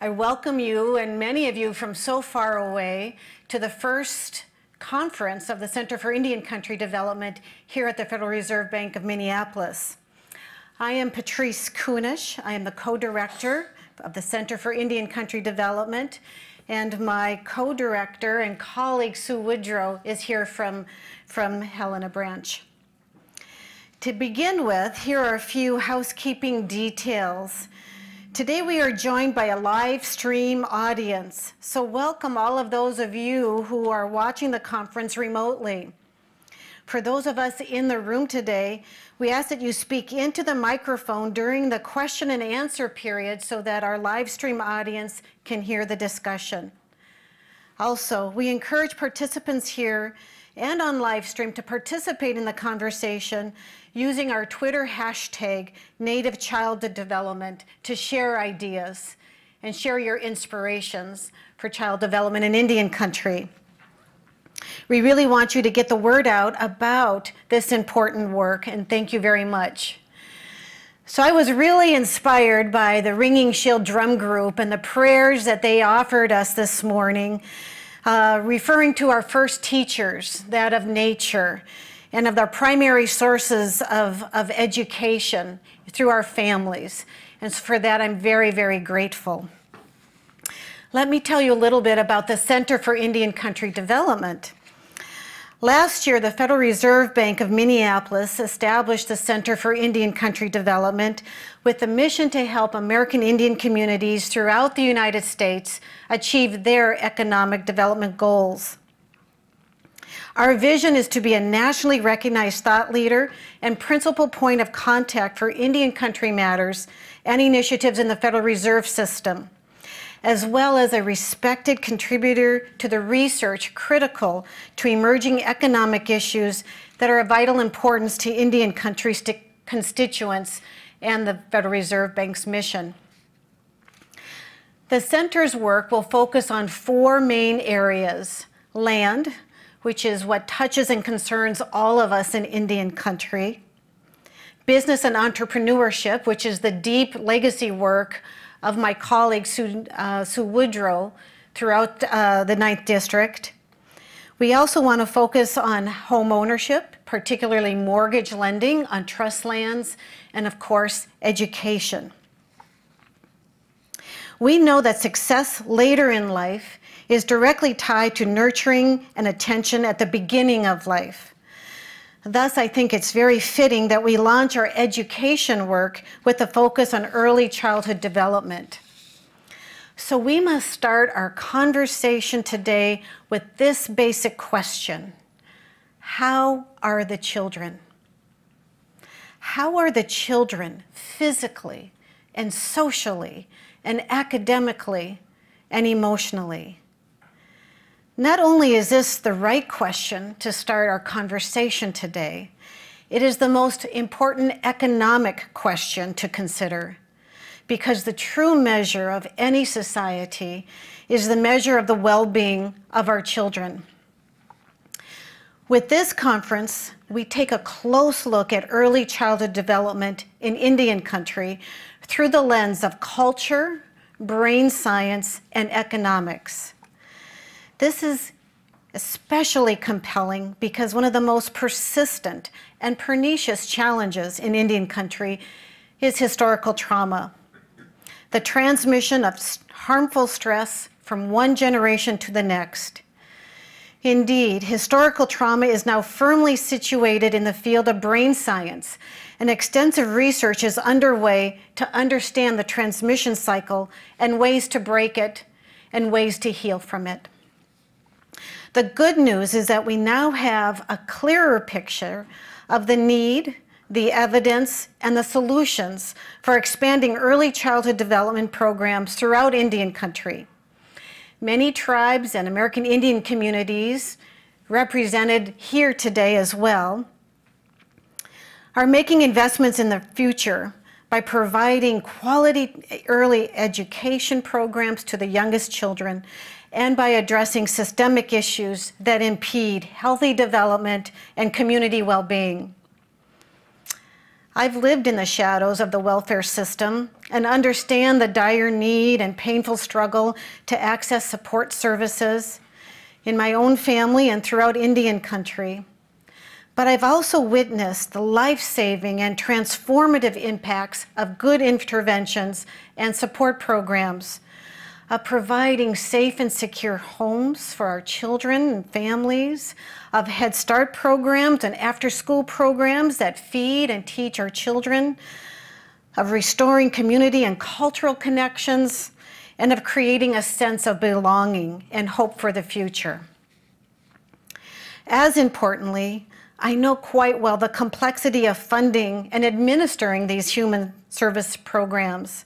I welcome you and many of you from so far away to the first conference of the Center for Indian Country Development here at the Federal Reserve Bank of Minneapolis. I am Patrice Kunesh. I am the co-director of the Center for Indian Country Development, and my co-director and colleague Sue Woodrow is here from Helena Branch. To begin with, here are a few housekeeping details. Today we are joined by a live stream audience, so welcome all of those of you who are watching the conference remotely. For those of us in the room today, we ask that you speak into the microphone during the question and answer period so that our live stream audience can hear the discussion. Also, we encourage participants here and on live stream to participate in the conversation using our Twitter hashtag Native Child Development to share ideas and share your inspirations for child development in Indian country. We really want you to get the word out about this important work, and thank you very much. So I was really inspired by the Ringing Shield Drum Group and the prayers that they offered us this morning, referring to our first teachers, that of nature, and of the primary sources of education through our families. And for that, I'm very, very grateful. Let me tell you a little bit about the Center for Indian Country Development. Last year, the Federal Reserve Bank of Minneapolis established the Center for Indian Country Development with the mission to help American Indian communities throughout the United States achieve their economic development goals. Our vision is to be a nationally recognized thought leader and principal point of contact for Indian country matters and initiatives in the Federal Reserve System, as well as a respected contributor to the research critical to emerging economic issues that are of vital importance to Indian country constituents and the Federal Reserve Bank's mission. The center's work will focus on four main areas: land, which is what touches and concerns all of us in Indian country; business and entrepreneurship, which is the deep legacy work of my colleague Sue Woodrow throughout the 9th District. We also want to focus on home ownership, particularly mortgage lending on trust lands, and of course, education. We know that success later in life is directly tied to nurturing and attention at the beginning of life. Thus, I think it's very fitting that we launch our education work with a focus on early childhood development. So we must start our conversation today with this basic question: how are the children? How are the children physically and socially and academically and emotionally? Not only is this the right question to start our conversation today, it is the most important economic question to consider, because the true measure of any society is the measure of the well-being of our children. With this conference, we take a close look at early childhood development in Indian country through the lens of culture, brain science, and economics. This is especially compelling because one of the most persistent and pernicious challenges in Indian country is historical trauma. The transmission of harmful stress from one generation to the next. Indeed, historical trauma is now firmly situated in the field of brain science, and extensive research is underway to understand the transmission cycle and ways to break it and ways to heal from it. The good news is that we now have a clearer picture of the need, the evidence, and the solutions for expanding early childhood development programs throughout Indian country. Many tribes and American Indian communities, represented here today as well, are making investments in the future by providing quality early education programs to the youngest children and by addressing systemic issues that impede healthy development and community well-being. I've lived in the shadows of the welfare system and understand the dire need and painful struggle to access support services in my own family and throughout Indian country. But I've also witnessed the life-saving and transformative impacts of good interventions and support programs, of providing safe and secure homes for our children and families, of Head Start programs and after-school programs that feed and teach our children, of restoring community and cultural connections, and of creating a sense of belonging and hope for the future. As importantly, I know quite well the complexity of funding and administering these human service programs.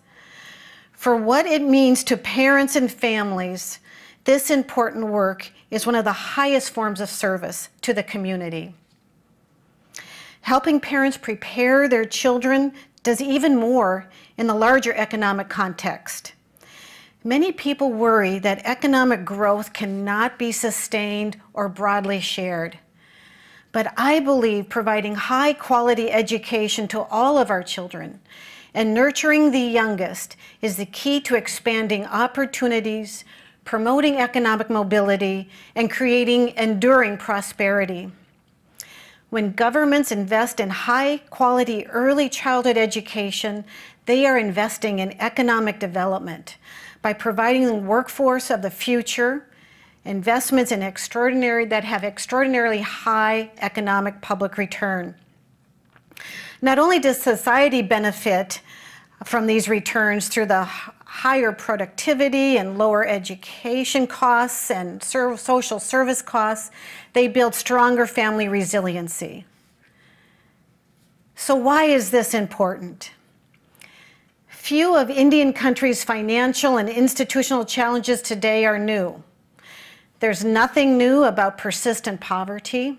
For what it means to parents and families, this important work is one of the highest forms of service to the community. Helping parents prepare their children does even more in the larger economic context. Many people worry that economic growth cannot be sustained or broadly shared. But I believe providing high-quality education to all of our children and nurturing the youngest is the key to expanding opportunities, promoting economic mobility, and creating enduring prosperity. When governments invest in high-quality early childhood education, they are investing in economic development by providing the workforce of the future, investments in that have extraordinarily high economic public return. Not only does society benefit from these returns through the higher productivity and lower education costs and social service costs, they build stronger family resiliency. So why is this important? Few of Indian country's financial and institutional challenges today are new. There's nothing new about persistent poverty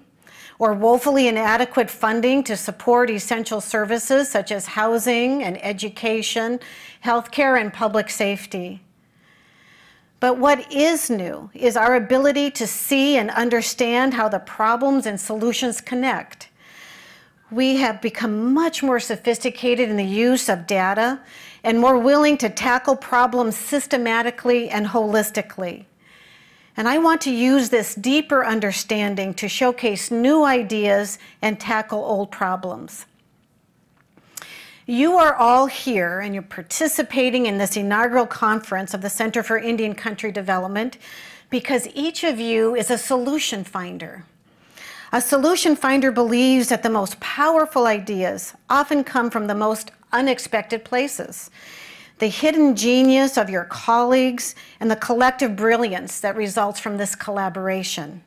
or woefully inadequate funding to support essential services such as housing and education, healthcare, and public safety. But what is new is our ability to see and understand how the problems and solutions connect. We have become much more sophisticated in the use of data and more willing to tackle problems systematically and holistically. And I want to use this deeper understanding to showcase new ideas and tackle old problems. You are all here and you're participating in this inaugural conference of the Center for Indian Country Development because each of you is a solution finder. A solution finder believes that the most powerful ideas often come from the most unexpected places. The hidden genius of your colleagues and the collective brilliance that results from this collaboration.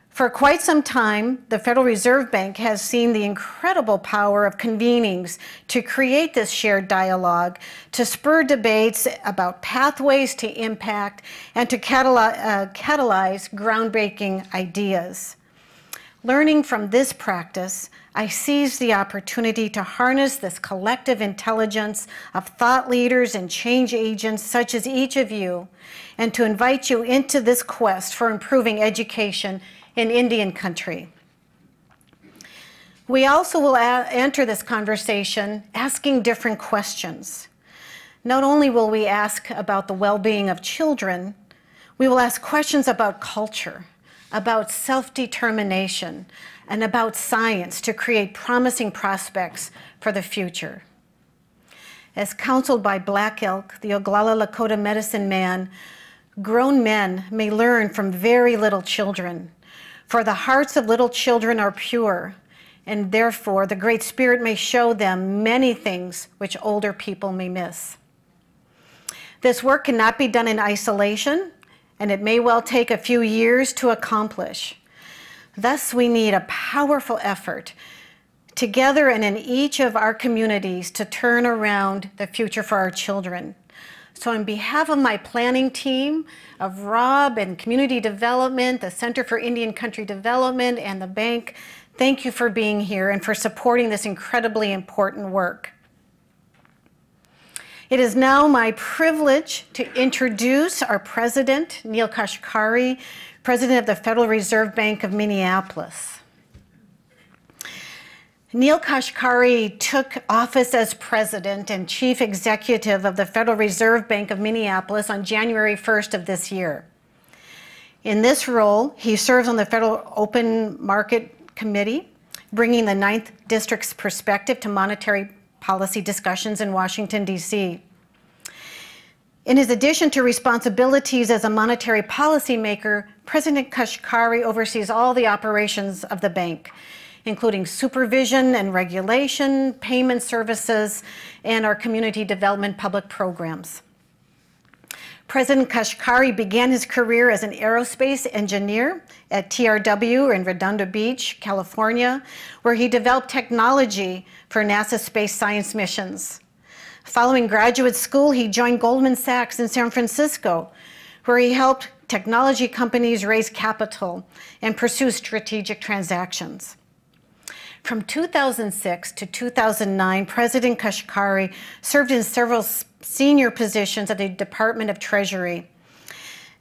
For quite some time, the Federal Reserve Bank has seen the incredible power of convenings to create this shared dialogue, to spur debates about pathways to impact, and to catalyze groundbreaking ideas. Learning from this practice, I seized the opportunity to harness this collective intelligence of thought leaders and change agents such as each of you, and to invite you into this quest for improving education in Indian country. We also will enter this conversation asking different questions. Not only will we ask about the well-being of children, we will ask questions about culture, about self-determination, and about science to create promising prospects for the future. As counseled by Black Elk, the Oglala Lakota medicine man, grown men may learn from very little children, for the hearts of little children are pure, and therefore the Great Spirit may show them many things which older people may miss. This work cannot be done in isolation, and it may well take a few years to accomplish. Thus, we need a powerful effort together and in each of our communities to turn around the future for our children. So on behalf of my planning team of Rob and Community Development, the Center for Indian Country Development, and the bank, thank you for being here and for supporting this incredibly important work. It is now my privilege to introduce our president, Neel Kashkari, president of the Federal Reserve Bank of Minneapolis. Neel Kashkari took office as president and chief executive of the Federal Reserve Bank of Minneapolis on January 1st of this year. In this role, he serves on the Federal Open Market Committee, bringing the 9th District's perspective to monetary policy discussions in Washington, D.C. In his addition to responsibilities as a monetary policymaker, President Kashkari oversees all the operations of the bank, including supervision and regulation, payment services, and our community development public programs. President Kashkari began his career as an aerospace engineer at TRW in Redondo Beach, California, where he developed technology for NASA space science missions. Following graduate school, he joined Goldman Sachs in San Francisco, where he helped technology companies raise capital and pursue strategic transactions. From 2006 to 2009, President Kashkari served in several senior positions at the Department of Treasury.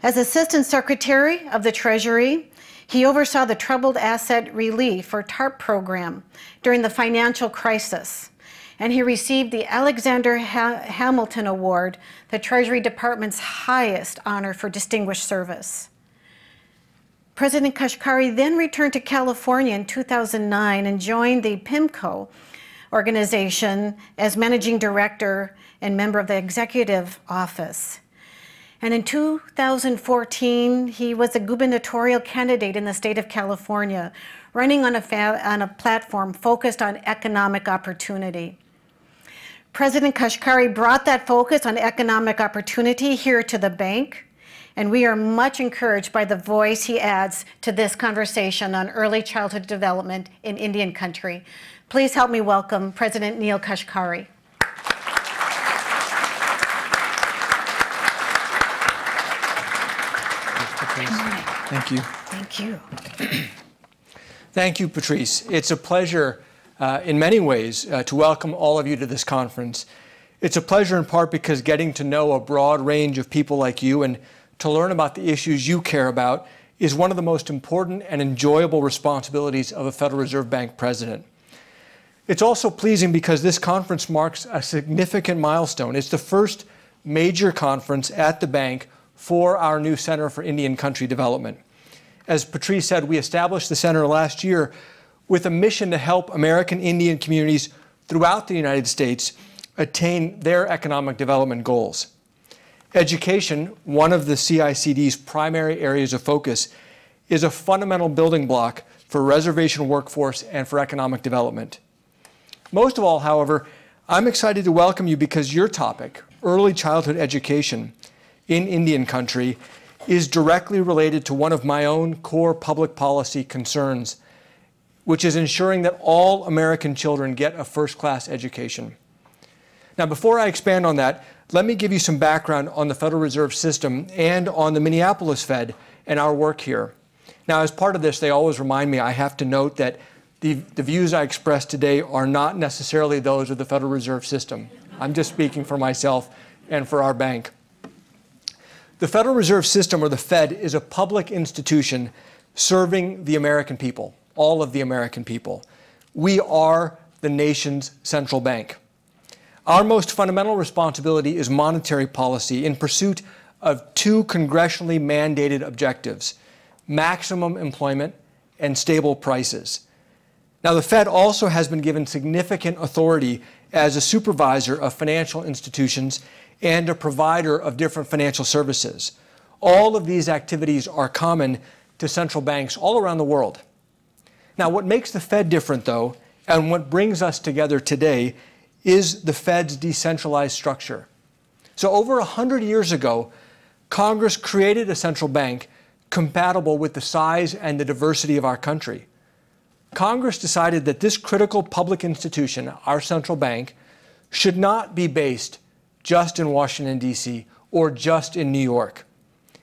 As Assistant Secretary of the Treasury, he oversaw the Troubled Asset Relief, or TARP program, during the financial crisis, and he received the Alexander Hamilton Award, the Treasury Department's highest honor for distinguished service. President Kashkari then returned to California in 2009 and joined the PIMCO organization as managing director and member of the executive office. And in 2014, he was a gubernatorial candidate in the state of California, running on a platform focused on economic opportunity. President Kashkari brought that focus on economic opportunity here to the bank, and we are much encouraged by the voice he adds to this conversation on early childhood development in Indian country. Please help me welcome President Neel Kashkari. Thank you. Thank you. Thank you, Patrice. It's a pleasure in many ways to welcome all of you to this conference. It's a pleasure in part because getting to know a broad range of people like you and to learn about the issues you care about is one of the most important and enjoyable responsibilities of a Federal Reserve Bank president. It's also pleasing because this conference marks a significant milestone. It's the first major conference at the bank for our new Center for Indian Country Development. As Patrice said, we established the center last year with a mission to help American Indian communities throughout the United States attain their economic development goals. Education, one of the CICD's primary areas of focus, is a fundamental building block for reservation workforce and for economic development. Most of all, however, I'm excited to welcome you because your topic, early childhood education in Indian country, is directly related to one of my own core public policy concerns, which is ensuring that all American children get a first-class education. Now, before I expand on that, let me give you some background on the Federal Reserve System and on the Minneapolis Fed and our work here. Now, as part of this, they always remind me I have to note that the views I express today are not necessarily those of the Federal Reserve System. I'm just speaking for myself and for our bank. The Federal Reserve System, or the Fed, is a public institution serving the American people, all of the American people. We are the nation's central bank. Our most fundamental responsibility is monetary policy in pursuit of two congressionally mandated objectives: maximum employment and stable prices. Now, the Fed also has been given significant authority as a supervisor of financial institutions and a provider of different financial services. All of these activities are common to central banks all around the world. Now, what makes the Fed different, though, and what brings us together today, is the Fed's decentralized structure. So over 100 years ago, Congress created a central bank compatible with the size and the diversity of our country. Congress decided that this critical public institution, our central bank, should not be based just in Washington, D.C., or just in New York.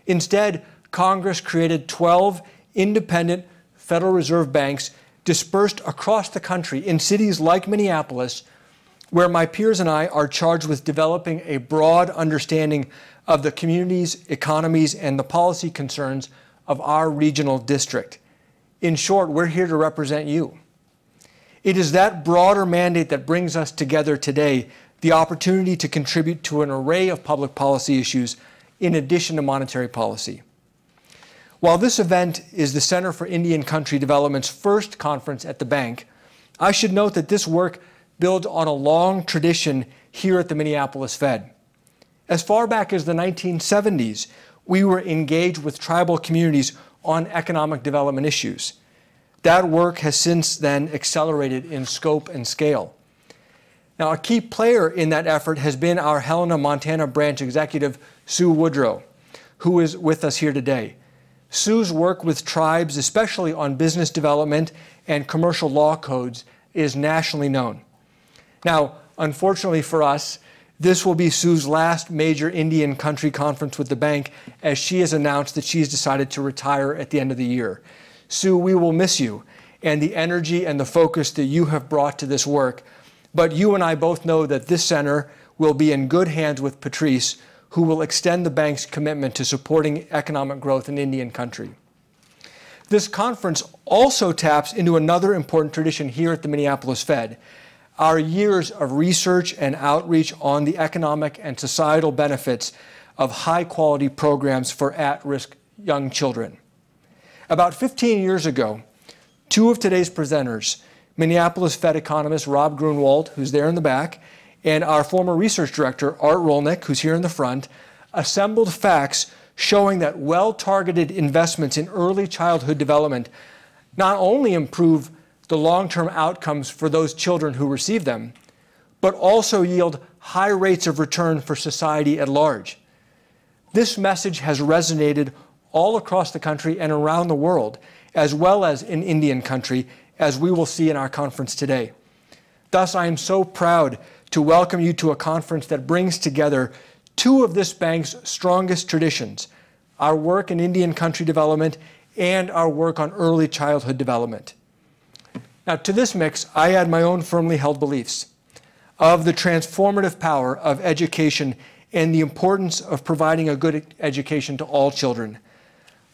Instead, Congress created 12 independent Federal Reserve banks dispersed across the country in cities like Minneapolis, where my peers and I are charged with developing a broad understanding of the communities, economies, and the policy concerns of our regional district. In short, we're here to represent you. It is that broader mandate that brings us together today, the opportunity to contribute to an array of public policy issues in addition to monetary policy. While this event is the Center for Indian Country Development's first conference at the bank, I should note that this work builds on a long tradition here at the Minneapolis Fed. As far back as the 1970s, we were engaged with tribal communities on economic development issues. That work has since then accelerated in scope and scale. Now, a key player in that effort has been our Helena, Montana branch executive, Sue Woodrow, who is with us here today. Sue's work with tribes, especially on business development and commercial law codes, is nationally known. Now, unfortunately for us, this will be Sue's last major Indian country conference with the bank, as she has announced that she's decided to retire at the end of the year. Sue, we will miss you and the energy and the focus that you have brought to this work. But you and I both know that this center will be in good hands with Patrice, who will extend the bank's commitment to supporting economic growth in Indian country. This conference also taps into another important tradition here at the Minneapolis Fed, our years of research and outreach on the economic and societal benefits of high-quality programs for at-risk young children. About 15 years ago, two of today's presenters, Minneapolis Fed economist Rob Grunwald, who's there in the back, and our former research director, Art Rolnick, who's here in the front, assembled facts showing that well-targeted investments in early childhood development not only improve the long-term outcomes for those children who receive them, but also yield high rates of return for society at large. This message has resonated all across the country and around the world, as well as in Indian country, as we will see in our conference today. Thus, I am so proud to welcome you to a conference that brings together two of this bank's strongest traditions, our work in Indian country development and our work on early childhood development. Now, to this mix, I add my own firmly held beliefs of the transformative power of education and the importance of providing a good education to all children.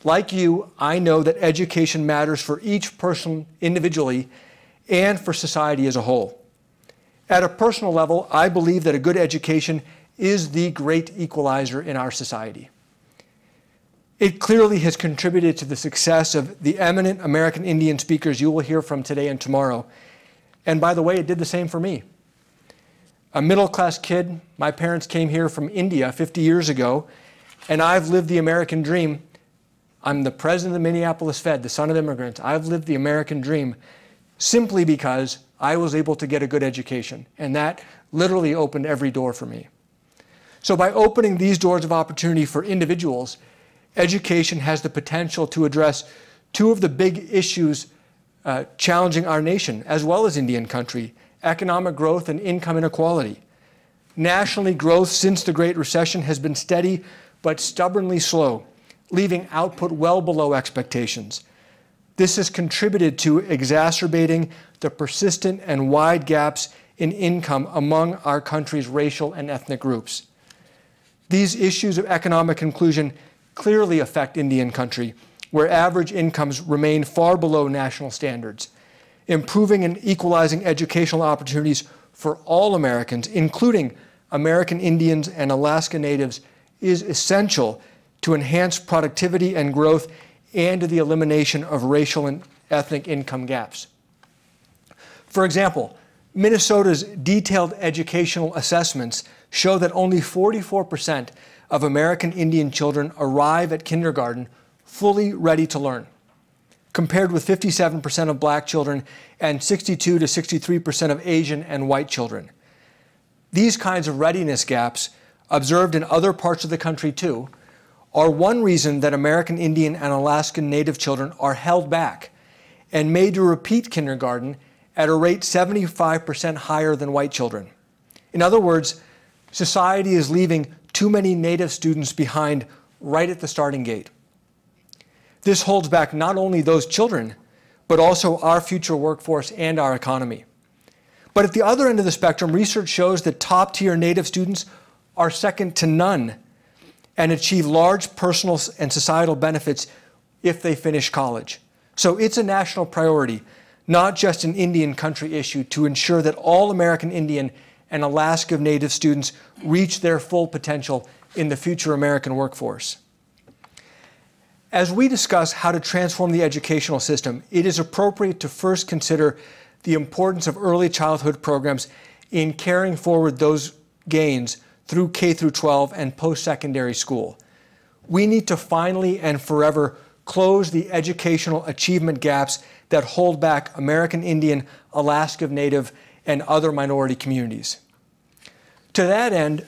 Like you, I know that education matters for each person individually and for society as a whole. At a personal level, I believe that a good education is the great equalizer in our society. It clearly has contributed to the success of the eminent American Indian speakers you will hear from today and tomorrow. And by the way, it did the same for me. A middle-class kid, my parents came here from India 50 years ago, and I've lived the American dream. I'm the president of the Minneapolis Fed, the son of immigrants. I've lived the American dream simply because I was able to get a good education, and that literally opened every door for me. So by opening these doors of opportunity for individuals, education has the potential to address two of the big issues challenging our nation, as well as Indian country: economic growth and income inequality. Nationally, growth since the Great Recession has been steady but stubbornly slow, leaving output well below expectations. This has contributed to exacerbating the persistent and wide gaps in income among our country's racial and ethnic groups. These issues of economic inclusion clearly affect Indian country, where average incomes remain far below national standards. Improving and equalizing educational opportunities for all Americans, including American Indians and Alaska Natives, is essential to enhance productivity and growth and to the elimination of racial and ethnic income gaps. For example, Minnesota's detailed educational assessments show that only 44% of American Indian children arrive at kindergarten fully ready to learn, compared with 57% of black children and 62 to 63% of Asian and white children. These kinds of readiness gaps, observed in other parts of the country too, are one reason that American Indian and Alaskan Native children are held back and made to repeat kindergarten at a rate 75% higher than white children. In other words, society is leaving too many Native students behind right at the starting gate. This holds back not only those children, but also our future workforce and our economy. But at the other end of the spectrum, research shows that top-tier Native students are second to none and achieve large personal and societal benefits if they finish college. So it's a national priority, not just an Indian country issue, to ensure that all American Indian and Alaska Native students reach their full potential in the future American workforce. As we discuss how to transform the educational system, it is appropriate to first consider the importance of early childhood programs in carrying forward those gains through K through 12 and post-secondary school. We need to finally and forever close the educational achievement gaps that hold back American Indian, Alaska Native, and other minority communities. To that end,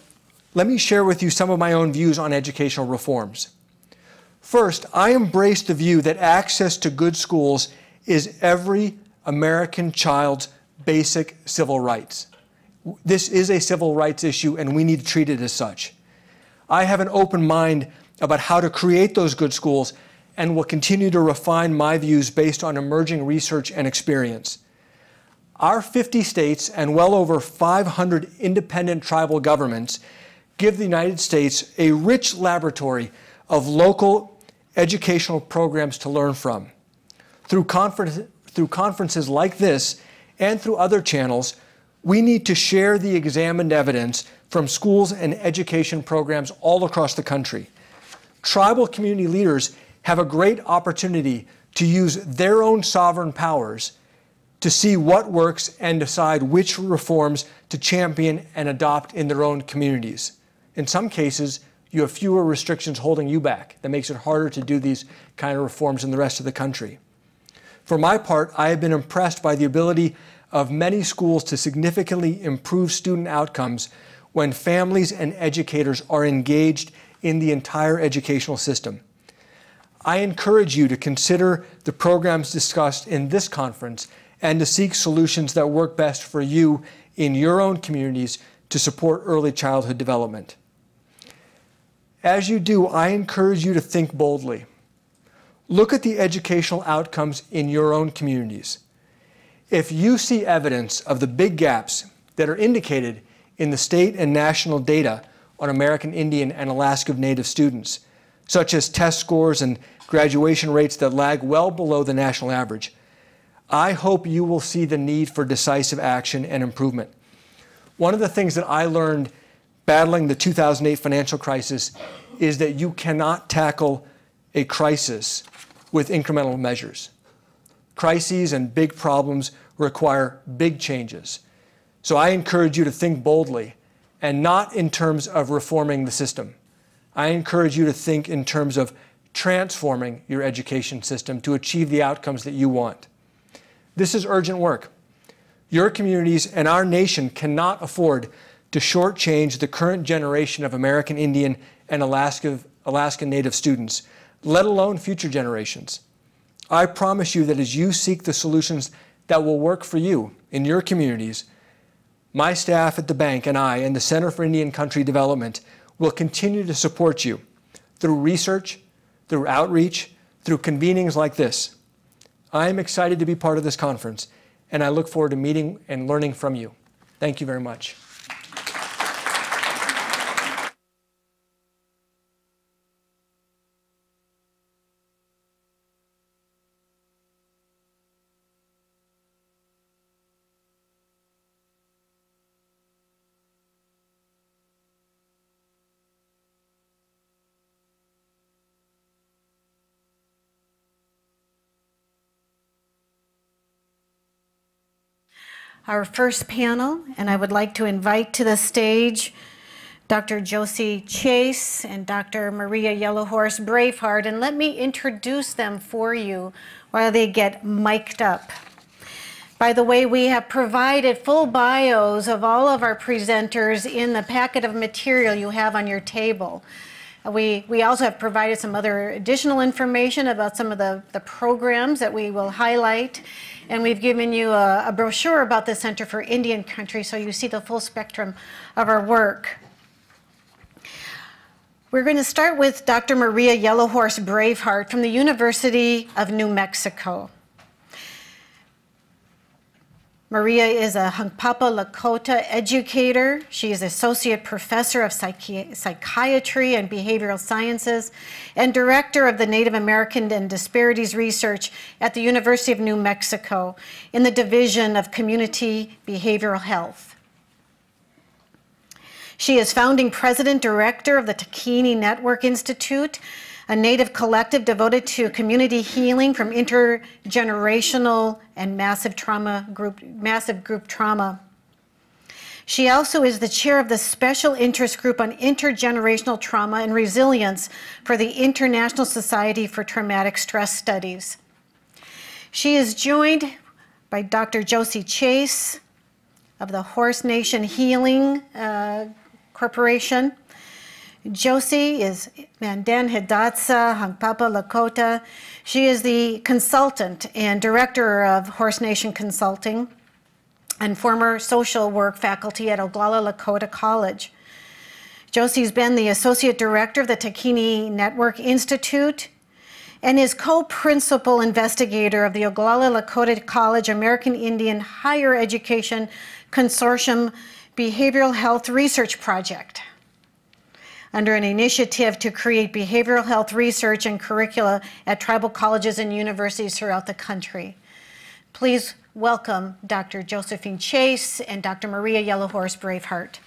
let me share with you some of my own views on educational reforms. First, I embrace the view that access to good schools is every American child's basic civil rights. This is a civil rights issue, and we need to treat it as such. I have an open mind about how to create those good schools and will continue to refine my views based on emerging research and experience. Our 50 states and well over 500 independent tribal governments give the United States a rich laboratory of local educational programs to learn from. Through conferences like this and through other channels, we need to share the examined evidence from schools and education programs all across the country. Tribal community leaders have a great opportunity to use their own sovereign powers to see what works and decide which reforms to champion and adopt in their own communities. In some cases, you have fewer restrictions holding you back. That makes it harder to do these kind of reforms in the rest of the country. For my part, I have been impressed by the ability of many schools to significantly improve student outcomes when families and educators are engaged in the entire educational system. I encourage you to consider the programs discussed in this conference and to seek solutions that work best for you in your own communities to support early childhood development. As you do, I encourage you to think boldly. Look at the educational outcomes in your own communities. If you see evidence of the big gaps that are indicated in the state and national data on American Indian and Alaska Native students, such as test scores and graduation rates that lag well below the national average, I hope you will see the need for decisive action and improvement. One of the things that I learned battling the 2008 financial crisis is that you cannot tackle a crisis with incremental measures. Crises and big problems require big changes. So I encourage you to think boldly, and not in terms of reforming the system. I encourage you to think in terms of transforming your education system to achieve the outcomes that you want. This is urgent work. Your communities and our nation cannot afford to shortchange the current generation of American Indian and Alaska Native students, let alone future generations. I promise you that as you seek the solutions that will work for you in your communities, my staff at the bank and I and the Center for Indian Country Development will continue to support you through research, through outreach, through convenings like this. I am excited to be part of this conference, and I look forward to meeting and learning from you. Thank you very much. Our first panel, and I would like to invite to the stage Dr. Josie Chase and Dr. Maria Yellowhorse Braveheart, and let me introduce them for you while they get mic'd up. By the way, we have provided full bios of all of our presenters in the packet of material you have on your table. We also have provided some other additional information about some of the programs that we will highlight. And we've given you a brochure about the Center for Indian Country, so you see the full spectrum of our work. We're going to start with Dr. Maria Yellowhorse Braveheart from the University of New Mexico. Maria is a Hunkpapa Lakota educator. She is Associate Professor of Psychiatry and Behavioral Sciences and Director of the Native American and Disparities Research at the University of New Mexico in the Division of Community Behavioral Health. She is founding President Director of the Takini Network Institute, a Native collective devoted to community healing from intergenerational and massive group trauma. She also is the chair of the Special Interest Group on Intergenerational Trauma and Resilience for the International Society for Traumatic Stress Studies. She is joined by Dr. Josie Chase of the Horse Nation Healing Corporation. Josie is Mandan Hidatsa, Hunkpapa Lakota. She is the consultant and director of Horse Nation Consulting and former social work faculty at Oglala Lakota College. Josie's been the associate director of the Takini Network Institute and is co-principal investigator of the Oglala Lakota College American Indian Higher Education Consortium Behavioral Health Research Project, under an initiative to create behavioral health research and curricula at tribal colleges and universities throughout the country. Please welcome Dr. Josephine Chase and Dr. Maria Yellowhorse Braveheart.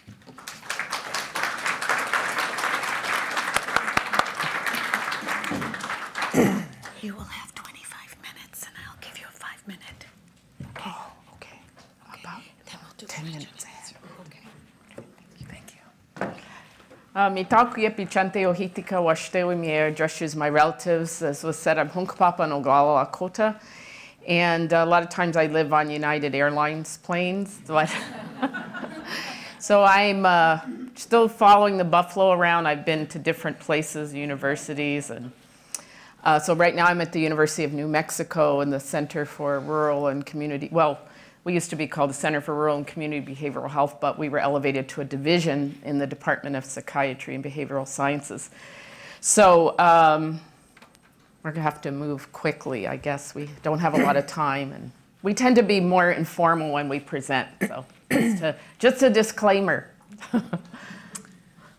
You will have 25 minutes and I'll give you a 5-minute. Okay? Oh, okay. About then we'll do 10 minutes. Okay. Thank you. Mitakuya Pichante Ohitika Washtewi me addresses my relatives. As was said, I'm Hunkpapa and Oglala Lakota. And a lot of times I live on United Airlines planes. But so I'm still following the buffalo around. I've been to different places, universities. And so right now I'm at the University of New Mexico in the Center for Rural and Community, well, we used to be called the Center for Rural and Community Behavioral Health, but we were elevated to a division in the Department of Psychiatry and Behavioral Sciences. So we're gonna have to move quickly, I guess. We don't have a lot of time, and we tend to be more informal when we present, so just a disclaimer.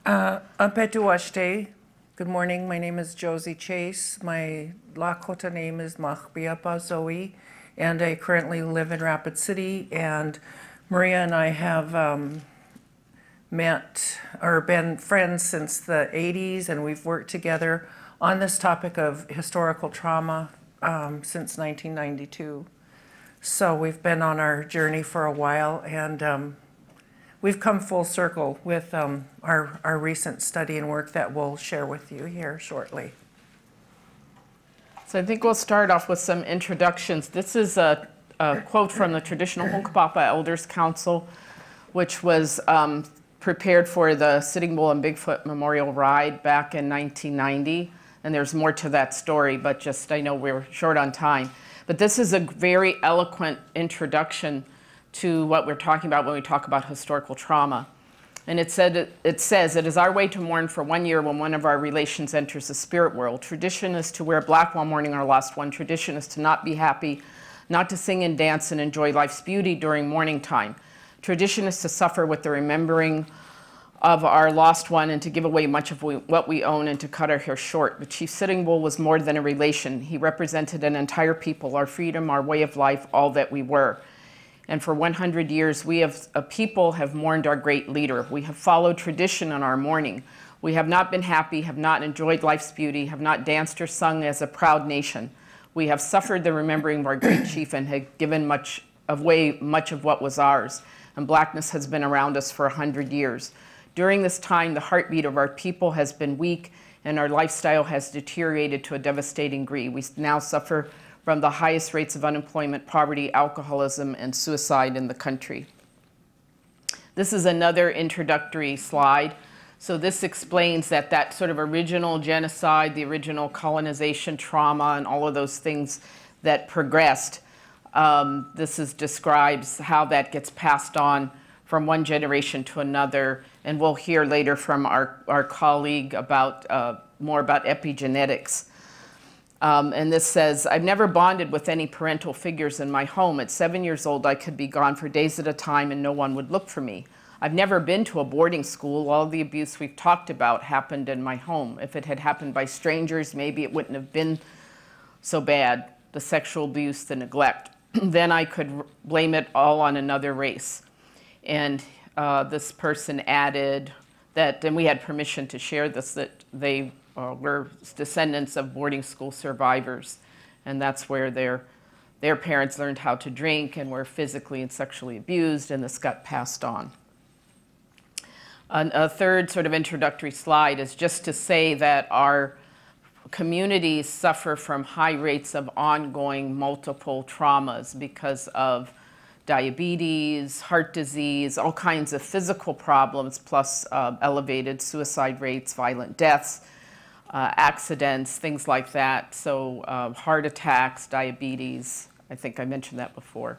Ampetu Washte. Good morning, my name is Josie Chase. My Lakota name is Mahbiapa Zoe, and I currently live in Rapid City, and Maria and I have met or been friends since the 80s, and we've worked together on this topic of historical trauma since 1992. So we've been on our journey for a while, and we've come full circle with our recent study and work that we'll share with you here shortly. So I think we'll start off with some introductions. This is a quote from the Traditional Hunkpapa Elders Council, which was prepared for the Sitting Bull and Bigfoot Memorial Ride back in 1990. And there's more to that story, but just I know we're short on time. But this is a very eloquent introduction to what we're talking about when we talk about historical trauma. And it says, it is our way to mourn for 1 year when one of our relations enters the spirit world. Tradition is to wear black while mourning our lost one. Tradition is to not be happy, not to sing and dance and enjoy life's beauty during mourning time. Tradition is to suffer with the remembering of our lost one and to give away much of what we own and to cut our hair short. But Chief Sitting Bull was more than a relation. He represented an entire people, our freedom, our way of life, all that we were. And for 100 years, we as a people have mourned our great leader. We have followed tradition in our mourning. We have not been happy, have not enjoyed life's beauty, have not danced or sung as a proud nation. We have suffered the remembering of our great chief and have given much of what was ours. And blackness has been around us for 100 years. During this time, the heartbeat of our people has been weak and our lifestyle has deteriorated to a devastating degree. We now suffer from the highest rates of unemployment, poverty, alcoholism, and suicide in the country. This is another introductory slide. So this explains that sort of original genocide, the original colonization trauma, and all of those things that progressed. Describes how that gets passed on from one generation to another. And we'll hear later from our colleague about more about epigenetics. And this says, I've never bonded with any parental figures in my home. At 7 years old, I could be gone for days at a time and no one would look for me. I've never been to a boarding school. All the abuse we've talked about happened in my home. If it had happened by strangers, maybe it wouldn't have been so bad, the sexual abuse, the neglect. Then I could blame it all on another race. And this person added that, and we had permission to share this, that they were descendants of boarding school survivors. And that's where their parents learned how to drink and were physically and sexually abused, and this got passed on. A third sort of introductory slide is just to say that our communities suffer from high rates of ongoing multiple traumas because of diabetes, heart disease, all kinds of physical problems, plus elevated suicide rates, violent deaths, accidents, things like that. So heart attacks, diabetes, I think I mentioned that before.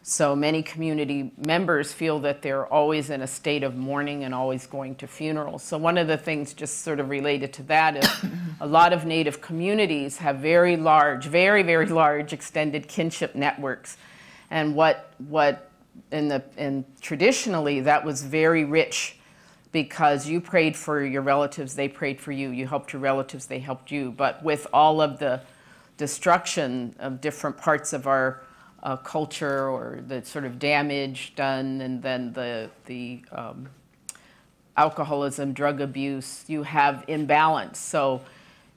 So many community members feel that they're always in a state of mourning and always going to funerals. So one of the things just sort of related to that is a lot of Native communities have very large, very, very large extended kinship networks. And traditionally that was very rich because you prayed for your relatives, they prayed for you. You helped your relatives, they helped you. But with all of the destruction of different parts of our culture or the sort of damage done, and then the alcoholism, drug abuse, you have imbalance. So,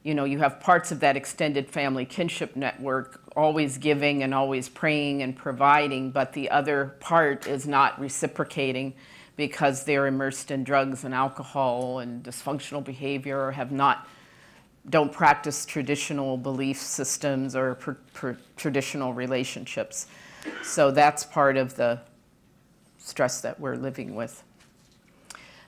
you know, you have parts of that extended family kinship network always giving and always praying and providing, but the other part is not reciprocating because they're immersed in drugs and alcohol and dysfunctional behavior, or don't practice traditional belief systems or traditional relationships. So that's part of the stress that we're living with.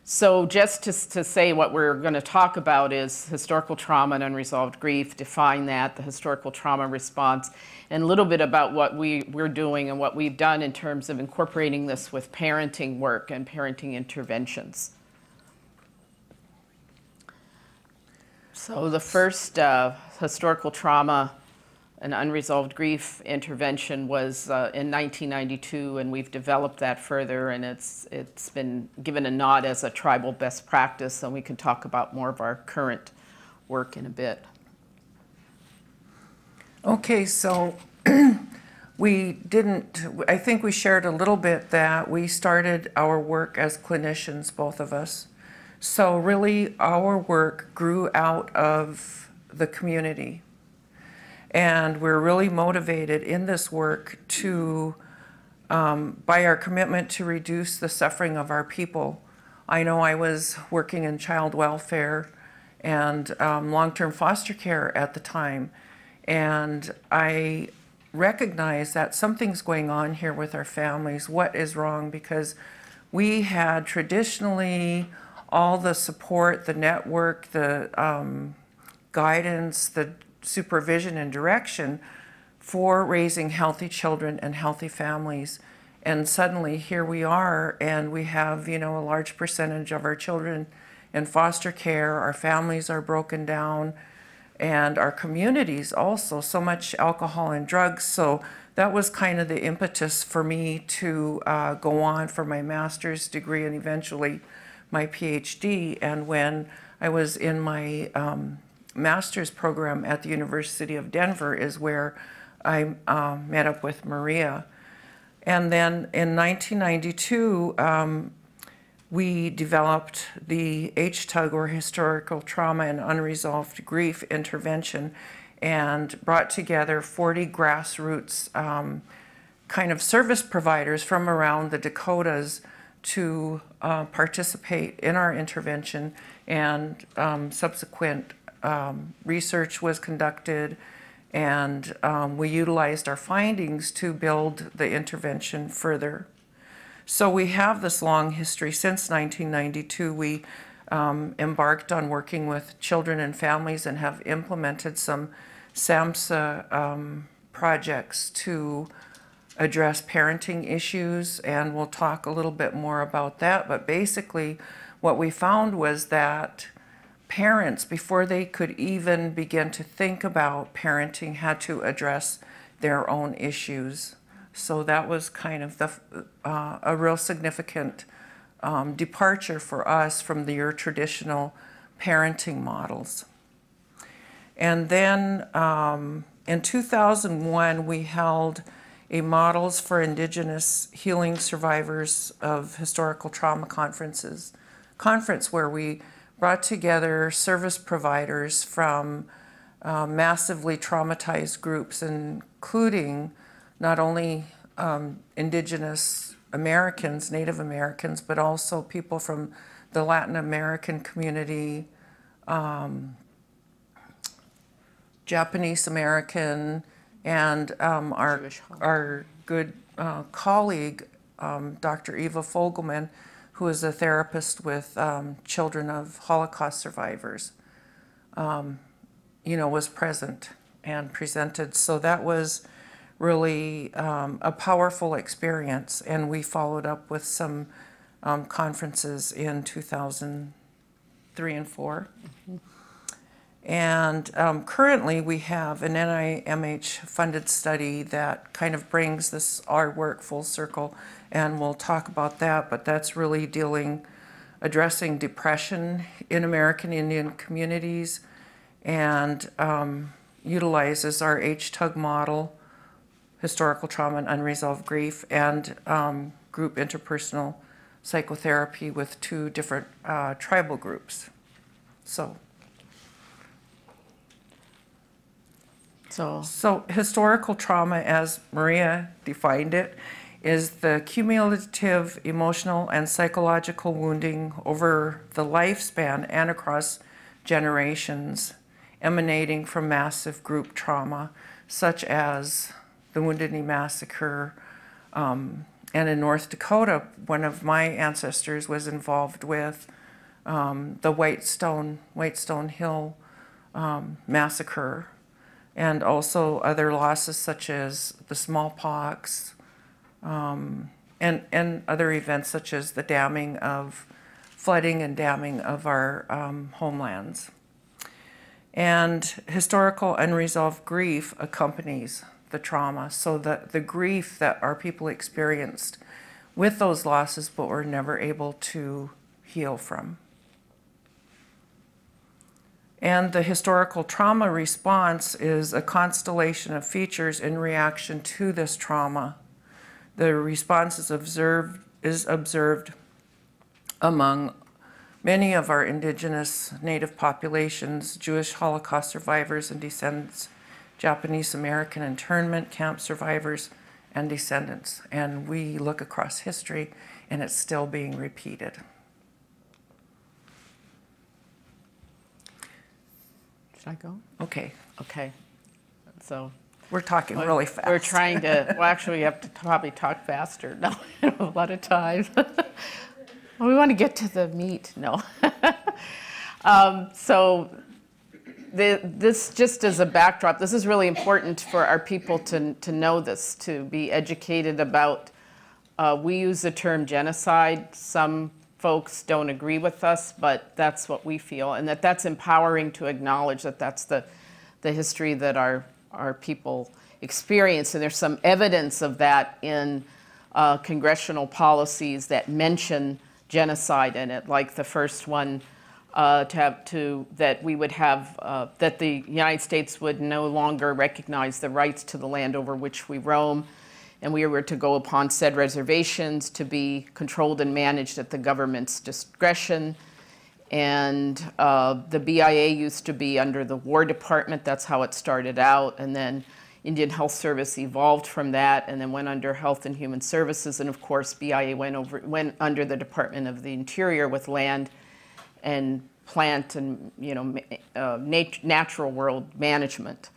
So just to say what we're going to talk about is historical trauma and unresolved grief, define that, the historical trauma response, and a little bit about what we're doing and what we've done in terms of incorporating this with parenting work and parenting interventions. So the first historical trauma and unresolved grief intervention was in 1992, and we've developed that further, and it's been given a nod as a tribal best practice, and we can talk about more of our current work in a bit. Okay, so I think we shared a little bit that we started our work as clinicians, both of us. So really our work grew out of the community. And we're really motivated in this work to, by our commitment to reduce the suffering of our people. I know I was working in child welfare and long-term foster care at the time. And I recognized that something's going on here with our families. What is wrong? Because we had traditionally all the support, the network, the guidance, the supervision and direction for raising healthy children and healthy families. And suddenly here we are, and we have, you know, a large percentage of our children in foster care. Our families are broken down, and our communities also, so much alcohol and drugs. So that was kind of the impetus for me to go on for my master's degree and eventually my PhD. And when I was in my master's program at the University of Denver is where I met up with Maria. And then in 1992, we developed the HTUG, or Historical Trauma and Unresolved Grief Intervention, and brought together 40 grassroots kind of service providers from around the Dakotas to participate in our intervention, and subsequent research was conducted, and we utilized our findings to build the intervention further. So we have this long history. Since 1992, we embarked on working with children and families and have implemented some SAMHSA projects to address parenting issues, and we'll talk a little bit more about that. But basically, what we found was that parents, before they could even begin to think about parenting, had to address their own issues. So that was kind of a real significant departure for us from your traditional parenting models. And then in 2001, we held a Models for Indigenous Healing Survivors of Historical Trauma conference where we brought together service providers from massively traumatized groups, including not only Indigenous Americans, Native Americans, but also people from the Latin American community, Japanese American, and our good colleague, Dr. Eva Fogelman, who is a therapist with children of Holocaust survivors, was present and presented. So that was really a powerful experience, and we followed up with some conferences in 2003 and 4. Mm-hmm. And currently we have an NIMH-funded study that kind of brings our work full circle, and we'll talk about that, but that's really addressing depression in American Indian communities, and utilizes our HTUG model, historical trauma and unresolved grief, and group interpersonal psychotherapy with 2 different tribal groups. So historical trauma, as Maria defined it, is the cumulative emotional and psychological wounding over the lifespan and across generations, emanating from massive group trauma, such as the Wounded Knee Massacre. And in North Dakota, one of my ancestors was involved with the Whitestone Hill massacre, and also other losses such as the smallpox, and other events such as the flooding and damming of our homelands. And historical unresolved grief accompanies the trauma, so that the grief that our people experienced with those losses but were never able to heal from. And the historical trauma response is a constellation of features in reaction to this trauma. The response is observed among many of our Indigenous Native populations, Jewish Holocaust survivors and descendants, Japanese American internment camp survivors and descendants. And we look across history, and it's still being repeated. Should I go? Okay. Okay. So we're talking really fast. We're trying to, well, actually, we have to probably talk faster. No, a lot of time. We want to get to the meat. No. This just as a backdrop, this is really important for our people to know this, to be educated about. We use the term genocide. Some folks don't agree with us, but that's what we feel, and that's empowering to acknowledge that that's the history that our people experience. And there's some evidence of that in congressional policies that mention genocide in it, like the first one that we would have, that the United States would no longer recognize the rights to the land over which we roam, and we were to go upon said reservations to be controlled and managed at the government's discretion. And the BIA used to be under the War Department. That's how it started out. And then Indian Health Service evolved from that and then went under Health and Human Services. And of course, BIA went under the Department of the Interior with land and plant and natural world management.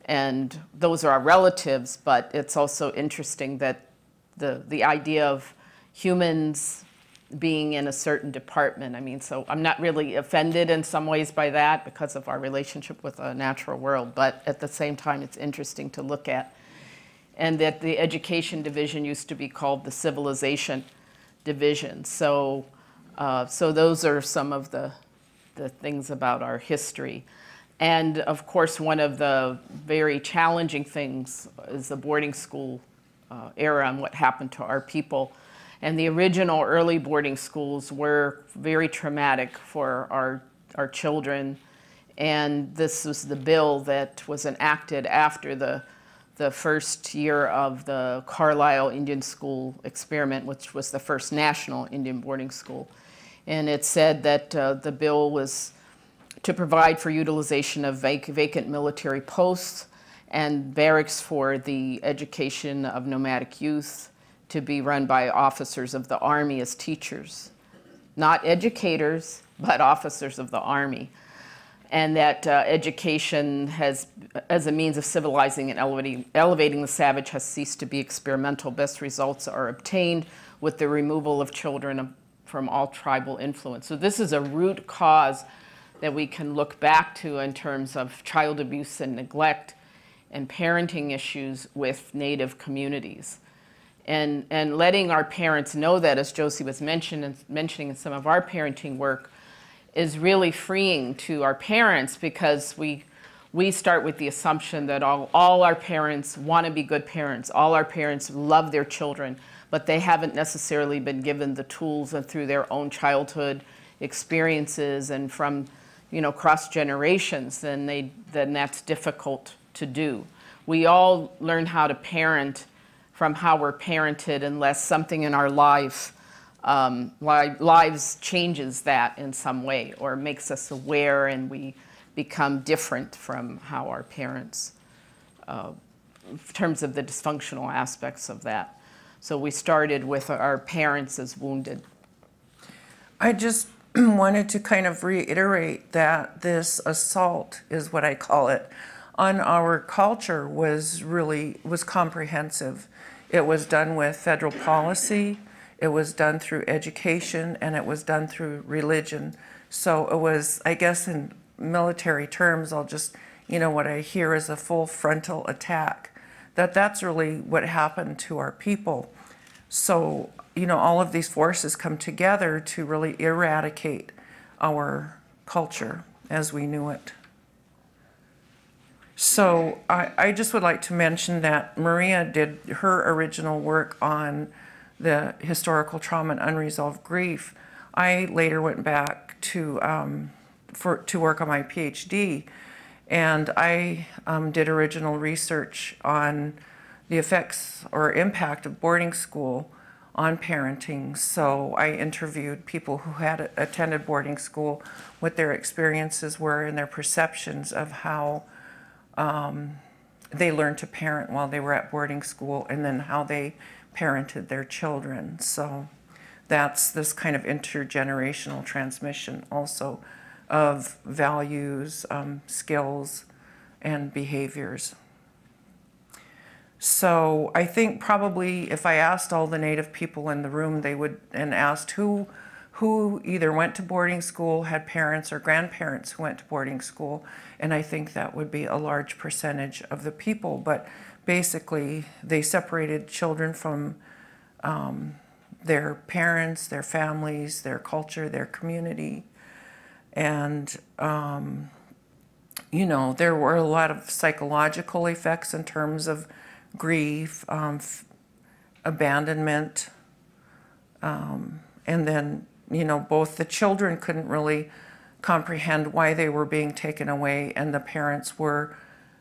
And those are our relatives, but it's also interesting that the idea of humans being in a certain department, I mean, so I'm not really offended in some ways by that because of our relationship with the natural world, but at the same time, it's interesting to look at. And that the Education Division used to be called the Civilization Division. So those are some of the the things about our history. And of course, one of the very challenging things is the boarding school era and what happened to our people. And the original early boarding schools were very traumatic for our children. And this was the bill that was enacted after the first year of the Carlisle Indian School experiment, which was the first national Indian boarding school. And it said that the bill was to provide for utilization of vacant military posts and barracks for the education of nomadic youth to be run by officers of the Army as teachers. Not educators, but officers of the Army. And that education has, as a means of civilizing and elevating the savage, has ceased to be experimental. Best results are obtained with the removal of children from all tribal influence. So this is a root cause that we can look back to in terms of child abuse and neglect and parenting issues with Native communities. And letting our parents know that, as Josie was mentioning in some of our parenting work, is really freeing to our parents, because we start with the assumption that all our parents want to be good parents. All our parents love their children, but they haven't necessarily been given the tools and through their own childhood experiences and from, cross generations, then that's difficult to do. We all learn how to parent from how we're parented unless something in our lives changes that in some way or makes us aware and we become different from how our parents, in terms of the dysfunctional aspects of that. So we started with our parents as wounded. I just wanted to kind of reiterate that this assault, is what I call it, on our culture was comprehensive. It was done with federal policy, it was done through education, and it was done through religion. So it was, I guess in military terms, I'll just, what I hear is a full frontal attack. That's really what happened to our people. So, all of these forces come together to really eradicate our culture as we knew it. So I just would like to mention that Maria did her original work on the historical trauma and unresolved grief. I later went back to work on my PhD, and I did original research on the effects or impact of boarding school on parenting. So I interviewed people who had attended boarding school, what their experiences were and their perceptions of how they learned to parent while they were at boarding school, and then how they parented their children. So that's this kind of intergenerational transmission also of values, skills, and behaviors. So I think probably if I asked all the Native people in the room, and asked who either went to boarding school, had parents or grandparents who went to boarding school, and I think that would be a large percentage of the people. But basically, they separated children from their parents, their families, their culture, their community. And, there were a lot of psychological effects in terms of grief, abandonment, and then, both the children couldn't really comprehend why they were being taken away, and the parents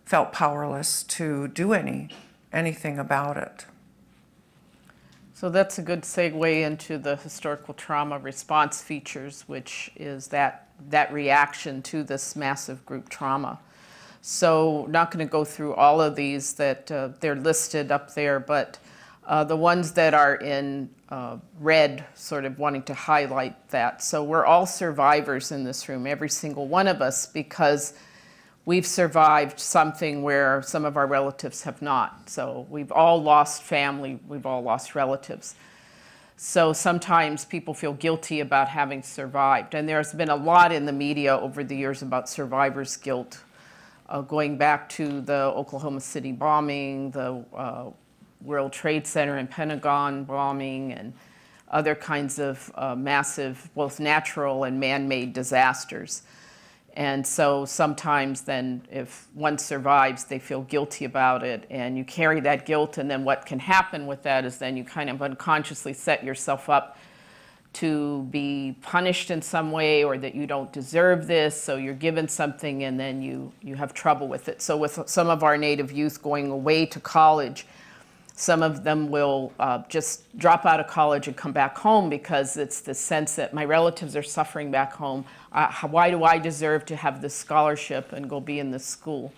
felt powerless to do anything about it. So that's a good segue into the historical trauma response features, which is that reaction to this massive group trauma. So not going to go through all of these that they're listed up there, but the ones that are in red, sort of wanting to highlight that. So we're all survivors in this room, every single one of us, because we've survived something where some of our relatives have not. So we've all lost family, we've all lost relatives. So sometimes people feel guilty about having survived. And there's been a lot in the media over the years about survivor's guilt, going back to the Oklahoma City bombing, the World Trade Center and Pentagon bombing, and other kinds of massive, both natural and man-made disasters. And so sometimes then if one survives, they feel guilty about it, and you carry that guilt, and then what can happen with that is then you kind of unconsciously set yourself up to be punished in some way, or that you don't deserve this, so you're given something and then you have trouble with it. So with some of our Native youth going away to college, some of them will just drop out of college and come back home because it's the sense that my relatives are suffering back home. Why do I deserve to have this scholarship and go be in this school?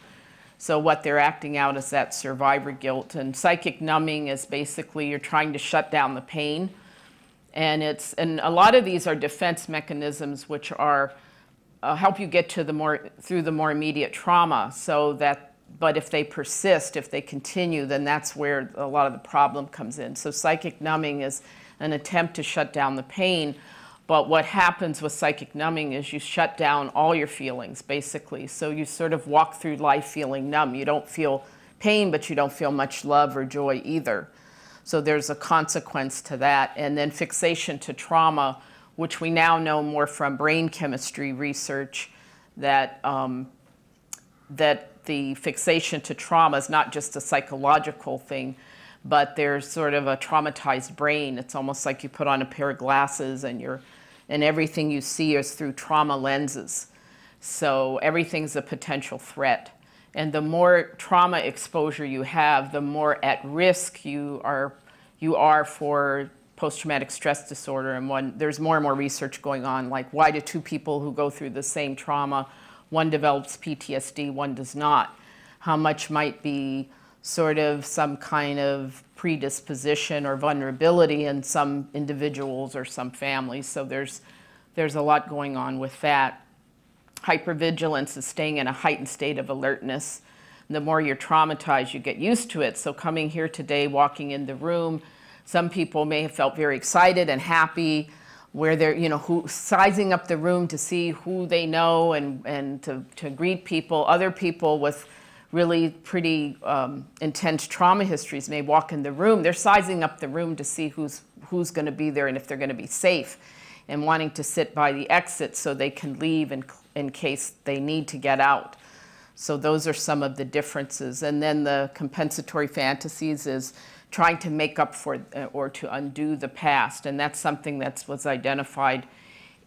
So what they're acting out is that survivor guilt. And psychic numbing is basically you're trying to shut down the pain. And a lot of these are defense mechanisms which are help you get to through the more immediate trauma. But if they persist, if they continue, then that's where a lot of the problem comes in. So psychic numbing is an attempt to shut down the pain. But what happens with psychic numbing is you shut down all your feelings, basically. So you sort of walk through life feeling numb. You don't feel pain, but you don't feel much love or joy either. So there's a consequence to that. And then fixation to trauma, which we now know more from brain chemistry research, that the fixation to trauma is not just a psychological thing, but there's sort of a traumatized brain. It's almost like you put on a pair of glasses and everything you see is through trauma lenses. So everything's a potential threat. And the more trauma exposure you have, the more at risk you are for post-traumatic stress disorder. And there's more and more research going on, like why do two people who go through the same trauma, one develops PTSD, one does not? How much might be sort of some kind of predisposition or vulnerability in some individuals or some families? So there's a lot going on with that. Hypervigilance is staying in a heightened state of alertness. And the more you're traumatized, you get used to it. So coming here today, walking in the room, some people may have felt very excited and happy, where they're, sizing up the room to see who they know and to greet people. Other people with really pretty intense trauma histories may walk in the room. They're sizing up the room to see who's going to be there and if they're going to be safe, and wanting to sit by the exit so they can leave in case they need to get out. So those are some of the differences. And then the compensatory fantasies is trying to make up for or to undo the past. And that's something that was identified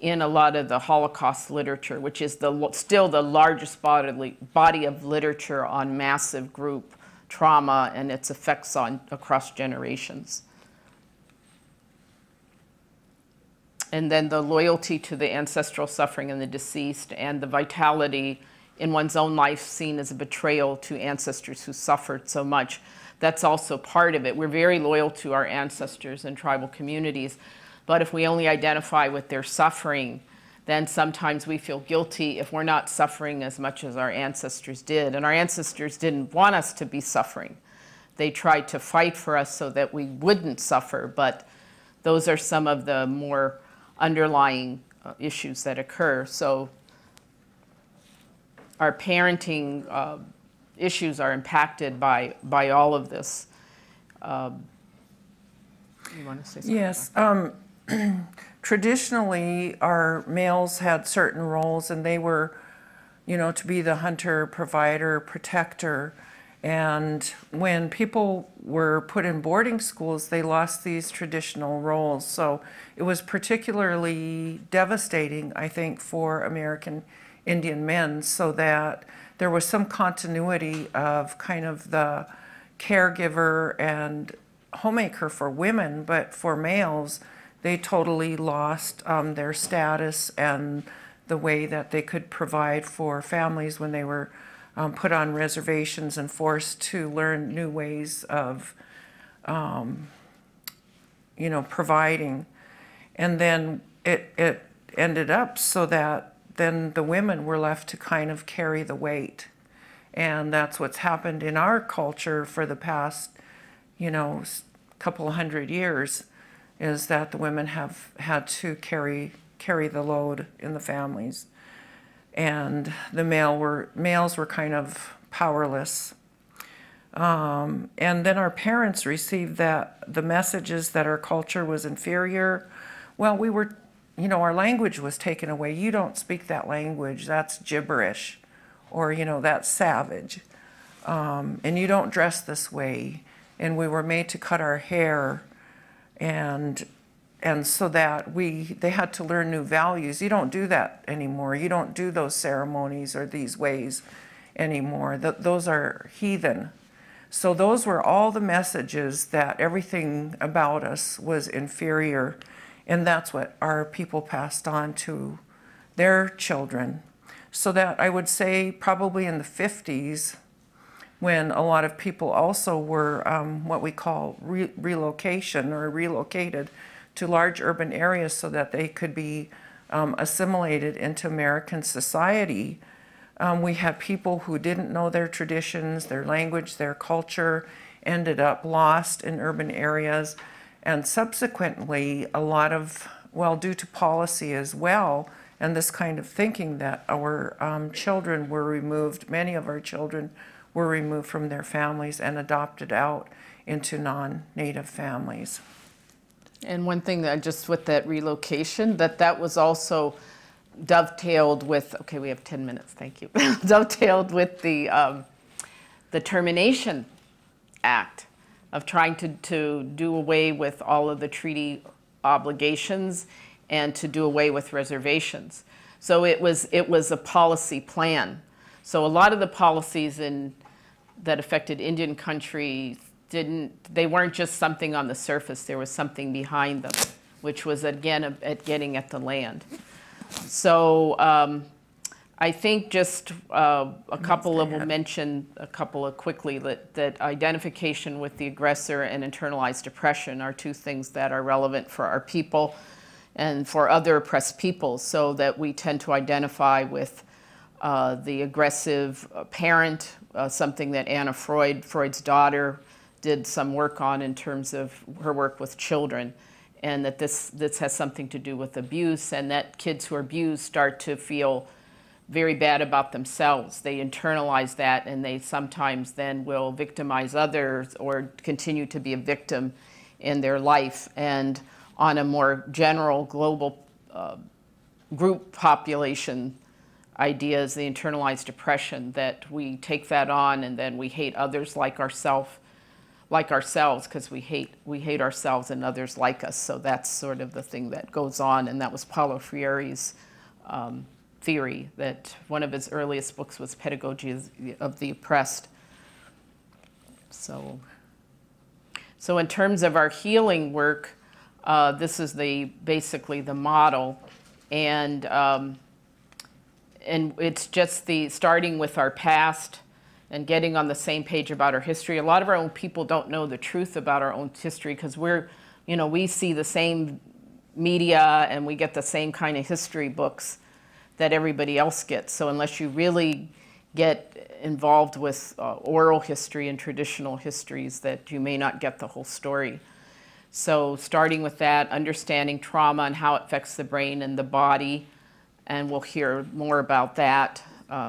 in a lot of the Holocaust literature, which is still the largest body of literature on massive group trauma and its effects across generations. And then the loyalty to the ancestral suffering and the deceased, and the vitality in one's own life seen as a betrayal to ancestors who suffered so much. That's also part of it. We're very loyal to our ancestors and tribal communities, but if we only identify with their suffering, then sometimes we feel guilty if we're not suffering as much as our ancestors did. And our ancestors didn't want us to be suffering. They tried to fight for us so that we wouldn't suffer, but those are some of the more underlying issues that occur. So our parenting issues are impacted by all of this. You want to say something? Yes. Traditionally, our males had certain roles, and they were, to be the hunter, provider, protector. And when people were put in boarding schools, they lost these traditional roles. So it was particularly devastating, I think, for American Indian men, so that there was some continuity of kind of the caregiver and homemaker for women, but for males, they totally lost their status and the way that they could provide for families when they were put on reservations and forced to learn new ways of, providing. And then it ended up so that then the women were left to kind of carry the weight. And that's what's happened in our culture for the past, couple of hundred years, is that the women have had to carry the load in the families. And the males were kind of powerless. And then our parents received the messages that our culture was inferior. Well, we were, you know, our language was taken away. You don't speak that language, that's gibberish, or, you know, that's savage. And you don't dress this way. And we were made to cut our hair, and so that they had to learn new values. You don't do that anymore. You don't do those ceremonies or these ways anymore. Those are heathen. So those were all the messages that everything about us was inferior, and that's what our people passed on to their children. So that I would say probably in the 50s, when a lot of people also were what we call relocation or relocated to large urban areas so that they could be assimilated into American society. We had people who didn't know their traditions, their language, their culture, ended up lost in urban areas. And subsequently, a lot of, well, due to policy as well, and this kind of thinking that our children were removed, many of our children were removed from their families and adopted out into non-Native families. And one thing that just with that relocation, that was also dovetailed with, okay, we have 10 minutes, thank you. Dovetailed with the Termination Act of trying to do away with all of the treaty obligations and to do away with reservations. So it was a policy plan. So a lot of the policies that affected Indian country they weren't just something on the surface, there was something behind them, which was again at getting at the land. So I think just a couple of, we'll mention a couple of quickly, that identification with the aggressor and internalized depression are two things that are relevant for our people and for other oppressed peoples, so that we tend to identify with the aggressive parent, something that Anna Freud's daughter, did some work on in terms of her work with children, and that this has something to do with abuse, and that kids who are abused start to feel very bad about themselves. They internalize that, and they sometimes then will victimize others or continue to be a victim in their life. And on a more general global group population ideas, the internalized depression, that we take that on and then we hate others like ourselves, because we hate ourselves and others like us. So that's sort of the thing that goes on, and that was Paulo Freire's theory, that one of his earliest books was Pedagogy of the Oppressed. So in terms of our healing work, this is basically the model, and it's just starting with our past and getting on the same page about our history. A lot of our own people don't know the truth about our own history, because we see the same media and we get the same kind of history books that everybody else gets. So unless you really get involved with oral history and traditional histories, that you may not get the whole story. So starting with that, understanding trauma and how it affects the brain and the body, and we'll hear more about that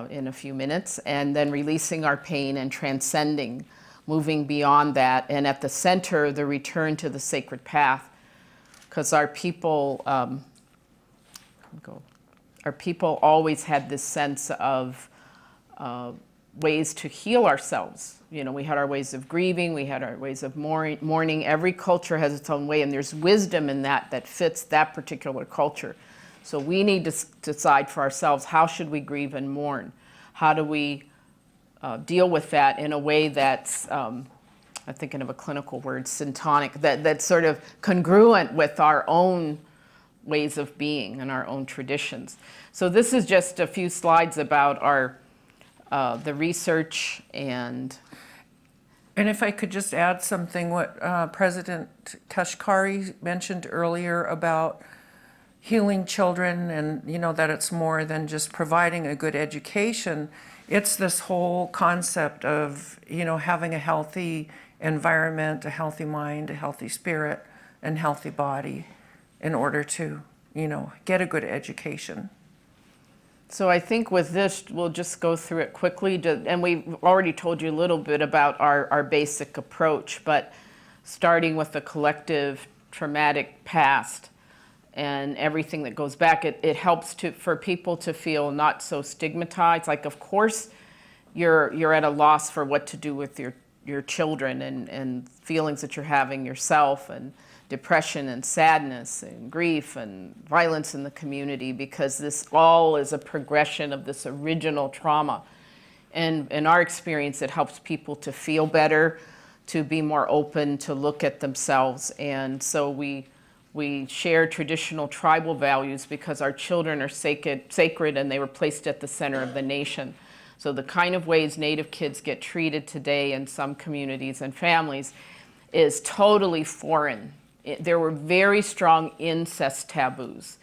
in a few minutes, and then releasing our pain and transcending, moving beyond that, and at the center, the return to the sacred path, because our people always had this sense of ways to heal ourselves. We had our ways of grieving, we had our ways of mourning. Every culture has its own way, and there's wisdom in that fits that particular culture. So we need to decide for ourselves, how should we grieve and mourn? How do we deal with that in a way that's, I'm thinking of a clinical word, syntonic, that's sort of congruent with our own ways of being and our own traditions. So this is just a few slides about the research and if I could just add something, what President Kashkari mentioned earlier about healing children, and that it's more than just providing a good education. It's this whole concept of having a healthy environment, a healthy mind, a healthy spirit, and healthy body in order to get a good education. So I think with this, we'll just go through it quickly, and we've already told you a little bit about our basic approach, but starting with the collective traumatic past and everything that goes back, it helps for people to feel not so stigmatized. Like, of course, you're at a loss for what to do with your children and feelings that you're having yourself, and depression and sadness and grief and violence in the community, because this all is a progression of this original trauma. And in our experience, it helps people to feel better, to be more open, to look at themselves. And so we share traditional tribal values because our children are sacred and they were placed at the center of the nation. So the kind of ways Native kids get treated today in some communities and families is totally foreign. There were very strong incest taboos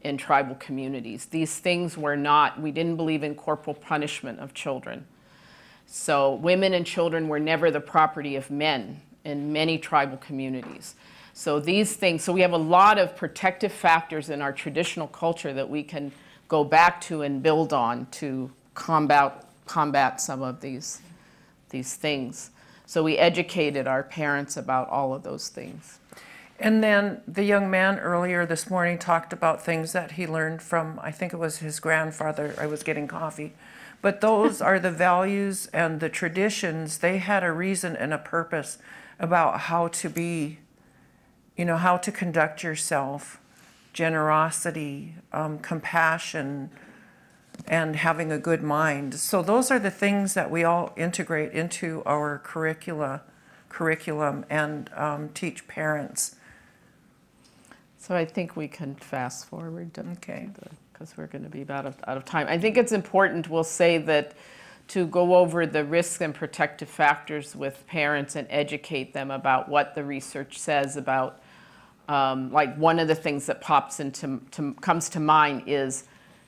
in tribal communities. These things were not, we didn't believe in corporal punishment of children. So women and children were never the property of men in many tribal communities. So these things, so we have a lot of protective factors in our traditional culture that we can go back to and build on to combat some of these things. So we educated our parents about all of those things. And then the young man earlier this morning talked about things that he learned from, I think it was his grandfather. I was getting coffee. But those are the values and the traditions. They had a reason and a purpose about how to be, how to conduct yourself, generosity, compassion, and having a good mind. So those are the things that we all integrate into our curriculum and teach parents. So I think we can fast forward, Okay, because we're going to be about out of time. I think it's important, we'll say that, to go over the risks and protective factors with parents and educate them about what the research says about, like one of the things that comes to mind is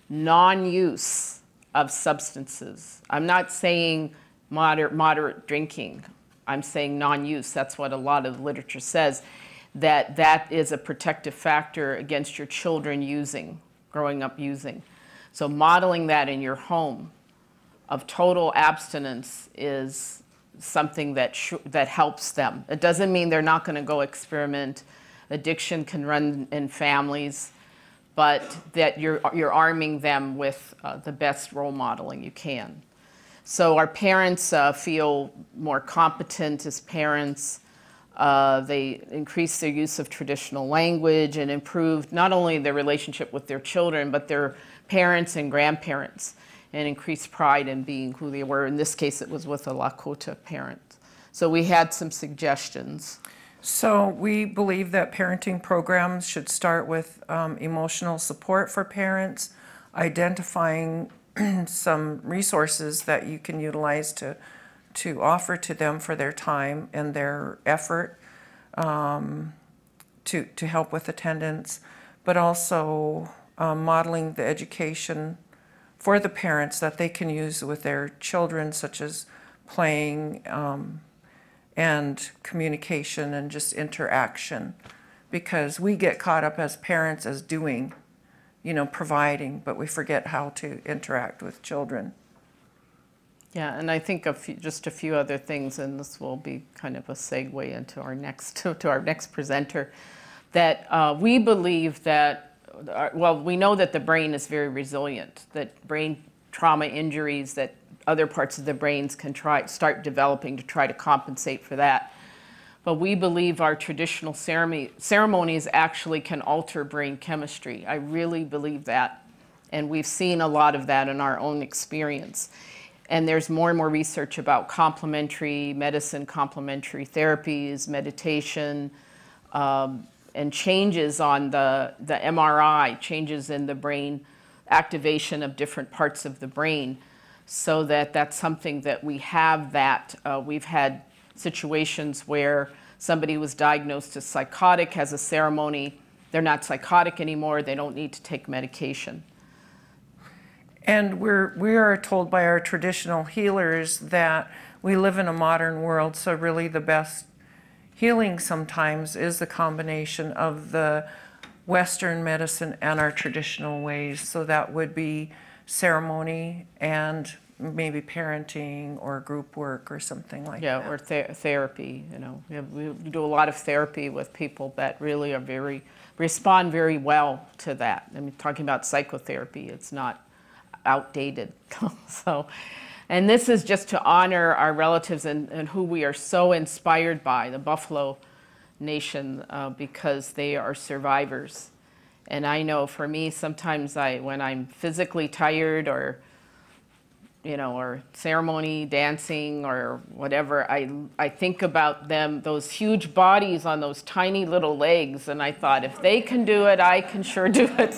non-use of substances. I'm not saying moderate drinking. I'm saying non-use. That's what a lot of the literature says, that is a protective factor against your children growing up using. So modeling that in your home of total abstinence is something that helps them. It doesn't mean they're not going to go experiment. Addiction can run in families, but that you're arming them with the best role modeling you can. So our parents feel more competent as parents. They increase their use of traditional language and improve not only their relationship with their children, but their parents and grandparents, and increase pride in being who they were. In this case, it was with a Lakota parent. So we had some suggestions. So we believe that parenting programs should start with emotional support for parents, identifying some resources that you can utilize to offer to them for their time and their effort to help with attendance, but also modeling the education for the parents that they can use with their children, such as playing and communication and just interaction, because we get caught up as parents as doing, providing, but we forget how to interact with children. Yeah, and I think just a few other things, and this will be kind of a segue into our next presenter, that we believe that, we know that the brain is very resilient, that brain trauma injuries, that other parts of the brains can start developing to try to compensate for that. But we believe our traditional ceremonies actually can alter brain chemistry. I really believe that. And we've seen a lot of that in our own experience. And there's more and more research about complementary medicine, complementary therapies, meditation, and changes on the MRI, changes in the brain, activation of different parts of the brain, so that's something that we have that. We've had situations where somebody was diagnosed as psychotic, has a ceremony, they're not psychotic anymore, they don't need to take medication. And we are told by our traditional healers that we live in a modern world, so really the best healing sometimes is the combination of the Western medicine and our traditional ways. So that would be ceremony and maybe parenting or group work or something like that. Yeah, or therapy, you know. We do a lot of therapy with people that really are respond very well to that. I mean, talking about psychotherapy, it's not outdated. So, and this is just to honor our relatives and who we are so inspired by, the Buffalo Nation, because they are survivors. And I know for me, sometimes when I'm physically tired or, you know, or ceremony, dancing or whatever, I think about them, those huge bodies on those tiny little legs, and I thought, if they can do it, I can sure do it.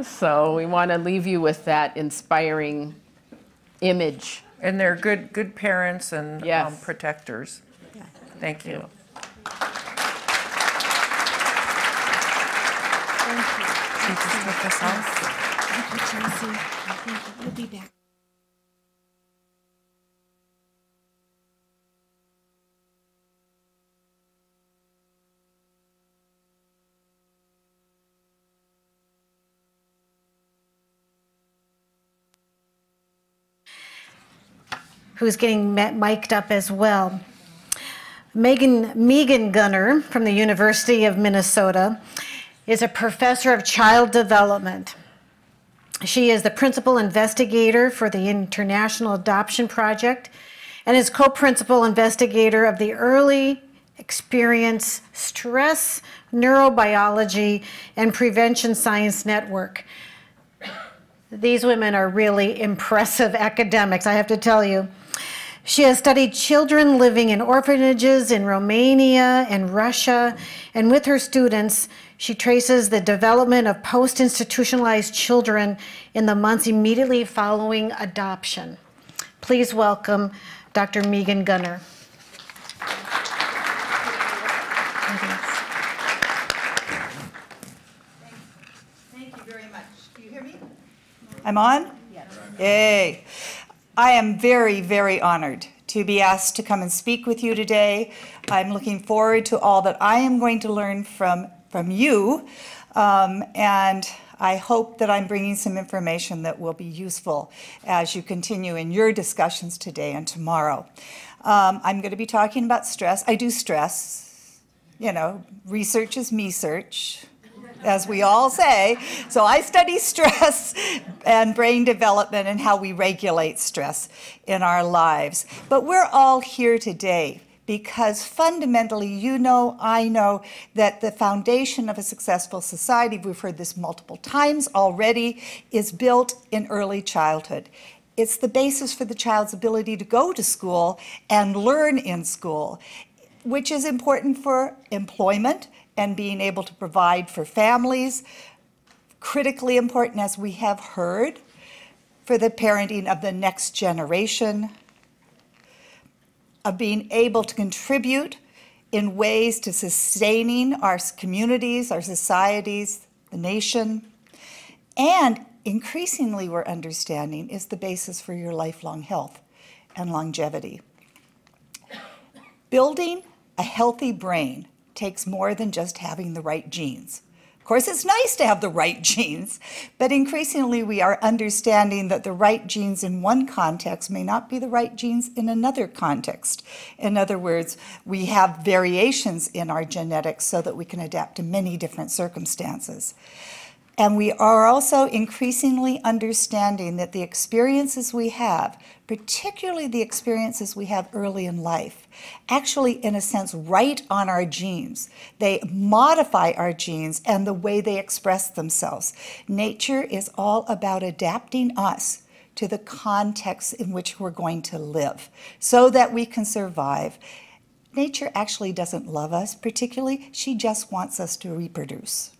So we want to leave you with that inspiring image. And they're good parents and Yes. protectors. Yeah. Thank you. Can you just take us off? Thank you, Chelsea. Thank you. We'll be back. Who's getting mic'd up as well. Megan Gunner from the University of Minnesota is a professor of child development. She is the principal investigator for the International Adoption Project and is co-principal investigator of the Early Experience Stress Neurobiology and Prevention Science Network. These women are really impressive academics, I have to tell you. She has studied children living in orphanages in Romania and Russia, and with her students, she traces the development of post-institutionalized children in the months immediately following adoption. Please welcome Dr. Megan Gunner. Thank you very much. Do you hear me? I'm on? Yes. Yay. I am very, very honored to be asked to come and speak with you today. I'm looking forward to all that I am going to learn from you, and I hope that I'm bringing some information that will be useful as you continue in your discussions today and tomorrow. I'm going to be talking about stress. I do stress. You know, research is me search, as we all say. So I study stress and brain development and how we regulate stress in our lives. But we're all here today because fundamentally, you know, I know that the foundation of a successful society, we've heard this multiple times already, is built in early childhood. It's the basis for the child's ability to go to school and learn in school, which is important for employment and being able to provide for families. Critically important, as we have heard, for the parenting of the next generation, of being able to contribute in ways to sustaining our communities, our societies, the nation, and increasingly we're understanding is the basis for your lifelong health and longevity. Building a healthy brain takes more than just having the right genes. Of course, it's nice to have the right genes, but increasingly we are understanding that the right genes in one context may not be the right genes in another context. In other words, we have variations in our genetics so that we can adapt to many different circumstances. And we are also increasingly understanding that the experiences we have, particularly the experiences we have early in life, actually, in a sense, write on our genes. They modify our genes and the way they express themselves. Nature is all about adapting us to the context in which we're going to live so that we can survive. Nature actually doesn't love us particularly. She just wants us to reproduce.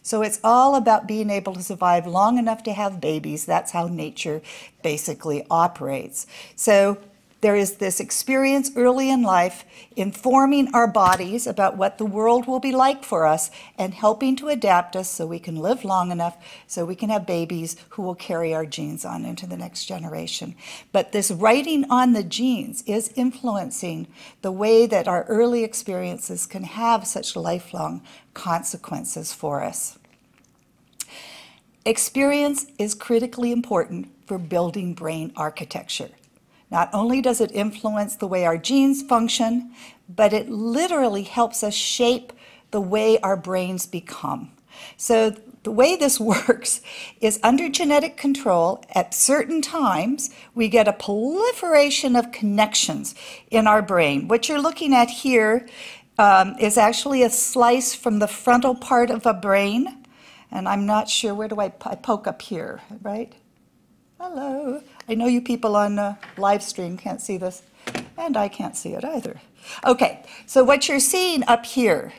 So it's all about being able to survive long enough to have babies. That's how nature basically operates. So there is this experience early in life informing our bodies about what the world will be like for us and helping to adapt us so we can live long enough so we can have babies who will carry our genes on into the next generation. But this writing on the genes is influencing the way that our early experiences can have such lifelong consequences for us. Experience is critically important for building brain architecture. Not only does it influence the way our genes function, but it literally helps us shape the way our brains become. So the way this works is under genetic control, at certain times, we get a proliferation of connections in our brain. What you're looking at here is actually a slice from the frontal part of a brain. And I'm not sure, where do I poke up here, right? Hello. I know you people on live stream can't see this, and I can't see it either. Okay, so what you're seeing up here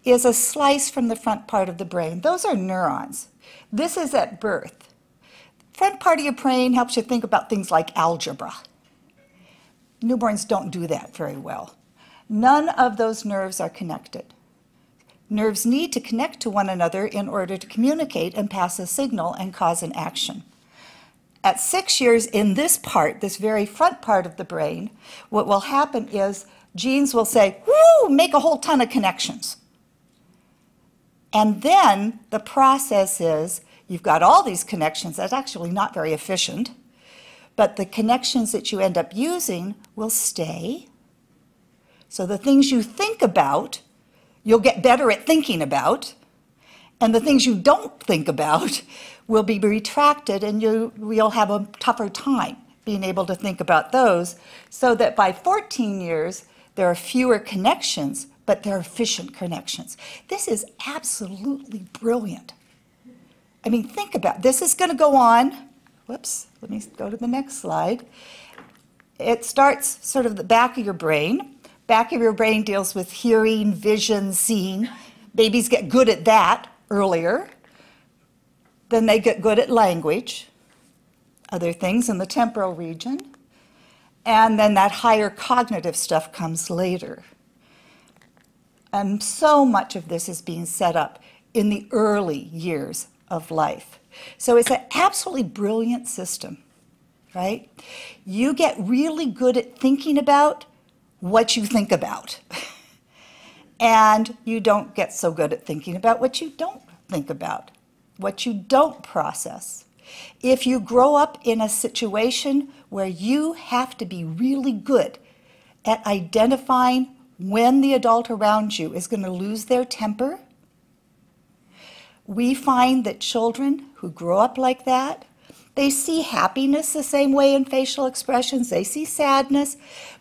is a slice from the front part of the brain. Those are neurons. This is at birth. Front part of your brain helps you think about things like algebra. Newborns don't do that very well. None of those nerves are connected. Nerves need to connect to one another in order to communicate and pass a signal and cause an action. At 6 years, in this part, this very front part of the brain, what will happen is genes will say, whoo, make a whole ton of connections. And then the process is, you've got all these connections. That's actually not very efficient, but the connections that you end up using will stay. So the things you think about, you'll get better at thinking about, and the things you don't think about will be retracted, and you'll have a tougher time being able to think about those, so that by 14 years, there are fewer connections, but they're efficient connections. This is absolutely brilliant. I mean, think about it. This is going to go on. Whoops, let me go to the next slide. It starts sort of the back of your brain. Back of your brain deals with hearing, vision, seeing. Babies get good at that earlier. Then they get good at language, other things in the temporal region. And then that higher cognitive stuff comes later. And so much of this is being set up in the early years of life. So it's an absolutely brilliant system, right? You get really good at thinking about what you think about. And you don't get so good at thinking about what you don't think about, what you don't process. If you grow up in a situation where you have to be really good at identifying when the adult around you is going to lose their temper, we find that children who grow up like that, they see happiness the same way in facial expressions, they see sadness,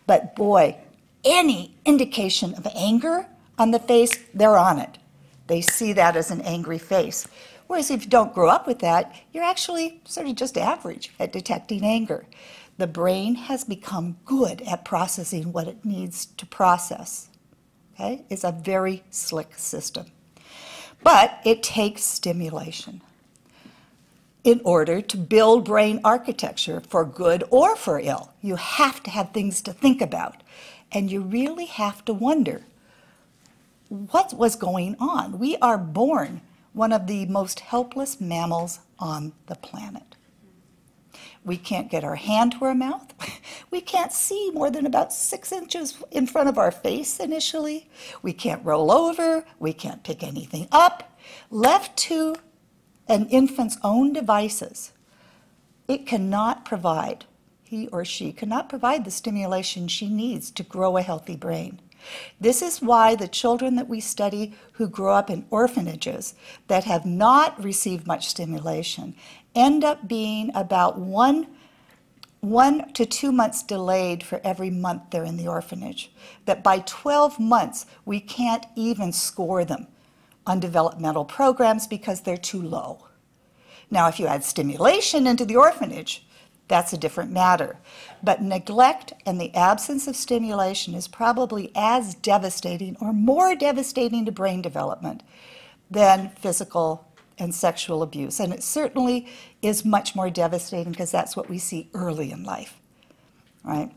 but boy, any indication of anger on the face, they're on it. They see that as an angry face. Whereas if you don't grow up with that, you're actually sort of just average at detecting anger. The brain has become good at processing what it needs to process. Okay? It's a very slick system. But it takes stimulation in order to build brain architecture for good or for ill. You have to have things to think about. And you really have to wonder, what was going on? We are born one of the most helpless mammals on the planet. We can't get our hand to our mouth. We can't see more than about 6 inches in front of our face initially. We can't roll over. We can't pick anything up. Left to an infant's own devices, it cannot provide, he or she cannot provide the stimulation she needs to grow a healthy brain. This is why the children that we study who grow up in orphanages that have not received much stimulation end up being about one to 2 months delayed for every month they're in the orphanage. That by 12 months, we can't even score them on developmental programs because they're too low. Now, if you add stimulation into the orphanage, that's a different matter. But neglect and the absence of stimulation is probably as devastating or more devastating to brain development than physical and sexual abuse. And it certainly is much more devastating because that's what we see early in life, right?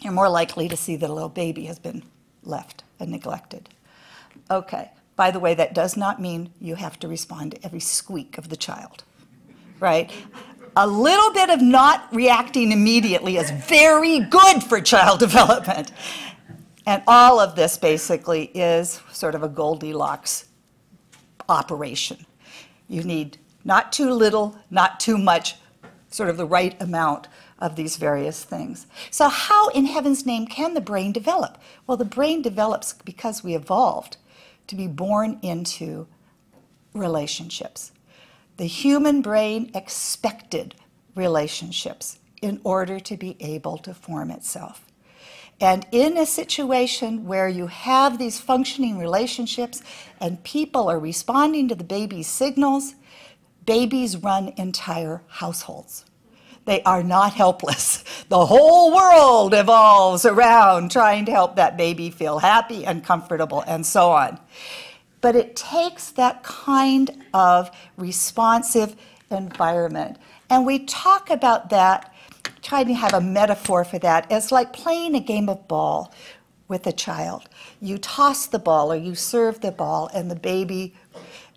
You're more likely to see that a little baby has been left and neglected. Okay, by the way, that does not mean you have to respond to every squeak of the child, right? A little bit of not reacting immediately is very good for child development. And all of this basically is sort of a Goldilocks operation. You need Not too little, not too much, sort of the right amount of these various things. So how in heaven's name can the brain develop? Well, the brain develops because we evolved to be born into relationships. The human brain expected relationships in order to be able to form itself. And in a situation where you have these functioning relationships and people are responding to the baby's signals, babies run entire households. They are not helpless. The whole world evolves around trying to help that baby feel happy and comfortable and so on. But it takes that kind of responsive environment. And we talk about that, trying to have a metaphor for that, as like playing a game of ball with a child. You toss the ball or you serve the ball and the baby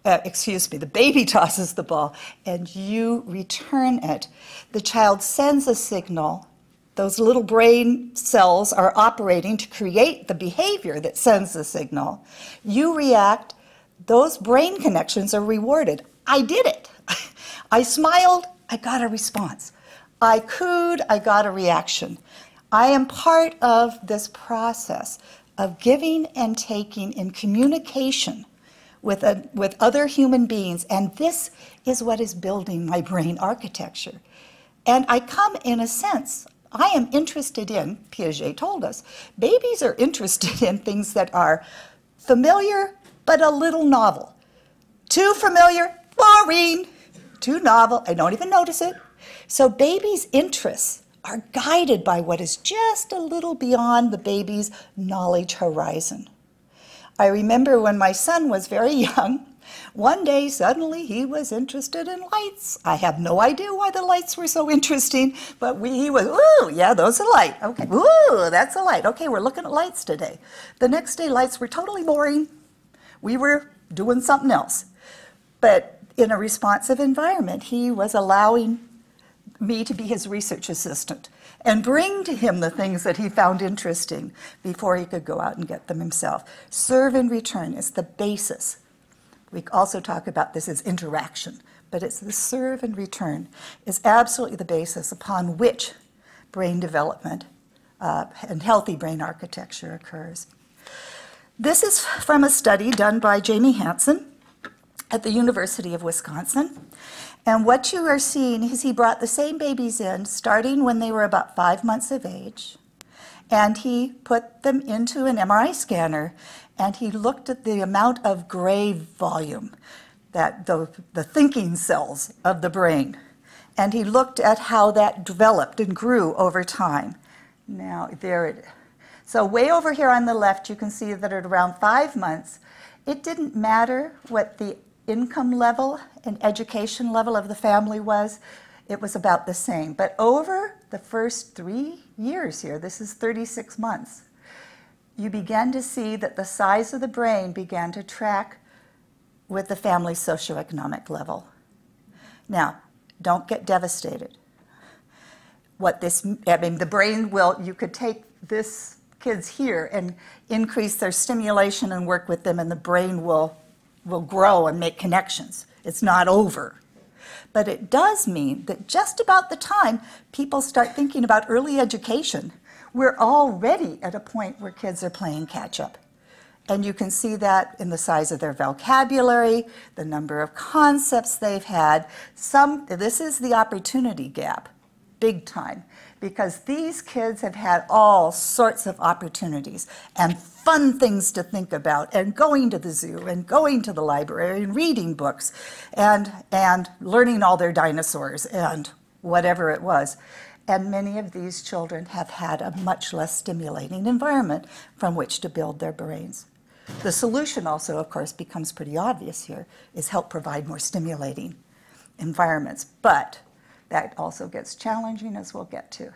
tosses the ball and you return it. The child sends a signal. Those little brain cells are operating to create the behavior that sends the signal. You react. Those brain connections are rewarded. I did it. I smiled. I got a response. I cooed. I got a reaction. I am part of this process of giving and taking in communication with other human beings, and this is what is building my brain architecture. And I come, in a sense, I am interested in, Piaget told us, babies are interested in things that are familiar but a little novel. Too familiar, boring. Too novel, I don't even notice it. So babies' interests are guided by what is just a little beyond the baby's knowledge horizon. I remember when my son was very young, one day suddenly he was interested in lights. I have no idea why the lights were so interesting, but he was, ooh, yeah, those are light. Okay, ooh, that's a light. Okay, we're looking at lights today. The next day, lights were totally boring. We were doing something else. But in a responsive environment, he was allowing me to be his research assistant and bring to him the things that he found interesting before he could go out and get them himself. Serve and return is the basis. We also talk about this as interaction, but it's the serve and return is absolutely the basis upon which brain development and healthy brain architecture occurs. This is from a study done by Jamie Hansen at the University of Wisconsin. And what you are seeing is he brought the same babies in, starting when they were about 5 months of age, and he put them into an MRI scanner, and he looked at the amount of gray volume, that the thinking cells of the brain, and he looked at how that developed and grew over time. Now, there it is. So way over here on the left, you can see that at around 5 months, it didn't matter what the income level and education level of the family was, it was about the same. But over the first 3 years here, this is 36 months, you began to see that the size of the brain began to track with the family's socioeconomic level. Now, don't get devastated. The brain will, you could take this kids here and increase their stimulation and work with them, and the brain will grow and make connections. It's not over. But it does mean that just about the time people start thinking about early education, we're already at a point where kids are playing catch up. And you can see that in the size of their vocabulary, the number of concepts they've had. This is the opportunity gap, big time, because these kids have had all sorts of opportunities and fun things to think about, and going to the zoo and going to the library and reading books and learning all their dinosaurs and whatever it was. And many of these children have had a much less stimulating environment from which to build their brains. The solution also, of course, becomes pretty obvious here, is help provide more stimulating environments. But that also gets challenging, as we'll get to.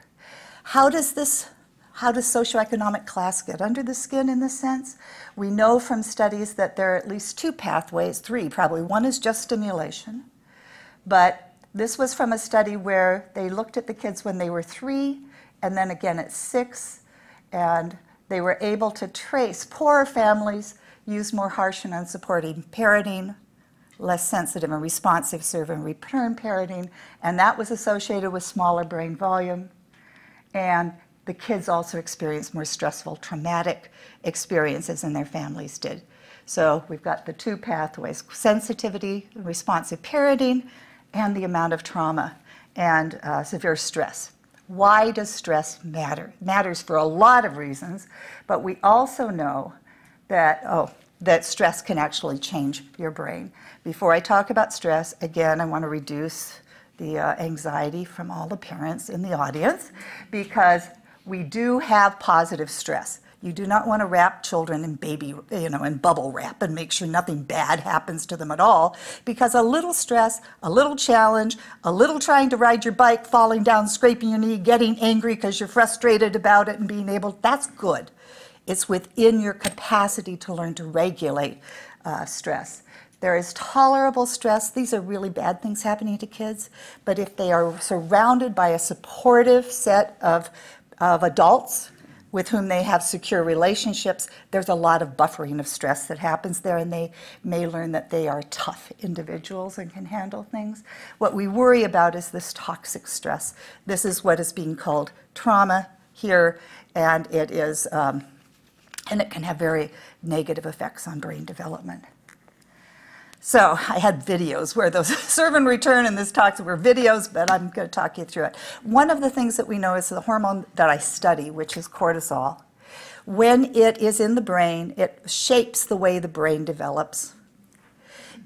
How does socioeconomic class get under the skin in this sense? We know from studies that there are at least 2 pathways, 3 probably. One is just stimulation. But this was from a study where they looked at the kids when they were 3 and then again at 6, and they were able to trace poorer families use more harsh and unsupporting parenting, less sensitive and responsive serve and return parenting, and that was associated with smaller brain volume. And the kids also experienced more stressful, traumatic experiences than their families did. So we've got the two pathways: sensitivity, responsive parenting, and the amount of trauma and severe stress. Why does stress matter? It matters for a lot of reasons, but we also know that, that stress can actually change your brain. Before I talk about stress, again, I want to reduce the anxiety from all the parents in the audience, because we do have positive stress. You do not want to wrap children in in bubble wrap and make sure nothing bad happens to them at all, because a little stress, a little challenge, a little trying to ride your bike, falling down, scraping your knee, getting angry because you're frustrated about it and being able, that's good. It's within your capacity to learn to regulate stress. There is tolerable stress. These are really bad things happening to kids, but if they are surrounded by a supportive set of adults with whom they have secure relationships, there's a lot of buffering of stress that happens there, and they may learn that they are tough individuals and can handle things. What we worry about is this toxic stress. This is what is being called trauma here, and it is, and it can have very negative effects on brain development. So I had videos where those serve and return in this talk were videos, but I'm going to talk you through it. One of the things that we know is the hormone that I study, which is cortisol. When it is in the brain, it shapes the way the brain develops.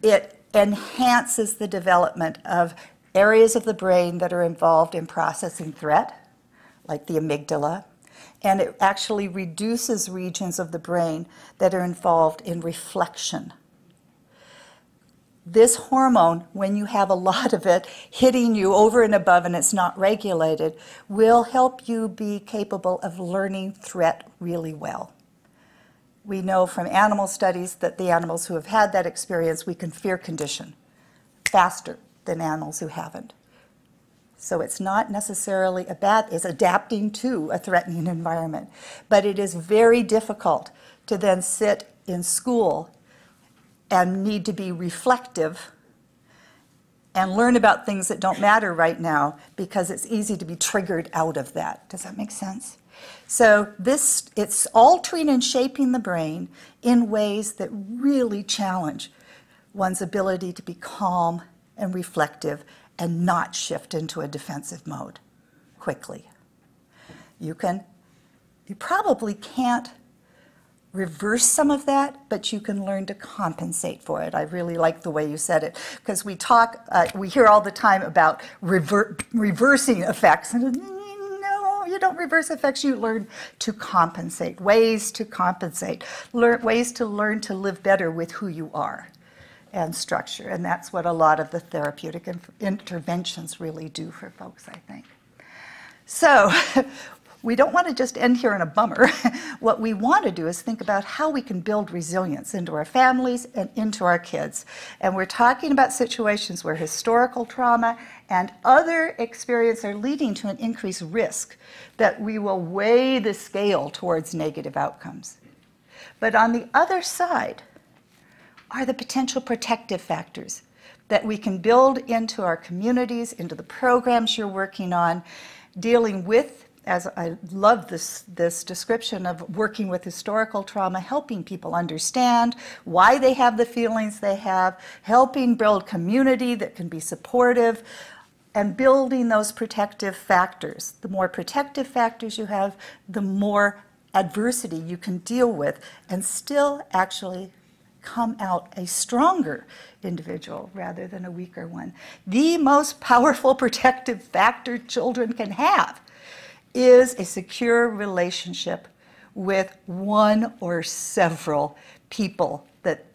It enhances the development of areas of the brain that are involved in processing threat, like the amygdala, and it actually reduces regions of the brain that are involved in reflection. This hormone, when you have a lot of it hitting you over and above and it's not regulated, will help you be capable of learning threat really well. We know from animal studies that the animals who have had that experience, we can fear condition faster than animals who haven't. So it's not necessarily it's adapting to a threatening environment. But it is very difficult to then sit in school and need to be reflective and learn about things that don't matter right now, because it's easy to be triggered out of that. Does that make sense? So it's altering and shaping the brain in ways that really challenge one's ability to be calm and reflective and not shift into a defensive mode quickly. You probably can't reverse some of that, but you can learn to compensate for it. I really like the way you said it, because we hear all the time about reversing effects. And no, you don't reverse effects, you learn to compensate, ways to compensate, ways to learn to live better with who you are and structure. And that's what a lot of the therapeutic interventions really do for folks, I think. So, we don't want to just end here in a bummer. What we want to do is think about how we can build resilience into our families and into our kids. And we're talking about situations where historical trauma and other experiences are leading to an increased risk that we will weigh the scale towards negative outcomes. But on the other side are the potential protective factors that we can build into our communities, into the programs you're working on, dealing with, as I love this description of working with historical trauma, helping people understand why they have the feelings they have, helping build community that can be supportive, and building those protective factors. The more protective factors you have, the more adversity you can deal with and still actually come out a stronger individual rather than a weaker one. The most powerful protective factor children can have is a secure relationship with one or several people, that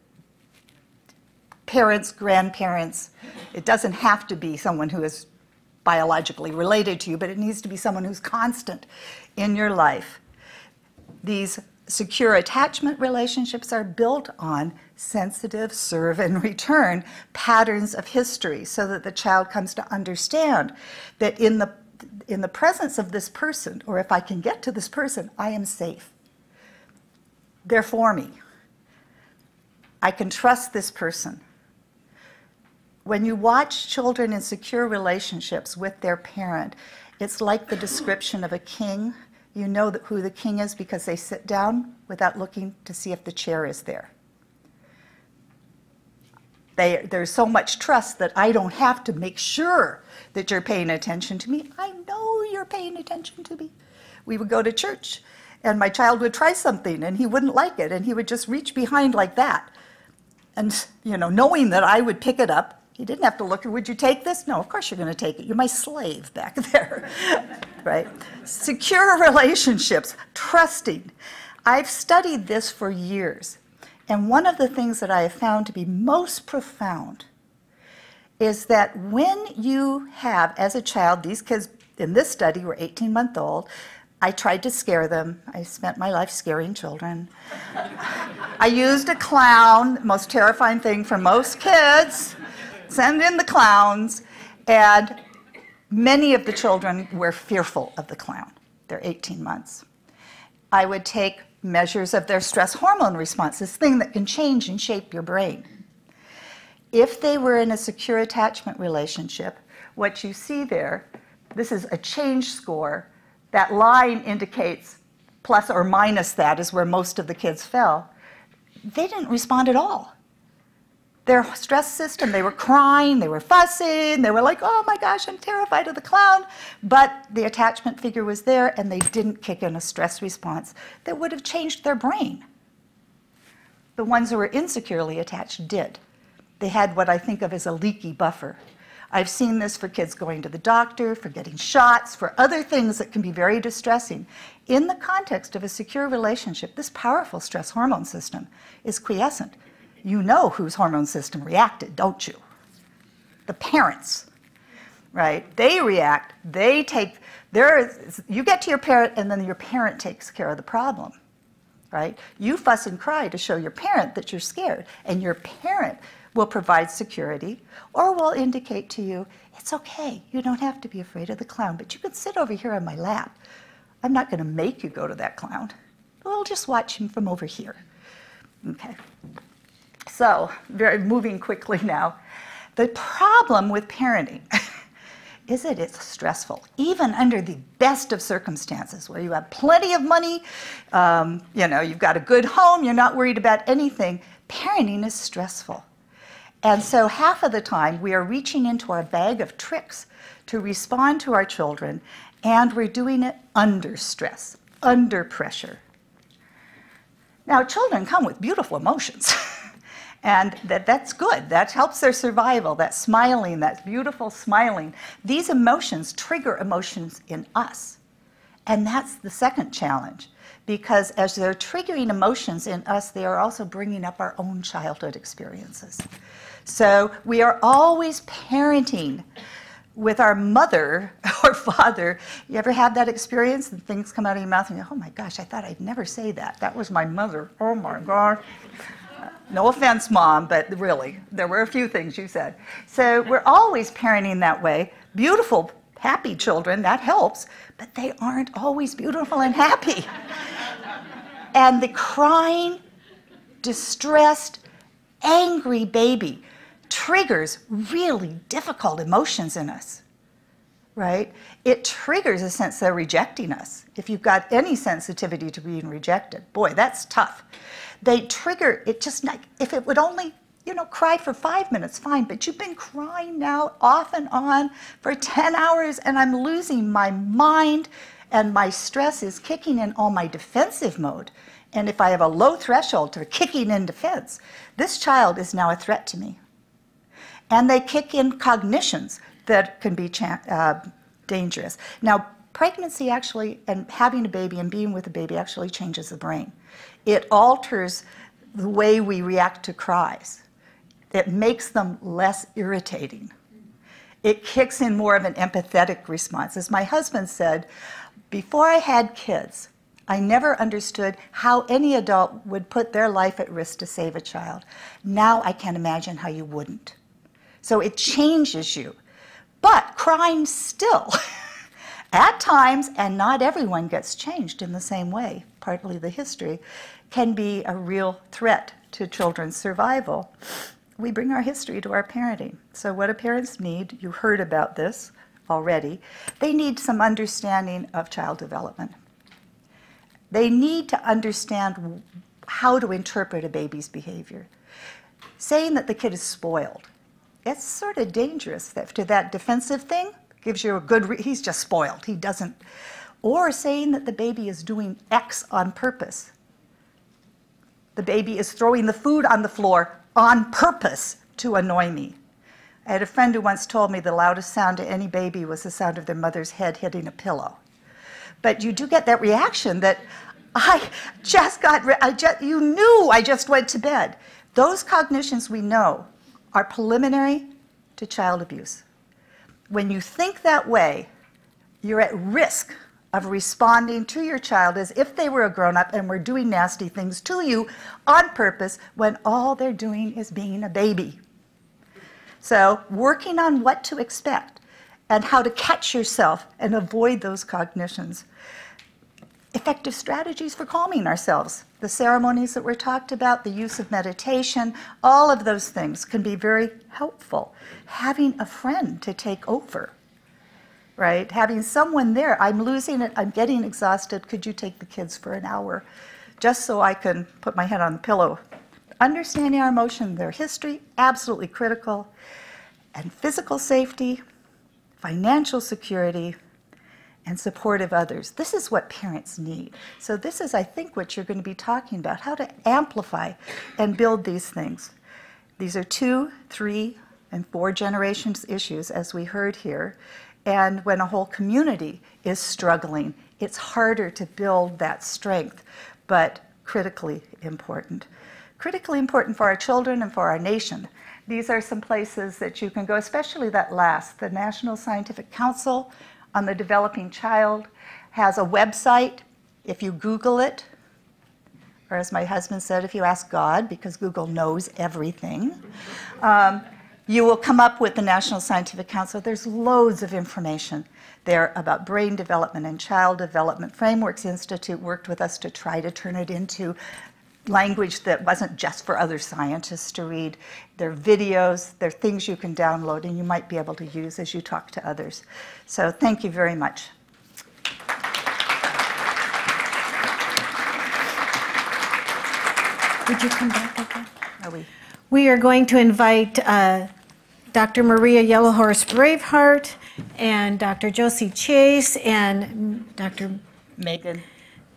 parents, grandparents. It doesn't have to be someone who is biologically related to you, but it needs to be someone who's constant in your life. These secure attachment relationships are built on sensitive serve and return patterns of history, so that the child comes to understand that in the presence of this person, or if I can get to this person, I am safe. They're for me. I can trust this person. when you watch children in secure relationships with their parent, it's like the description of a king. You know who the king is because they sit down without looking to see if the chair is there. There's so much trust that I don't have to make sure that you're paying attention to me. I know you're paying attention to me. We would go to church, and my child would try something, and he wouldn't like it, and he would just reach behind like that. And, you know, knowing that I would pick it up, he didn't have to look, would you take this? No, of course you're going to take it. You're my slave back there, right? Secure relationships, trusting. I've studied this for years. And one of the things that I have found to be most profound is that when you have, as a child, these kids in this study were 18-month-old, I tried to scare them. I spent my life scaring children. I used a clown, most terrifying thing for most kids. Send in the clowns, and many of the children were fearful of the clown. They're 18 months. I would take measures of their stress hormone response, this thing that can change and shape your brain. If they were in a secure attachment relationship, what you see there, this is a change score. That line indicates plus or minus that is where most of the kids fell. They didn't respond at all. Their stress system, they were crying, they were fussing, they were like, oh my gosh, I'm terrified of the clown. But the attachment figure was there, and they didn't kick in a stress response that would have changed their brain. The ones who were insecurely attached did. They had what I think of as a leaky buffer. I've seen this for kids going to the doctor, for getting shots, for other things that can be very distressing. In the context of a secure relationship, this powerful stress hormone system is quiescent. You know whose hormone system reacted, don't you? The parents, right? They react, you get to your parent, and then your parent takes care of the problem, right? You fuss and cry to show your parent that you're scared, and your parent will provide security or will indicate to you, it's okay, you don't have to be afraid of the clown, but you can sit over here on my lap. I'm not going to make you go to that clown. We'll just watch him from over here. Okay. So, moving quickly now. The problem with parenting is that it's stressful, even under the best of circumstances, where you have plenty of money, you've got a good home, you're not worried about anything. Parenting is stressful. And so half of the time, we are reaching into our bag of tricks to respond to our children, and we're doing it under stress, under pressure. Now, children come with beautiful emotions. And that's good. That helps their survival, that smiling, that beautiful smiling. These emotions trigger emotions in us. And that's the second challenge, because as they're triggering emotions in us, they are also bringing up our own childhood experiences. So we are always parenting with our mother or father. You ever had that experience and things come out of your mouth and you go, oh my gosh, I thought I'd never say that. That was my mother. Oh my gosh. No offense, Mom, but really, there were a few things you said. So we're always parenting that way. Beautiful, happy children, that helps, but they aren't always beautiful and happy. And the crying, distressed, angry baby triggers really difficult emotions in us, right? It triggers a sense they're rejecting us. If you've got any sensitivity to being rejected, boy, that's tough. They trigger it just like, if it would only, cry for 5 minutes, fine, but you've been crying now off and on for 10 hours and I'm losing my mind and my stress is kicking in all my defensive mode. And if I have a low threshold to kicking in defense, this child is now a threat to me. And they kick in cognitions that can be dangerous. Now, pregnancy actually, and having a baby and being with a baby actually changes the brain. It alters the way we react to cries. It makes them less irritating. It kicks in more of an empathetic response. As my husband said, before I had kids, I never understood how any adult would put their life at risk to save a child. Now I can imagine how you wouldn't. So it changes you. But crying still, at times, and not everyone gets changed in the same way, partly the history, can be a real threat to children's survival. we bring our history to our parenting. So what do parents need? You heard about this already. They need some understanding of child development. They need to understand how to interpret a baby's behavior. Saying that the kid is spoiled, it's sort of dangerous. That defensive thing gives you a good, he's just spoiled, he doesn't. Or saying that the baby is doing X on purpose. The baby is throwing the food on the floor on purpose to annoy me. I had a friend who once told me the loudest sound to any baby was the sound of their mother's head hitting a pillow. But you do get that reaction that you knew I just went to bed. Those cognitions we know are preliminary to child abuse. When you think that way, you're at risk of responding to your child as if they were a grown-up and were doing nasty things to you on purpose when all they're doing is being a baby. So working on what to expect and how to catch yourself and avoid those cognitions. Effective strategies for calming ourselves. The ceremonies that were talked about, the use of meditation, all of those things can be very helpful. Having a friend to take over, right? Having someone there, I'm losing it, I'm getting exhausted, could you take the kids for an hour? Just so I can put my head on the pillow. Understanding our emotion, their history, absolutely critical. And physical safety, financial security, and support of others. This is what parents need. So this is, I think, what you're going to be talking about, how to amplify and build these things. These are 2, 3, and 4 generations issues, as we heard here. And when a whole community is struggling, it's harder to build that strength, but critically important. Critically important for our children and for our nation. These are some places that you can go, especially that last. The National Scientific Council on the Developing Child has a website. If you Google it, or as my husband said, if you ask God, because Google knows everything, you will come up with the National Scientific Council. There's loads of information there about brain development and child development. Frameworks Institute worked with us to try to turn it into language that wasn't just for other scientists to read. There are videos, there are things you can download and you might be able to use as you talk to others. So thank you very much. Would you come back again? Are we? We are going to invite Dr. Maria Yellowhorse Braveheart and Dr. Josie Chase and Dr. Megan.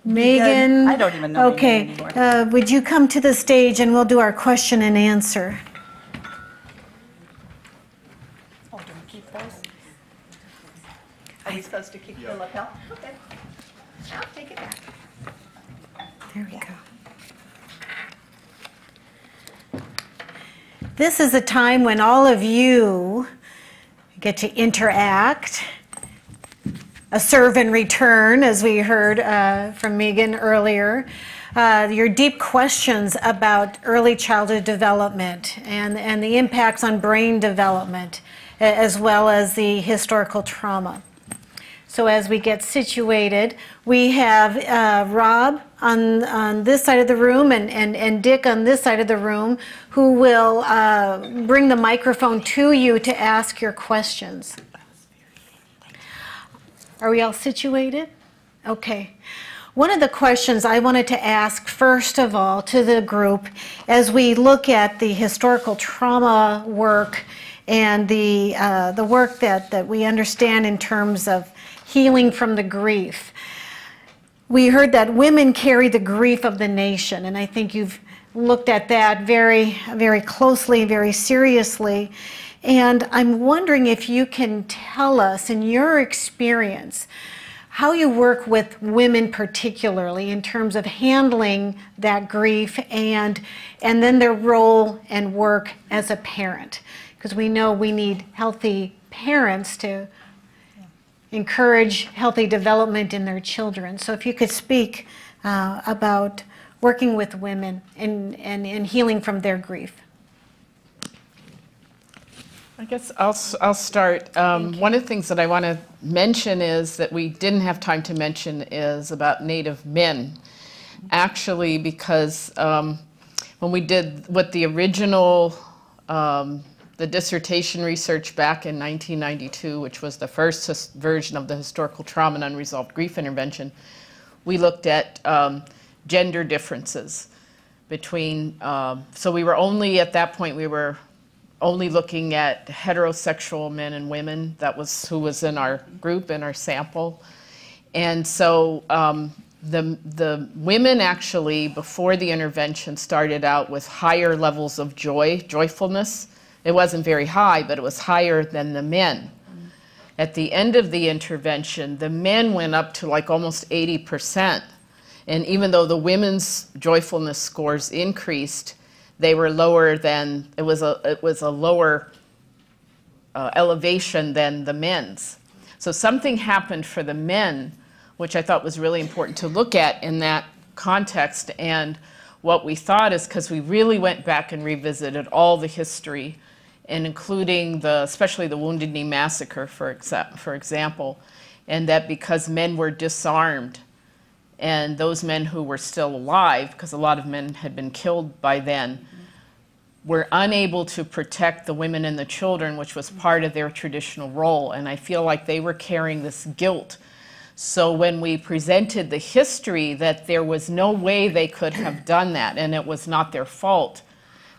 Megan. I don't even know Okay. Megan anymore. Would you come to the stage and we'll do our question and answer. Oh, do we keep those? Are we supposed to keep the lapel? Okay. I'll take it back. There we go. This is a time when all of you get to interact, a serve and return, as we heard from Megan earlier. Your deep questions about early childhood development and the impacts on brain development, as well as the historical trauma. So as we get situated, we have Rob on this side of the room and Dick on this side of the room, who will bring the microphone to you to ask your questions. Are we all situated? Okay. One of the questions I wanted to ask first of all to the group, as we look at the historical trauma work and the work that we understand in terms of healing from the grief. We heard that women carry the grief of the nation, and I think you've looked at that very, very closely, very seriously. And I'm wondering if you can tell us, in your experience, how you work with women particularly in terms of handling that grief and then their role and work as a parent. Because we know we need healthy parents to encourage healthy development in their children. So if you could speak about working with women and healing from their grief. I guess I'll start. One of the things that I want to mention is that we didn't have time to mention is about Native men. Actually, because when we did what the original the dissertation research back in 1992, which was the first version of the historical trauma and unresolved grief intervention, we looked at gender differences between, so we were only, at that point, we were only looking at heterosexual men and women. That was who was in our group, in our sample. And so the women actually, before the intervention, started out with higher levels of joyfulness. It wasn't very high, but it was higher than the men. At the end of the intervention, the men went up to like almost 80%. And even though the women's joyfulness scores increased, they were lower than, it was a lower elevation than the men's. So something happened for the men, which I thought was really important to look at in that context. And what we thought is, because we really went back and revisited all the history, and including especially the Wounded Knee Massacre, for example, and that because men were disarmed, and those men who were still alive, because a lot of men had been killed by then, were unable to protect the women and the children, which was part of their traditional role. And I feel like they were carrying this guilt. So when we presented the history that there was no way they could have done that, and it was not their fault,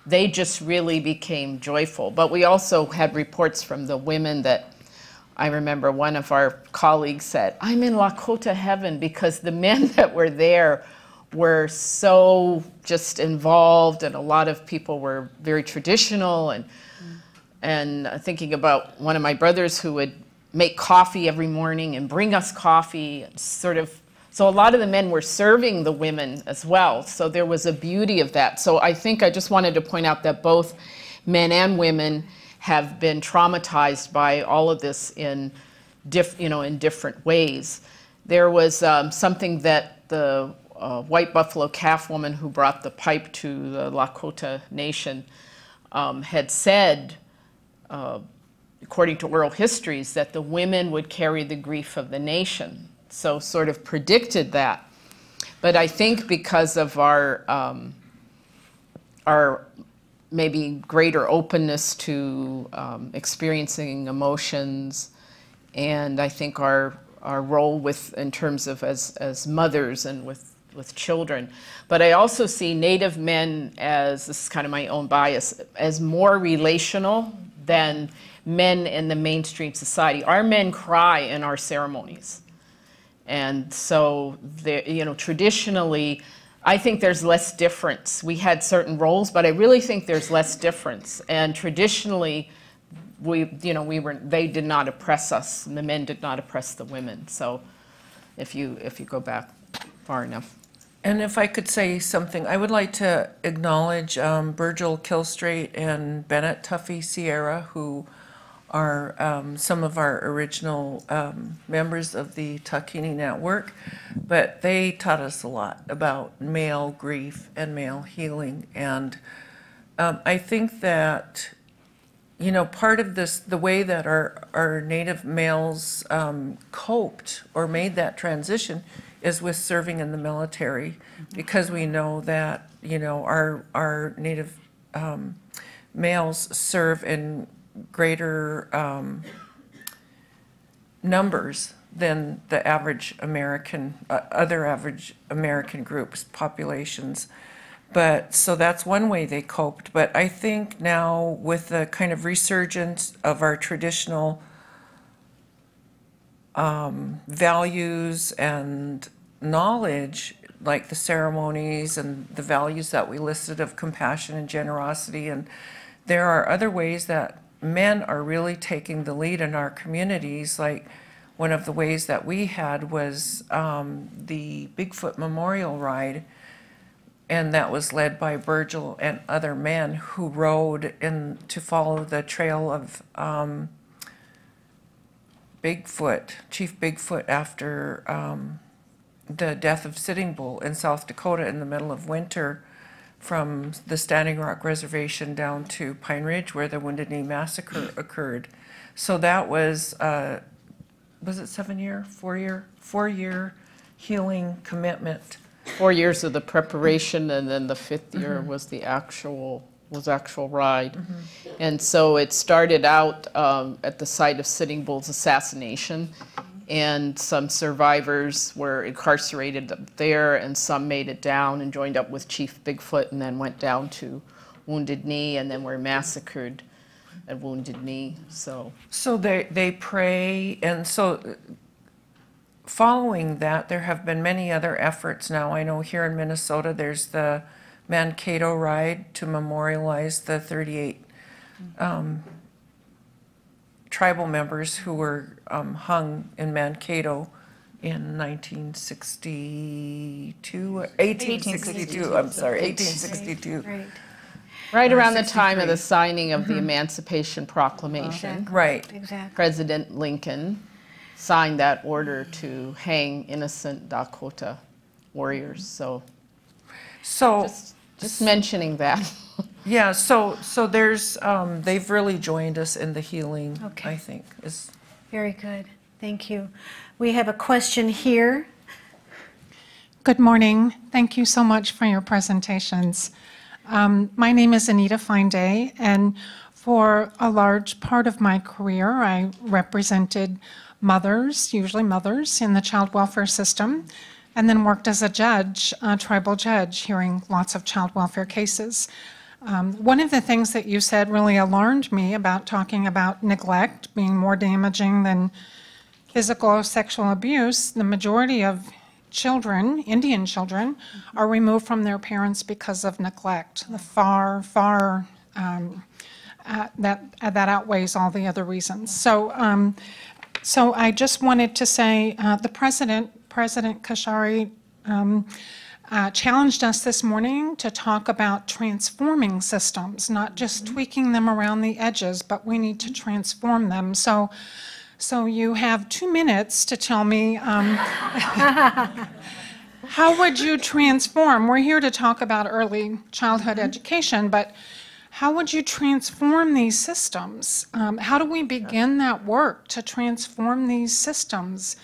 they just really became joyful. But we also had reports from the women that, I remember one of our colleagues said, "I'm in Lakota heaven," because the men that were there were so just involved, and a lot of people were very traditional. And thinking about one of my brothers who would make coffee every morning and bring us coffee, so a lot of the men were serving the women as well. So there was a beauty of that. So I think I just wanted to point out that both men and women have been traumatized by all of this in different ways. There was something that the White Buffalo Calf woman who brought the pipe to the Lakota Nation had said, according to oral histories, that the women would carry the grief of the nation. So sort of predicted that. But I think because of our maybe greater openness to experiencing emotions, and I think our role in terms of as mothers and with children. But I also see Native men as, this is kind of my own bias, as more relational than men in the mainstream society. Our men cry in our ceremonies. And so, traditionally, I think there's less difference. We had certain roles, but I really think there's less difference. And traditionally, they did not oppress us, and the men did not oppress the women. So, if you go back far enough. And if I could say something, I would like to acknowledge Virgil Kilstraight and Bennett Tuffy Sierra, who are some of our original members of the Takini Network, but they taught us a lot about male grief and male healing. And I think that, part of this, the way that our Native males coped or made that transition is with serving in the military, because we know that, our Native males serve in greater numbers than the average American, other average American groups, populations. But so that's one way they coped. But I think now with the kind of resurgence of our traditional values and knowledge, like the ceremonies and the values that we listed of compassion and generosity, and there are other ways that men are really taking the lead in our communities. Like one of the ways that we had was the Bigfoot Memorial Ride, and that was led by Virgil and other men who rode in to follow the trail of Bigfoot, Chief Bigfoot, after the death of Sitting Bull in South Dakota in the middle of winter, from the Standing Rock Reservation down to Pine Ridge, where the Wounded Knee Massacre occurred. So that was it 4-year healing commitment. 4 years of the preparation, and then the 5th year was the actual was actual ride. And so it started out at the site of Sitting Bull's assassination, and some survivors were incarcerated up there, and some made it down and joined up with Chief Bigfoot, and then went down to Wounded Knee, and then were massacred at Wounded Knee. So they pray, and so following that, there have been many other efforts now. I know here in Minnesota, there's the Mankato Ride to memorialize the 38 tribal members who were hung in Mankato in 1862, I'm sorry, 1862. right around the time of the signing of the Emancipation Proclamation, Right. Exactly. President Lincoln signed that order to hang innocent Dakota warriors. So So, just mentioning that. yeah, so there's, they've really joined us in the healing, Okay. I think, is. Very good. Thank you. We have a question here. Good morning. Thank you so much for your presentations. My name is Anita Fineday, and for a large part of my career, I represented mothers, usually mothers, in the child welfare system, and then worked as a judge, a tribal judge, hearing lots of child welfare cases. One of the things that you said really alarmed me about talking about neglect being more damaging than physical or sexual abuse. The majority of children, Indian children, are removed from their parents because of neglect. The far that outweighs all the other reasons. So I just wanted to say the President Kashari, challenged us this morning to talk about transforming systems, not just tweaking them around the edges, but we need to transform them. So you have 2 minutes to tell me how would you transform? We're here to talk about early childhood education, but how would you transform these systems? How do we begin that work to transform these systems,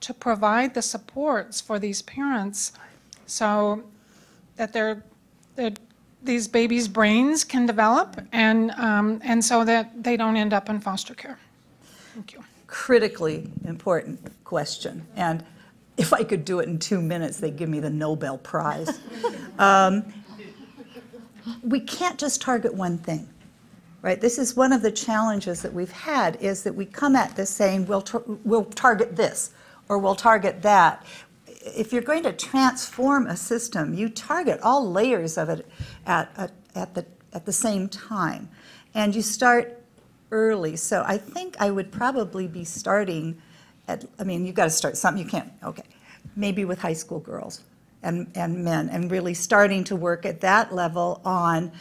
to provide the supports for these parents so that these babies' brains can develop and so that they don't end up in foster care? Thank you. Critically important question. And if I could do it in 2 minutes, they'd give me the Nobel Prize. We can't just target one thing, right? This is one of the challenges that we've had, is that we come at this saying, we'll target this, or we'll target that. If you're going to transform a system, you target all layers of it at the same time. And you start early. So I think I would probably be starting at, I mean, you've got to start something, you can't, okay, maybe with high school girls and men, and really starting to work at that level on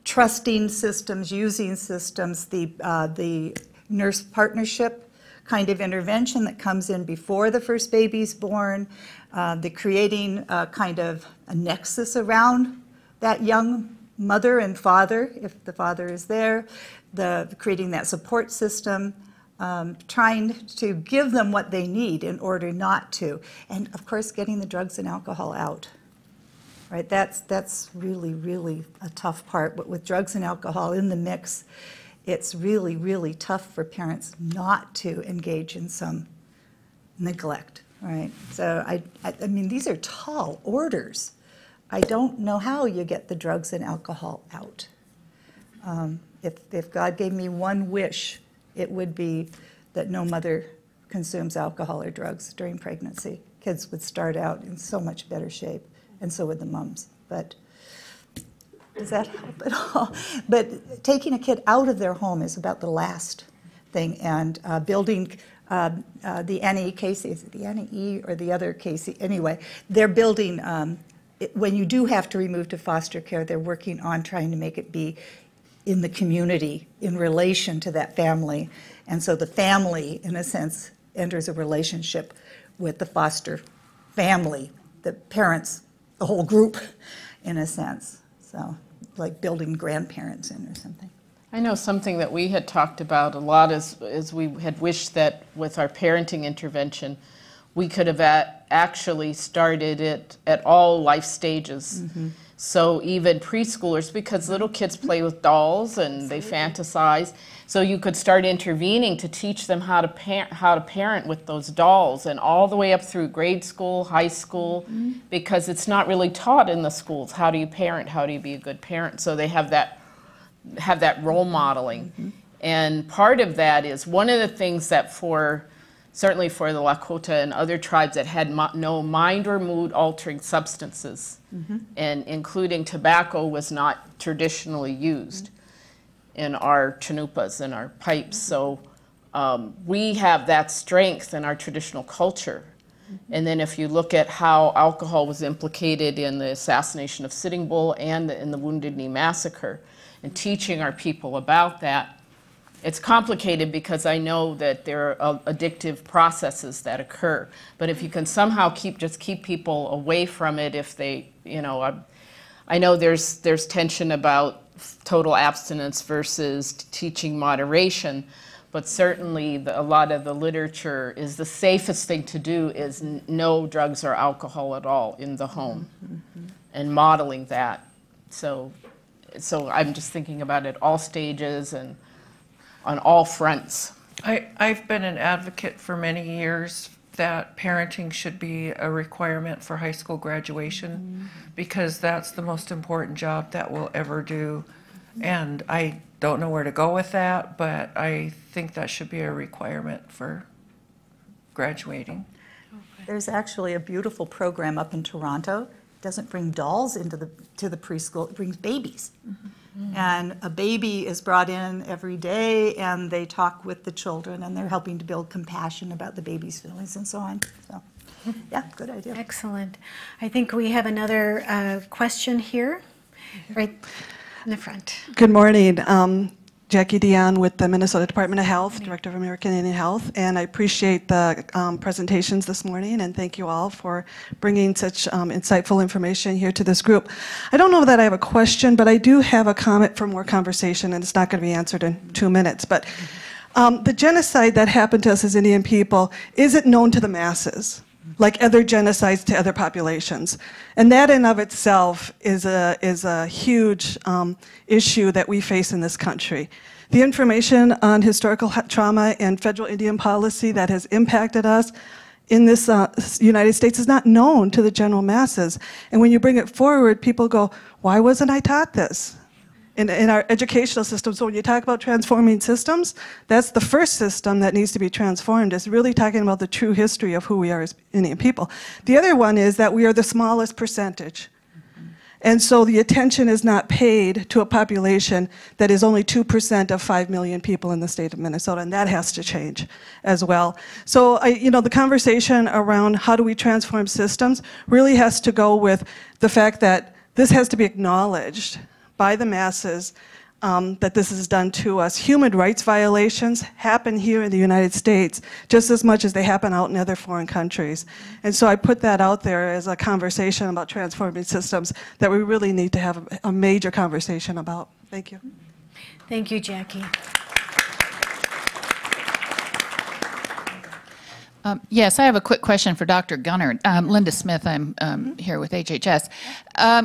trusting systems, using systems, the nurse partnership kind of intervention that comes in before the first baby's born, the creating kind of a nexus around that young mother and father, if the father is there, creating that support system, trying to give them what they need in order not to. And of course, getting the drugs and alcohol out. Right? That's really, really a tough part. But with drugs and alcohol in the mix, it's really, really tough for parents not to engage in some neglect. Right? So I mean, these are tall orders. I don't know how you get the drugs and alcohol out. If God gave me one wish, it would be that no mother consumes alcohol or drugs during pregnancy. Kids would start out in so much better shape, and so would the moms. But does that help at all? But taking a kid out of their home is about the last thing, and building the NE Casey, is it the NE or the other Casey? Anyway, they're building, when you do have to remove to foster care, they're working on trying to make it be in the community in relation to that family. And so the family, in a sense, enters a relationship with the foster family, the parents, the whole group, in a sense. So like building grandparents in or something. I know something that we had talked about a lot is we had wished that with our parenting intervention, we could have actually started it at all life stages. So even preschoolers, because little kids play with dolls and they fantasize, so you could start intervening to teach them how to parent with those dolls, and all the way up through grade school, high school, because it's not really taught in the schools. How do you parent? How do you be a good parent? So they have that role modeling. And part of that is one of the things that certainly for the Lakota and other tribes that had no mind or mood altering substances, and including tobacco was not traditionally used in our chanupas and our pipes. So we have that strength in our traditional culture. And then if you look at how alcohol was implicated in the assassination of Sitting Bull and in the Wounded Knee Massacre, and teaching our people about that, it's complicated because I know that there are addictive processes that occur. But if you can somehow just keep people away from it, if they, I know there's tension about total abstinence versus teaching moderation, but certainly a lot of the literature is the safest thing to do is no drugs or alcohol at all in the home, and modeling that. So I'm just thinking about it all stages and on all fronts. I've been an advocate for many years that parenting should be a requirement for high school graduation, because that's the most important job that we'll ever do. And I don't know where to go with that, but I think that should be a requirement for graduating. There's actually a beautiful program up in Toronto. It doesn't bring dolls to the preschool, it brings babies. And a baby is brought in every day, and they talk with the children, and they're helping to build compassion about the baby's feelings and so on. So, yeah, good idea. Excellent. I think we have another question here, right in the front. Good morning. Jackie Dion with the Minnesota Department of Health, Director of American Indian Health, and I appreciate the presentations this morning, and thank you all for bringing such insightful information here to this group. I don't know that I have a question, but I do have a comment for more conversation, and it's not going to be answered in 2 minutes. But the genocide that happened to us as Indian people isn't known to the masses like other genocides to other populations. And that in of itself is a huge issue that we face in this country. The information on historical trauma and federal Indian policy that has impacted us in this United States is not known to the general masses. And when you bring it forward, people go, why wasn't I taught this? In our educational system. So when you talk about transforming systems, that's the first system that needs to be transformed, is really talking about the true history of who we are as Indian people. The other one is that we are the smallest percentage. And so the attention is not paid to a population that is only 2% of 5 million people in the state of Minnesota, and that has to change as well. So the conversation around how do we transform systems really has to go with the fact that this has to be acknowledged by the masses, that this is done to us. Human rights violations happen here in the United States just as much as they happen out in other foreign countries. And so I put that out there as a conversation about transforming systems that we really need to have a major conversation about. Thank you. Thank you, Jackie. Yes, I have a quick question for Dr. Gunnar. Linda Smith, I'm here with HHS.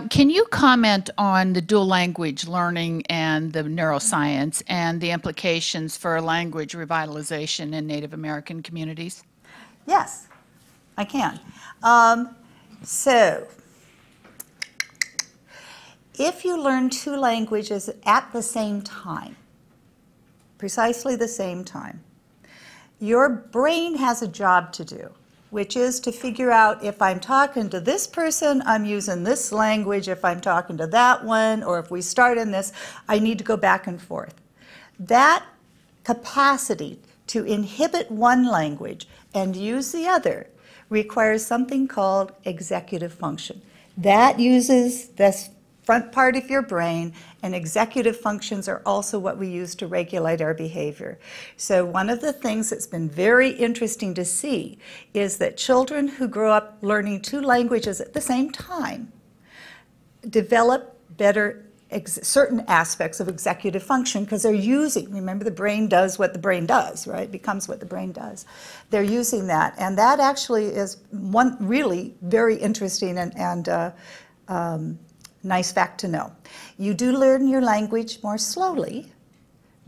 Can you comment on the dual language learning and the neuroscience and the implications for language revitalization in Native American communities? Yes, I can. So, if you learn 2 languages at the same time, precisely the same time, your brain has a job to do, which is to figure out if I'm talking to this person, I'm using this language. If I'm talking to that one, or if we start in this, I need to go back and forth. That capacity to inhibit one language and use the other requires something called executive function. That uses this front part of your brain, and executive functions are also what we use to regulate our behavior. So one of the things that's been very interesting to see is that children who grow up learning 2 languages at the same time develop better certain aspects of executive function, because they're using, remember, the brain does what the brain does, right? It becomes what the brain does. They're using that, and that actually is one really very interesting and nice fact to know. You do learn your language more slowly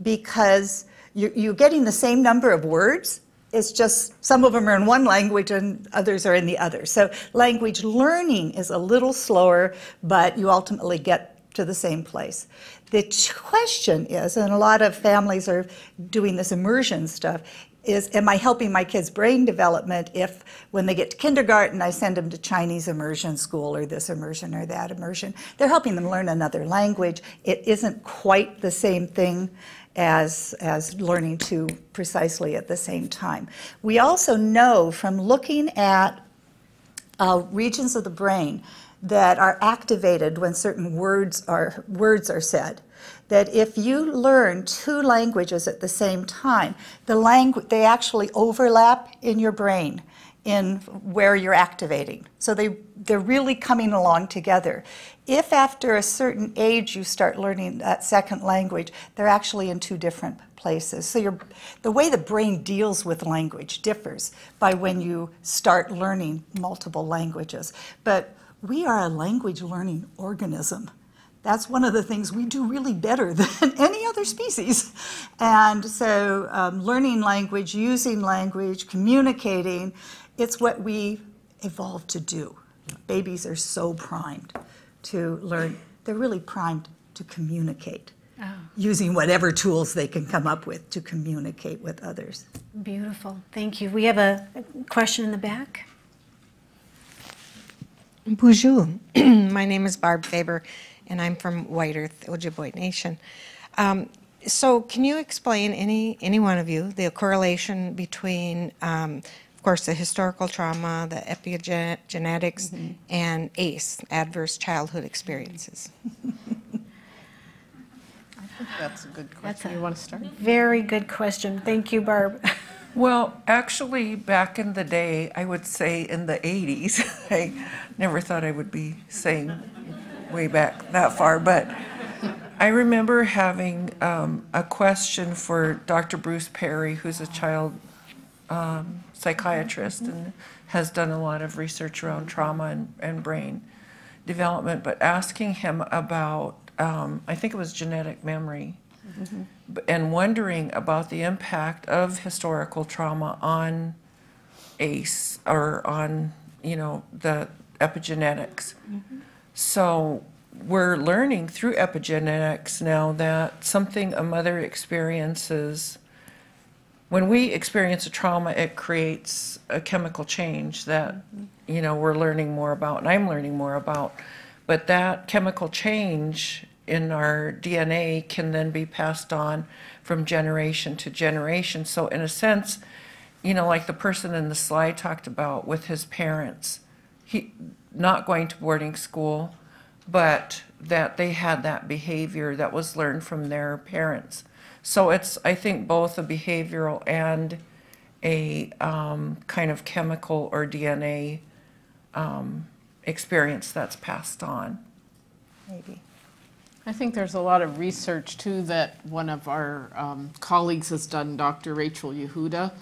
because you're getting the same number of words. It's just some of them are in one language and others are in the other. So language learning is a little slower, but you ultimately get to the same place. The question is, and a lot of families are doing this immersion stuff, is am I helping my kids' brain development if when they get to kindergarten I send them to Chinese immersion school or this immersion or that immersion? They're helping them learn another language. It isn't quite the same thing as learning two precisely at the same time. We also know from looking at regions of the brain that are activated when certain words are said, that if you learn two languages at the same time, they actually overlap in your brain in where you're activating. So they're really coming along together. If after a certain age you start learning that second language, they're actually in two different places. So the way the brain deals with language differs by when you start learning multiple languages. But we are a language learning organism. That's one of the things we do really better than any other species. And so learning language, using language, communicating, it's what we evolved to do. Babies are so primed to learn. They're really primed to communicate, using whatever tools they can come up with to communicate with others. Beautiful. Thank you. We have a question in the back. Bonjour. My name is Barb Faber, and I'm from White Earth Ojibwe Nation. So can you explain, any one of you, the correlation between, of course, the historical trauma, the epigenetics, and ACE, adverse childhood experiences? I think that's a good question. You want to start? Very good question. Thank you, Barb. Well, actually, back in the day, I would say in the 80s, I never thought I would be saying way back that far, but I remember having a question for Dr. Bruce Perry, who's a child psychiatrist and has done a lot of research around trauma and brain development, but asking him about, I think it was genetic memory, and wondering about the impact of historical trauma on ACE or on, the epigenetics. So we're learning through epigenetics now that something a mother experiences, when we experience a trauma, it creates a chemical change that, we're learning more about, and I'm learning more about. But that chemical change in our DNA can then be passed on from generation to generation. So in a sense, like the person in the slide talked about with his parents, he not going to boarding school, but that they had that behavior that was learned from their parents. So it's, I think, both a behavioral and a kind of chemical or DNA experience that's passed on. Maybe. I think there's a lot of research, too, that one of our colleagues has done, Dr. Rachel Yehuda.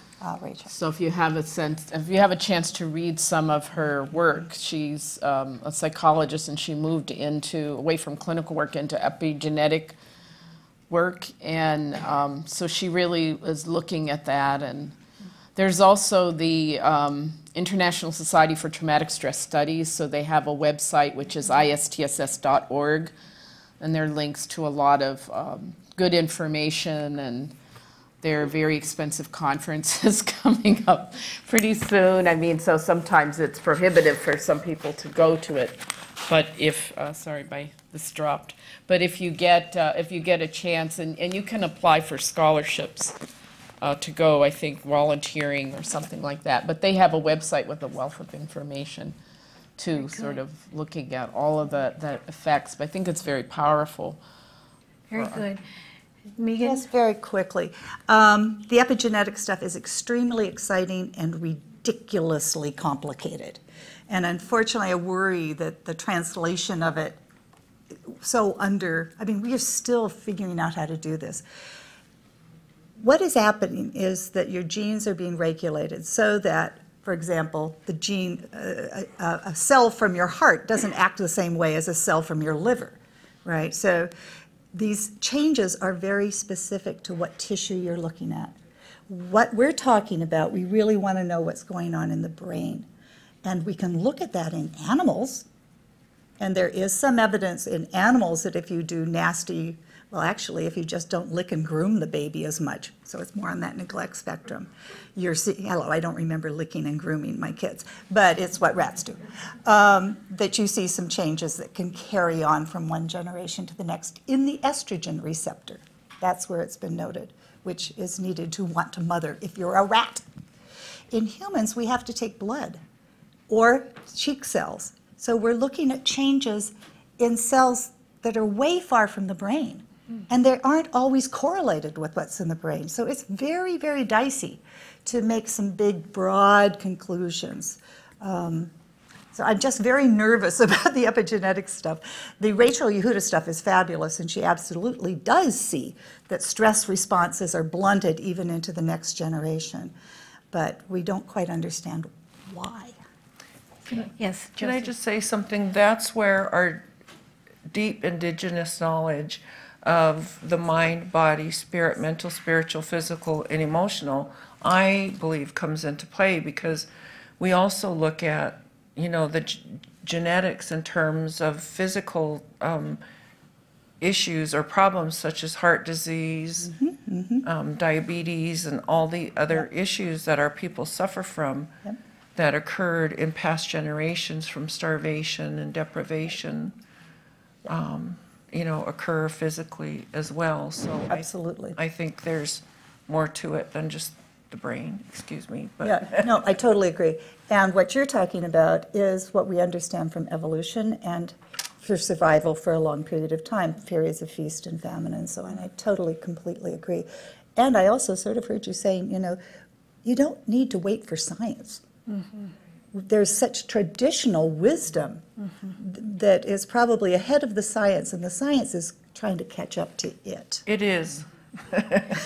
Rachel. So if you have a chance to read some of her work, she's a psychologist, and she moved away from clinical work into epigenetic work, and so she really is looking at that. And there's also the International Society for Traumatic Stress Studies, so they have a website which is istss.org. And there are links to a lot of good information, and there are very expensive conferences coming up pretty soon. I mean, so sometimes it's prohibitive for some people to go to it. But if, this dropped. But if you get a chance, and you can apply for scholarships to go, I think, volunteering or something like that. But they have a website with a wealth of information, too, sort of looking at all of the effects. But I think it's very powerful. Very good. Megan? Yes, very quickly. The epigenetic stuff is extremely exciting and ridiculously complicated. And unfortunately, I worry that the translation of it we are still figuring out how to do this. What is happening is that your genes are being regulated so that For example, the gene, a cell from your heart doesn't act the same way as a cell from your liver, right? So these changes are very specific to what tissue you're looking at. What we're talking about, we really want to know what's going on in the brain. And we can look at that in animals. And there is some evidence in animals that if you do nasty, well, actually, if you just don't lick and groom the baby as much, so it's more on that neglect spectrum, you're seeing, hello, I don't remember licking and grooming my kids, but it's what rats do, that you see some changes that can carry on from one generation to the next in the estrogen receptor. That's where it's been noted, which is needed to want to mother if you're a rat. In humans, we have to take blood or cheek cells. So we're looking at changes in cells that are way far from the brain. And they aren't always correlated with what's in the brain. So it's very, very dicey to make some big, broad conclusions. So I'm just very nervous about the epigenetic stuff. The Rachel Yehuda stuff is fabulous, and she absolutely does see that stress responses are blunted even into the next generation. But we don't quite understand why. Yes, Can I just say something? That's where our deep indigenous knowledge of the mind, body, spirit, mental, spiritual, physical, and emotional, I believe comes into play, because we also look at, you know, the genetics in terms of physical issues or problems such as heart disease, diabetes, and all the other issues that our people suffer from that occurred in past generations from starvation and deprivation. You know, occur physically as well. So Absolutely. I think there's more to it than just the brain, excuse me. But Yeah, no, I totally agree. And what you're talking about is what we understand from evolution and for survival for a long period of time, periods of feast and famine and so on. I totally, completely agree. And I also sort of heard you saying, you know, you don't need to wait for science. There's such traditional wisdom that is probably ahead of the science, and the science is trying to catch up to it. it is.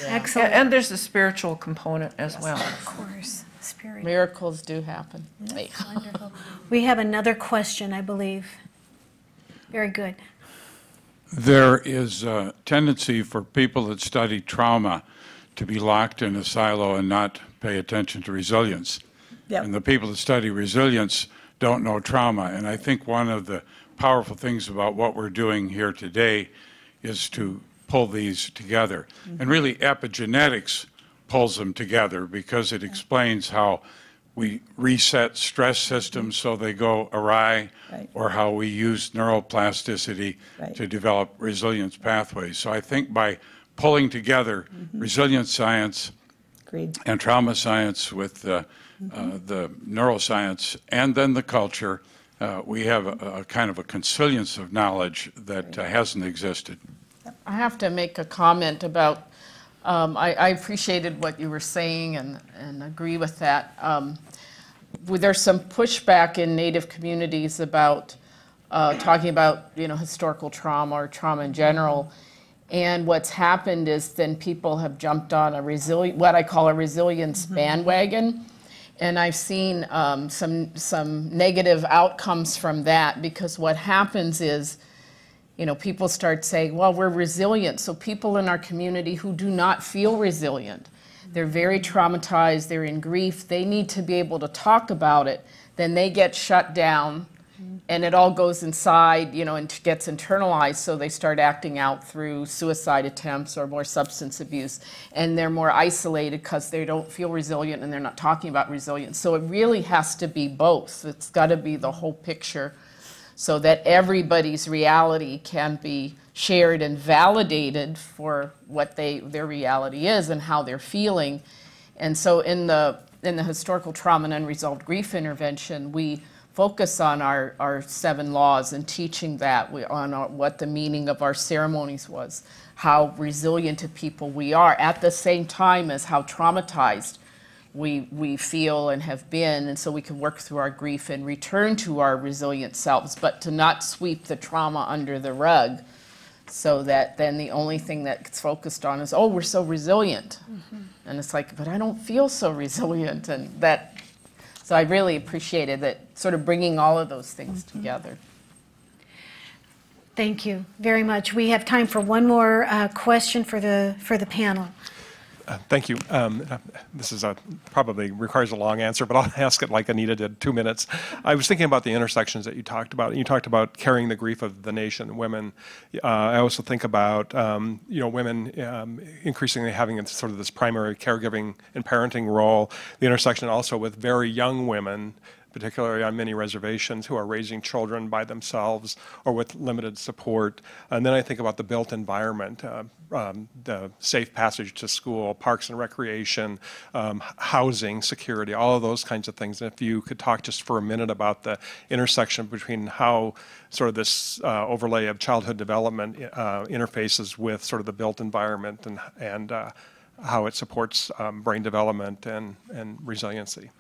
Excellent. And there's a spiritual component as well. Of course, spirit. Miracles do happen. Wonderful. We have another question, I believe. Very good. There is a tendency for people that study trauma to be locked in a silo and not pay attention to resilience. Yep. And the people that study resilience don't know trauma. And I think one of the powerful things about what we're doing here today is to pull these together. And really, epigenetics pulls them together because it explains how we reset stress systems so they go awry, or how we use neuroplasticity to develop resilience pathways. So I think by pulling together resilience science and trauma science with the neuroscience and then the culture, we have a kind of a consilience of knowledge that hasn't existed. I have to make a comment about, I appreciated what you were saying and agree with that. There's some pushback in Native communities about talking about, you know, historical trauma or trauma in general. And what's happened is then people have jumped on what I call a resilience bandwagon. And I've seen some negative outcomes from that, because what happens is, you know, people start saying, well, we're resilient. So people in our community who do not feel resilient, they're very traumatized, they're in grief, they need to be able to talk about it. Then they get shut down and it all goes inside, you know, and gets internalized. So they start acting out through suicide attempts or more substance abuse. And they're more isolated because they don't feel resilient and they're not talking about resilience. So it really has to be both. It's got to be the whole picture, so that everybody's reality can be shared and validated for what their reality is and how they're feeling. And so in the historical trauma and unresolved grief intervention, we focus on our 7 laws and teaching that, what the meaning of our ceremonies was, how resilient to people we are, at the same time as how traumatized we feel and have been, and so we can work through our grief and return to our resilient selves, but to not sweep the trauma under the rug, so that then the only thing that gets focused on is, oh, we're so resilient. And it's like, but I don't feel so resilient, and So I really appreciated that, sort of bringing all of those things together. Thank you very much. We have time for one more question for the panel. Thank you. This is probably requires a long answer, but I'll ask it like Anita did, 2 minutes. I was thinking about the intersections that you talked about. You talked about carrying the grief of the nation, women. I also think about women increasingly having sort of this primary caregiving and parenting role. The intersection also with very young women, particularly on many reservations, who are raising children by themselves or with limited support. And then I think about the built environment, the safe passage to school, parks and recreation, housing, security, all of those kinds of things. And if you could talk just for a minute about the intersection between how sort of this overlay of childhood development interfaces with sort of the built environment and how it supports brain development and resiliency.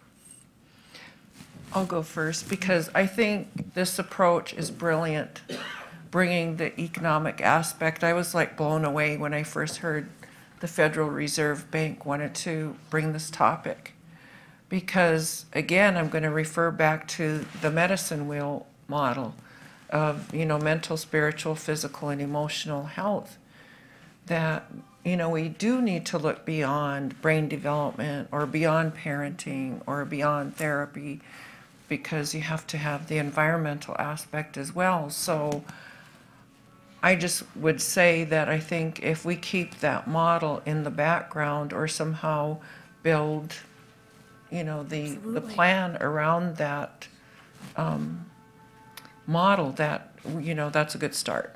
I'll go first because I think this approach is brilliant, bringing the economic aspect. I was like blown away when I first heard the Federal Reserve Bank wanted to bring this topic because, again, I'm going to refer back to the medicine wheel model of, mental, spiritual, physical, and emotional health, that, we do need to look beyond brain development or beyond parenting or beyond therapy, because you have to have the environmental aspect as well. So I just would say that I think if we keep that model in the background or somehow build, the plan around that model, that, that's a good start.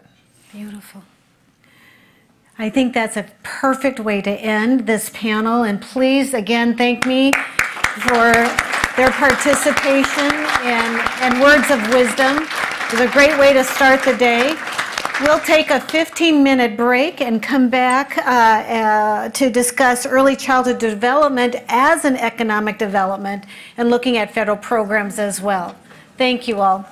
Beautiful. I think that's a perfect way to end this panel. And please, again, thank me for their participation and words of wisdom. It was a great way to start the day. We'll take a 15-minute break and come back to discuss early childhood development as an economic development and looking at federal programs as well. Thank you all.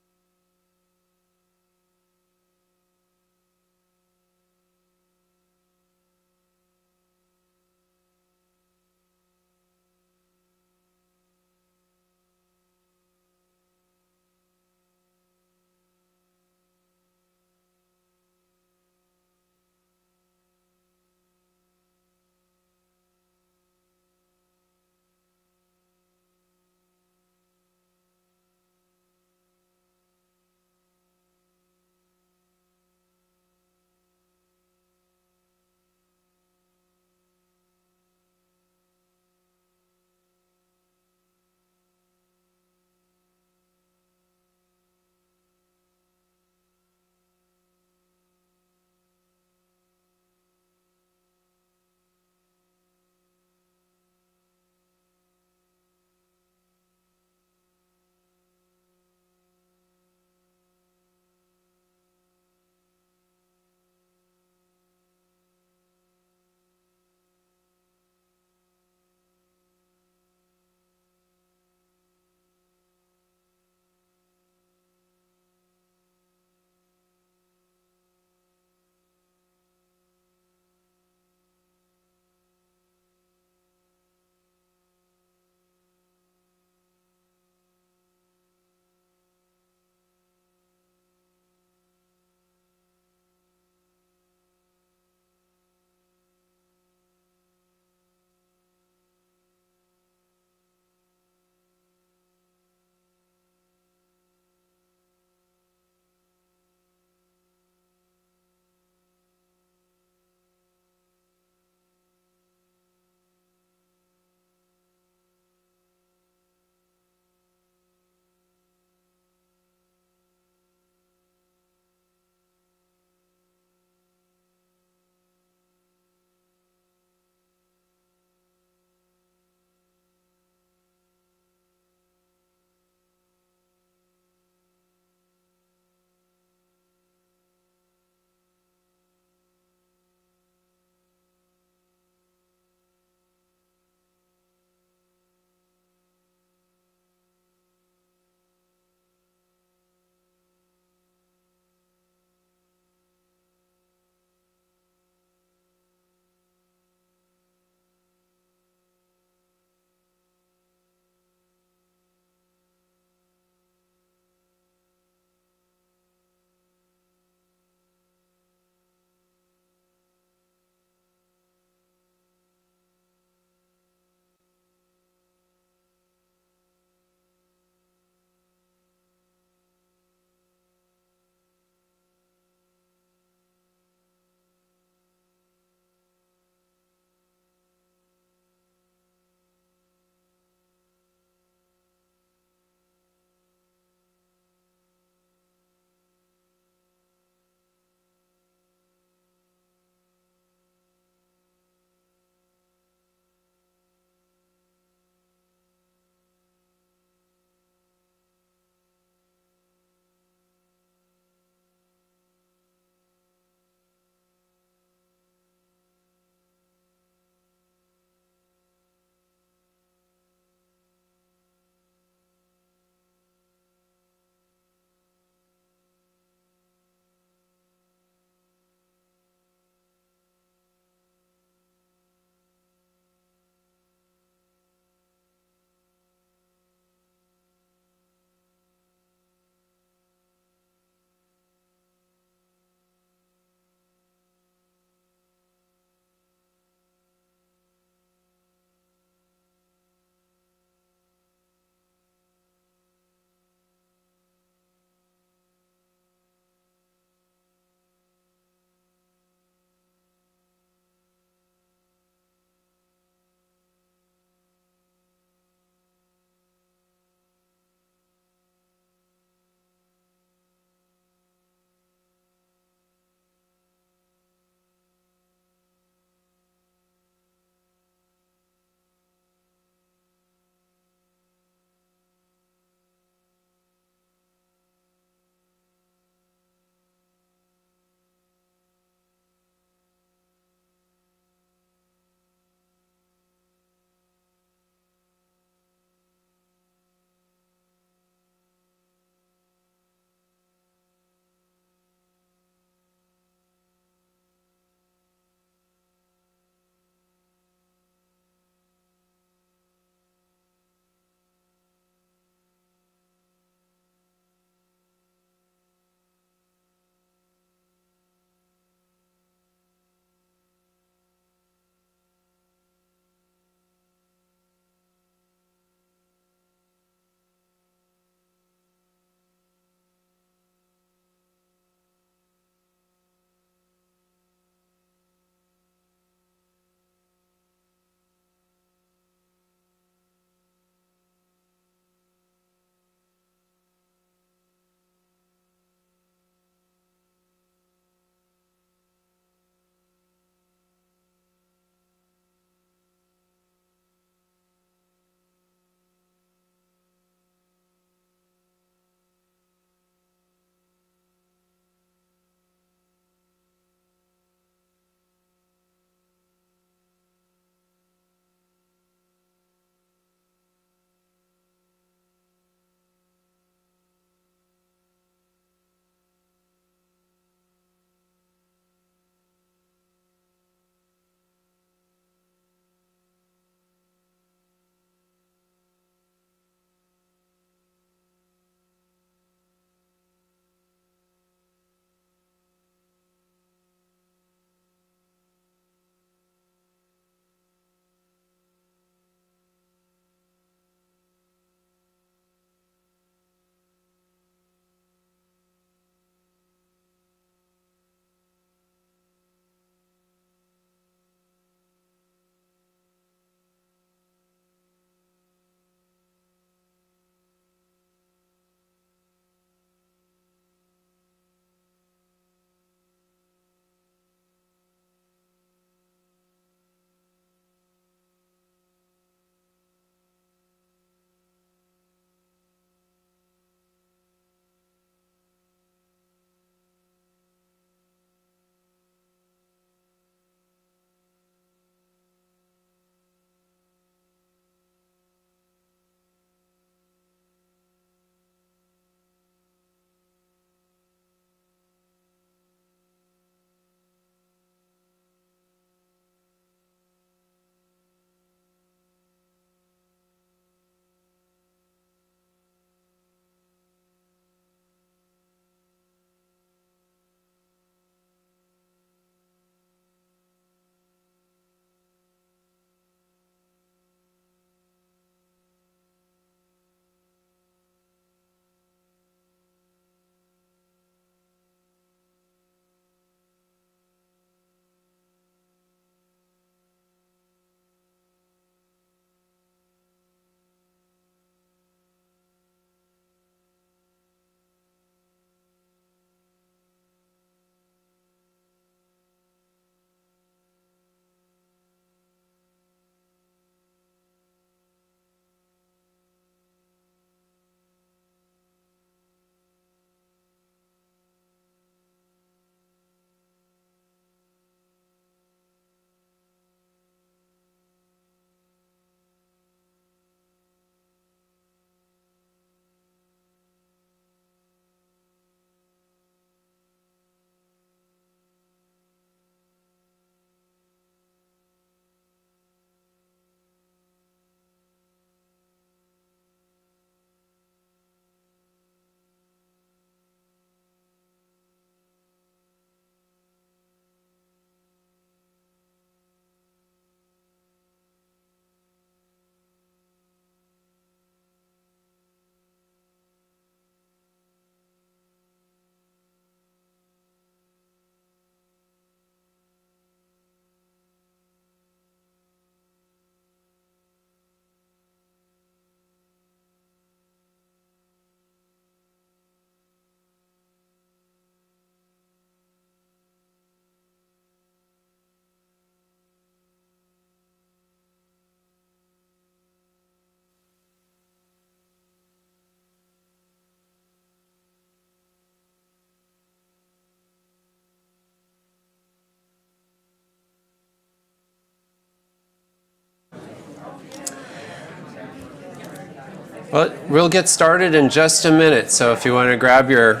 Well, we'll get started in just a minute, so if you want to grab your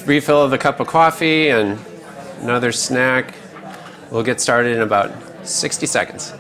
refill of a cup of coffee and another snack, we'll get started in about 60 seconds.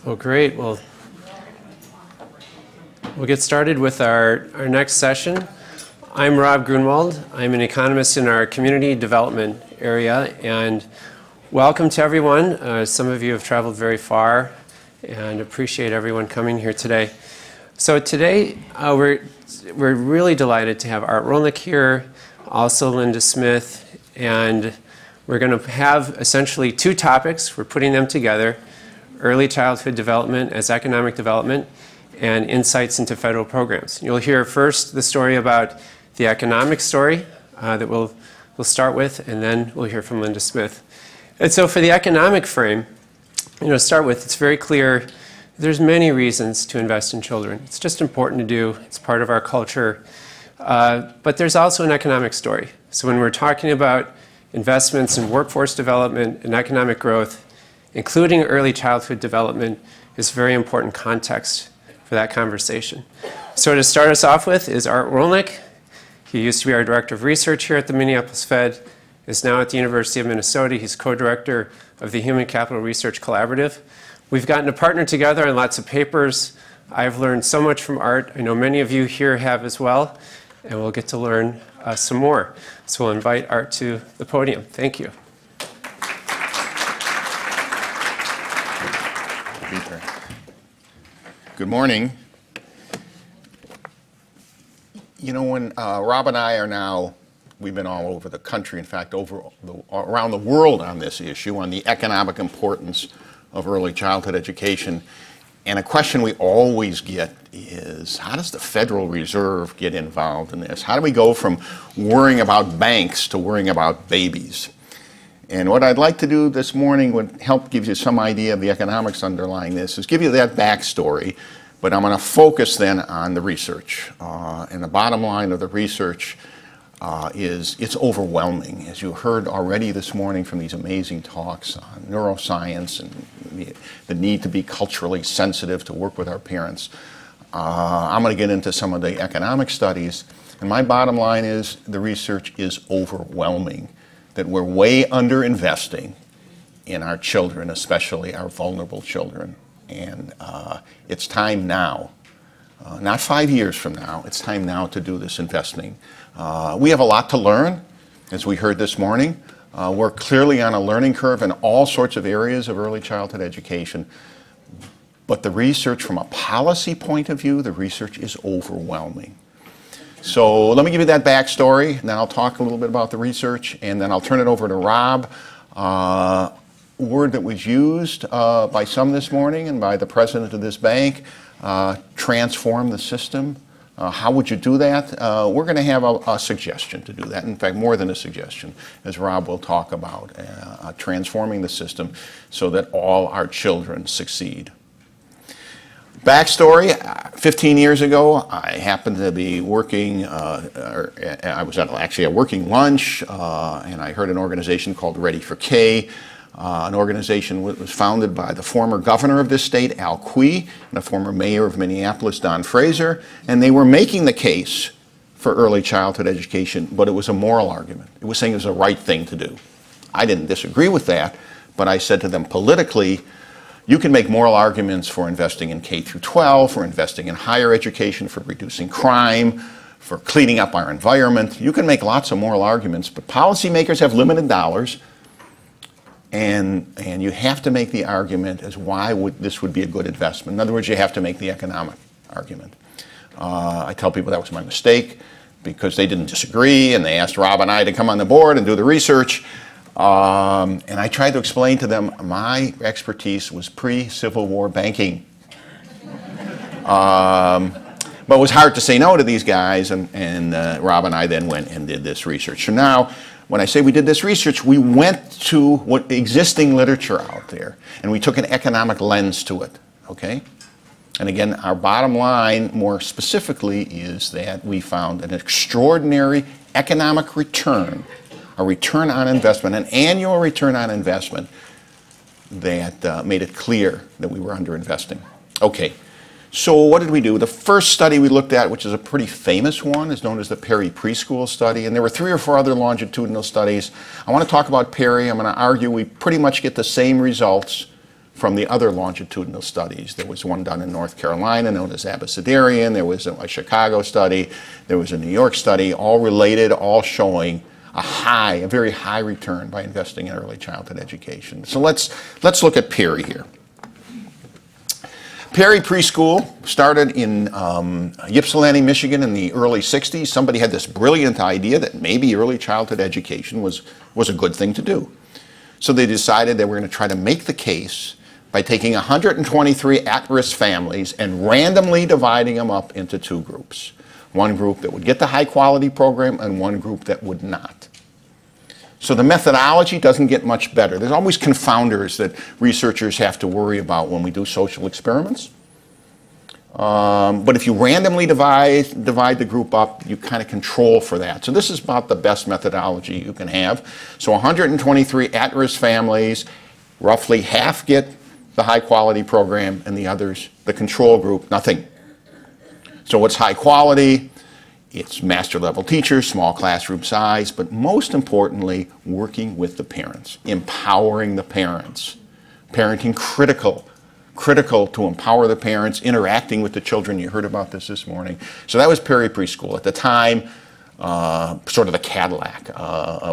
Well, great. Well, we'll get started with our next session. I'm Rob Grunwald. I'm an economist in our community development area, and welcome to everyone. Some of you have traveled very far, and appreciate everyone coming here today. So today, we're really delighted to have Art Rolnick here, also Linda Smith, and we're going to have essentially two topics. We're putting them together: early childhood development as economic development, and insights into federal programs. You'll hear first the story about the economic story that we'll start with, and then we'll hear from Linda Smith. And so for the economic frame, to start with, it's very clear there's many reasons to invest in children. It's just important to do. It's part of our culture. But there's also an economic story. So when we're talking about investments in workforce development and economic growth, including early childhood development, is very important context for that conversation. So to start us off with is Art Rolnick. He used to be our director of research here at the Minneapolis Fed, is now at the University of Minnesota. He's co-director of the Human Capital Research Collaborative. We've gotten to partner together on lots of papers. I've learned so much from Art. I know many of you here have as well, and we'll get to learn some more. So we'll invite Art to the podium. Thank you. Good morning. When Rob and I are now, we've been all over the country, in fact, around the world on this issue, on the economic importance of early childhood education. And a question we always get is, how does the Federal Reserve get involved in this? How do we go from worrying about banks to worrying about babies? And what I'd like to do this morning would help give you some idea of the economics underlying this, is give you that backstory, but I'm going to focus then on the research. And the bottom line of the research is it's overwhelming. As you heard already this morning from these amazing talks on neuroscience and the need to be culturally sensitive to work with our parents, I'm going to get into some of the economic studies. And my bottom line is the research is overwhelming, that we're way under investing in our children, especially our vulnerable children. And it's time now, not 5 years from now, it's time now to do this investing. We have a lot to learn, as we heard this morning. We're clearly on a learning curve in all sorts of areas of early childhood education. But the research from a policy point of view, the research is overwhelming. So let me give you that backstory, and then I'll talk a little bit about the research, and then I'll turn it over to Rob. Word that was used by some this morning and by the president of this bank, transform the system. How would you do that? We're going to have a suggestion to do that. In fact, more than a suggestion, as Rob will talk about, transforming the system so that all our children succeed. Backstory, 15 years ago, I happened to be working, I was actually at working lunch, and I heard an organization called Ready for K. An organization was founded by the former governor of this state, Al Quie, and the former mayor of Minneapolis, Don Fraser, and they were making the case for early childhood education, but it was a moral argument. It was saying it was the right thing to do. I didn't disagree with that, but I said to them politically, you can make moral arguments for investing in K through 12, for investing in higher education, for reducing crime, for cleaning up our environment. You can make lots of moral arguments, but policymakers have limited dollars, and you have to make the argument as why this would be a good investment. In other words, you have to make the economic argument. I tell people that was my mistake because they didn't disagree, and they asked Rob and I to come on the board and do the research. And I tried to explain to them my expertise was pre-Civil War banking. But it was hard to say no to these guys, and Rob and I then went and did this research. So now, when I say we did this research, we went to what existing literature out there, and we took an economic lens to it, okay? And again, our bottom line, more specifically, is that we found an extraordinary economic return, a return on investment, an annual return on investment that made it clear that we were underinvesting. Okay, so what did we do? The first study we looked at, which is a pretty famous one, is known as the Perry Preschool Study, and there were 3 or 4 other longitudinal studies. I want to talk about Perry. I'm going to argue we pretty much get the same results from the other longitudinal studies. There was one done in North Carolina known as Abecedarian. There was a Chicago study. There was a New York study, all related, all showing a very high return by investing in early childhood education. So let's look at Perry here. Perry Preschool started in Ypsilanti, Michigan in the early 60s. Somebody had this brilliant idea that maybe early childhood education was a good thing to do. So they decided they were going to try to make the case by taking 123 at-risk families and randomly dividing them up into 2 groups. One group that would get the high-quality program and one group that would not. So the methodology doesn't get much better. There's always confounders that researchers have to worry about when we do social experiments. But if you randomly divide the group up, you kind of control for that. So this is about the best methodology you can have. So 123 at-risk families, roughly half get the high-quality program and the others, the control group, nothing. So what's high quality? It's master-level teachers, small classroom size, but most importantly, working with the parents, empowering the parents. Parenting critical to empower the parents, interacting with the children. You heard about this morning. So that was Perry Preschool. At the time, sort of the Cadillac,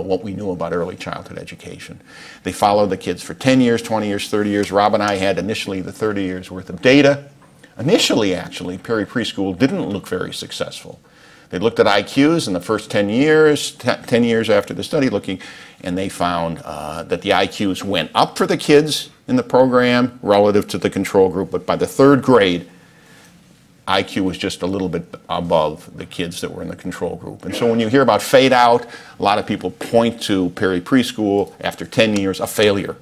what we knew about early childhood education. They followed the kids for 10 years, 20 years, 30 years. Rob and I had initially the 30 years worth of data. Initially, actually, Perry Preschool didn't look very successful. They looked at IQs in the first 10 years, 10 years after the study and they found that the IQs went up for the kids in the program relative to the control group, but by the 3rd grade, IQ was just a little bit above the kids that were in the control group. And so when you hear about fade out, a lot of people point to Perry Preschool after 10 years, a failure.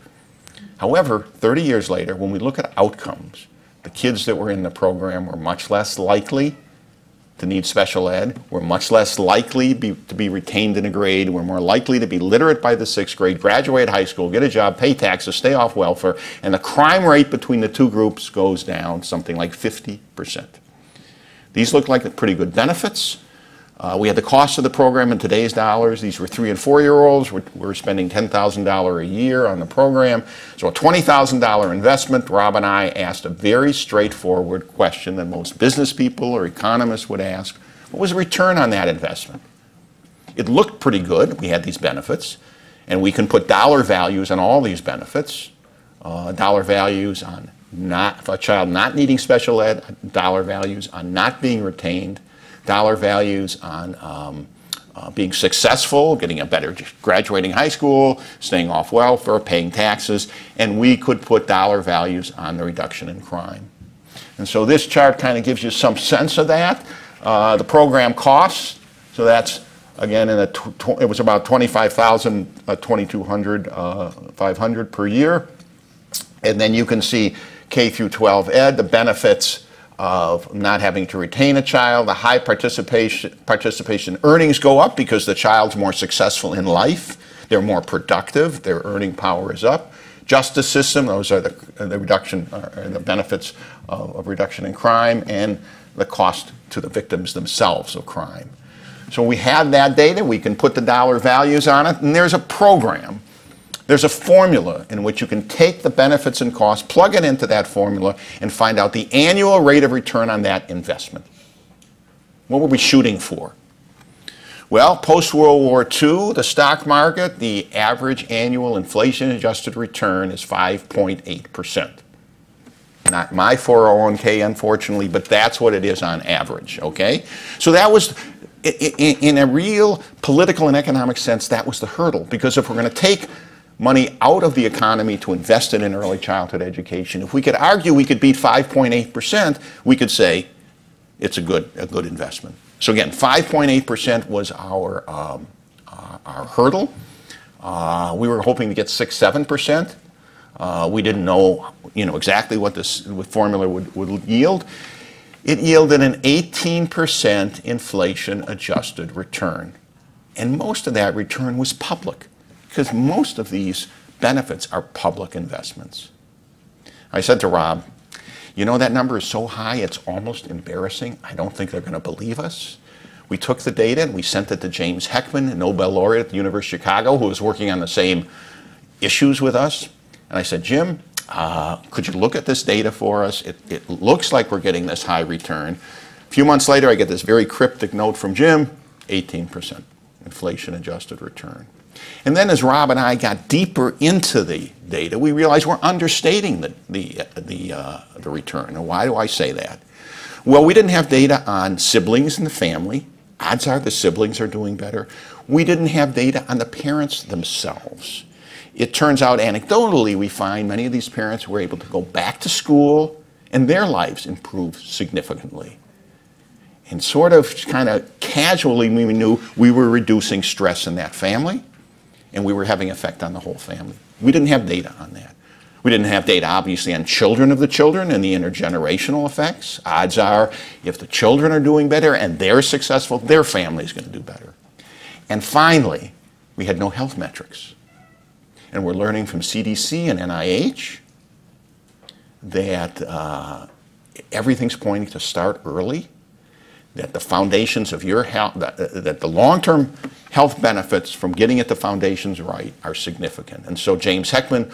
However, 30 years later, when we look at outcomes, the kids that were in the program were much less likely to need special ed, were much less likely to be retained in a grade, were more likely to be literate by the 6th grade, graduate high school, get a job, pay taxes, stay off welfare, and the crime rate between the 2 groups goes down something like 50%. These look like pretty good benefits. We had the cost of the program in today's dollars. These were 3- and 4-year-olds. We're spending $10,000 a year on the program. So a $20,000 investment. Rob and I asked a very straightforward question that most business people or economists would ask. What was the return on that investment? It looked pretty good. We had these benefits. And we can put dollar values on all these benefits. Dollar values on a child not needing special ed, dollar values on not being retained, dollar values on being successful, getting a better graduating high school, staying off welfare, paying taxes, and we could put dollar values on the reduction in crime. And so this chart kind of gives you some sense of that. The program costs, so that's again it was about $25,000, $2,200, $500 per year, and then you can see K through 12 ed, the benefits of not having to retain a child. The high participation earnings go up because the child's more successful in life. They're more productive. Their earning power is up. Justice system, those are the reduction, the benefits of reduction in crime, and the cost to the victims themselves of crime. So we have that data. We can put the dollar values on it, and there's a program. There's a formula in which you can take the benefits and costs, plug it into that formula, and find out the annual rate of return on that investment. What were we shooting for? Well, post-World War II, the stock market, the average annual inflation-adjusted return is 5.8%. Not my 401k, unfortunately, but that's what it is on average, okay? So that was, in a real political and economic sense, that was the hurdle, because if we're going to take money out of the economy to invest it in early childhood education, if we could argue we could beat 5.8%, we could say it's a good investment. So again, 5.8% was our hurdle. We were hoping to get 6-7%. We didn't know, exactly what this formula would yield. It yielded an 18% inflation-adjusted return. And most of that return was public, because most of these benefits are public investments. I said to Rob, that number is so high, it's almost embarrassing. I don't think they're going to believe us. We took the data and we sent it to James Heckman, a Nobel laureate at the University of Chicago, who was working on the same issues with us. And I said, Jim, could you look at this data for us? It looks like we're getting this high return. A few months later, I get this very cryptic note from Jim, 18% inflation-adjusted return. And then as Rob and I got deeper into the data, we realized we're understating the return. And why do I say that? Well, we didn't have data on siblings in the family. Odds are the siblings are doing better. We didn't have data on the parents themselves. It turns out anecdotally we find many of these parents were able to go back to school and their lives improved significantly. And sort of kind of casually we knew we were reducing stress in that family and we were having effect on the whole family. We didn't have data on that. We didn't have data, obviously, on children of the children and the intergenerational effects. Odds are, if the children are doing better and they're successful, their family is going to do better. And finally, we had no health metrics. And we're learning from CDC and NIH that everything's pointing to start early, that the foundations of your health, that the long-term health benefits from getting at the foundations right are significant. And so James Heckman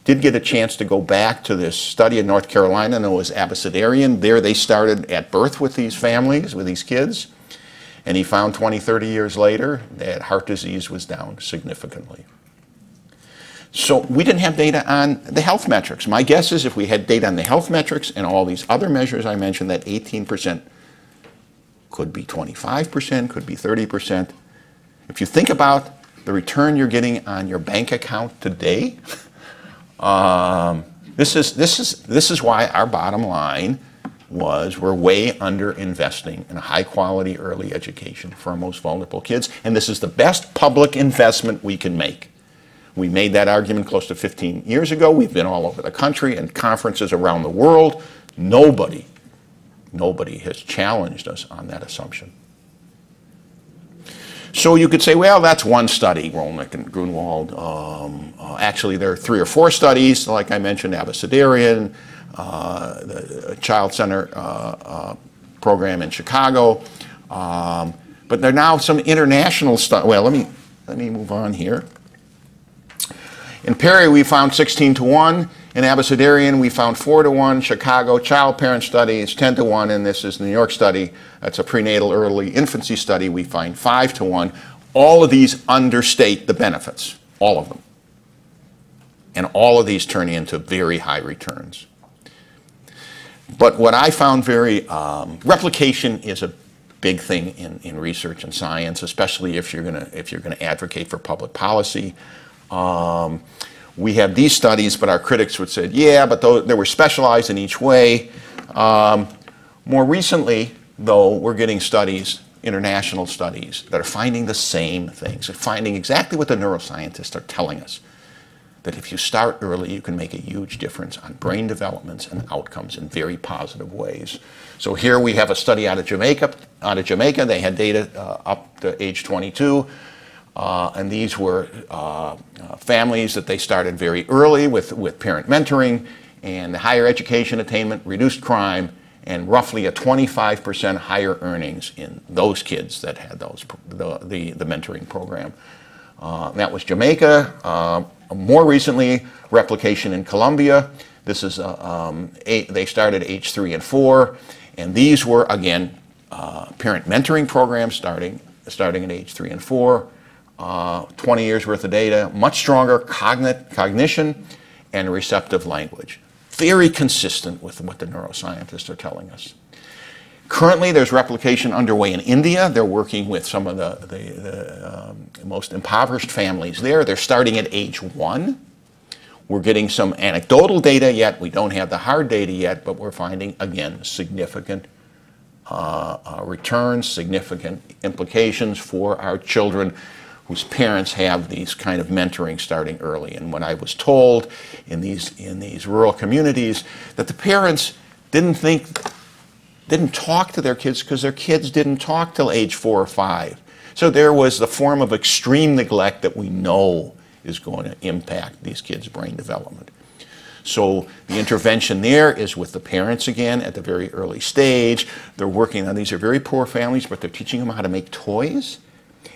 did get a chance to go back to this study in North Carolina known as Abecedarian. There they started at birth with these families, with these kids, and he found 20, 30 years later that heart disease was down significantly. So we didn't have data on the health metrics. My guess is if we had data on the health metrics and all these other measures I mentioned, that 18% could be 25%, could be 30%. If you think about the return you're getting on your bank account today, this is why our bottom line was we're way under investing in a high quality early education for our most vulnerable kids, and this is the best public investment we can make. We made that argument close to 15 years ago. We've been all over the country and conferences around the world. Nobody has challenged us on that assumption. So you could say, well, that's one study, Rolnick and Grunwald. Actually, there are 3 or 4 studies, like I mentioned, Abecedarian, the Child Center program in Chicago. But there are now some international studies. Well, let me move on here. In Perry, we found 16-1. In Abecedarian, we found 4-1. Chicago Child Parent Study is 10-1, and this is the New York study. That's a prenatal early infancy study. We find 5-1. All of these understate the benefits, all of them. And all of these turn into very high returns. But what I found replication is a big thing in research and science, especially if you're gonna advocate for public policy. We have these studies, but our critics would say, yeah, but they were specialized in each way. More recently, though, we're getting studies, international studies, that are finding the same things. They're finding exactly what the neuroscientists are telling us, that if you start early, you can make a huge difference on brain developments and outcomes in very positive ways. So here we have a study out of Jamaica. They had data up to age 22. And these were families that they started very early with parent mentoring and the higher education attainment, reduced crime, and roughly a 25% higher earnings in those kids that had the mentoring program. That was Jamaica. More recently, replication in Colombia. This is they started age 3 and 4, and these were again parent mentoring programs starting at age 3 and 4. 20 years worth of data, much stronger cognition and receptive language. Very consistent with what the neuroscientists are telling us. Currently, there's replication underway in India. They're working with some of the most impoverished families there. They're starting at age 1. We're getting some anecdotal data yet. We don't have the hard data yet, but we're finding, again, significant returns, significant implications for our children whose parents have these kind of mentoring starting early. And when I was told in these rural communities that the parents didn't talk to their kids because their kids didn't talk till age 4 or 5. So there was the form of extreme neglect that we know is going to impact these kids' brain development. So the intervention there is with the parents again at the very early stage. They're working on, these are very poor families, but they're teaching them how to make toys,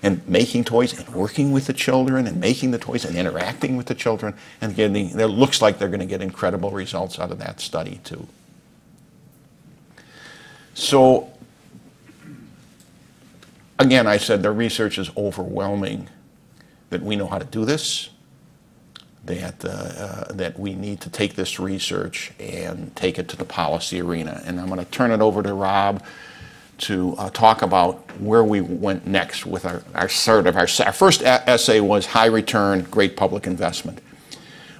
and making toys and working with the children and making the toys and interacting with the children, and getting, it looks like they're going to get incredible results out of that study too. So again, I said the research is overwhelming, that we know how to do this, that we need to take this research and take it to the policy arena. And I'm going to turn it over to Rob to talk about where we went next with our first essay was high return, great public investment.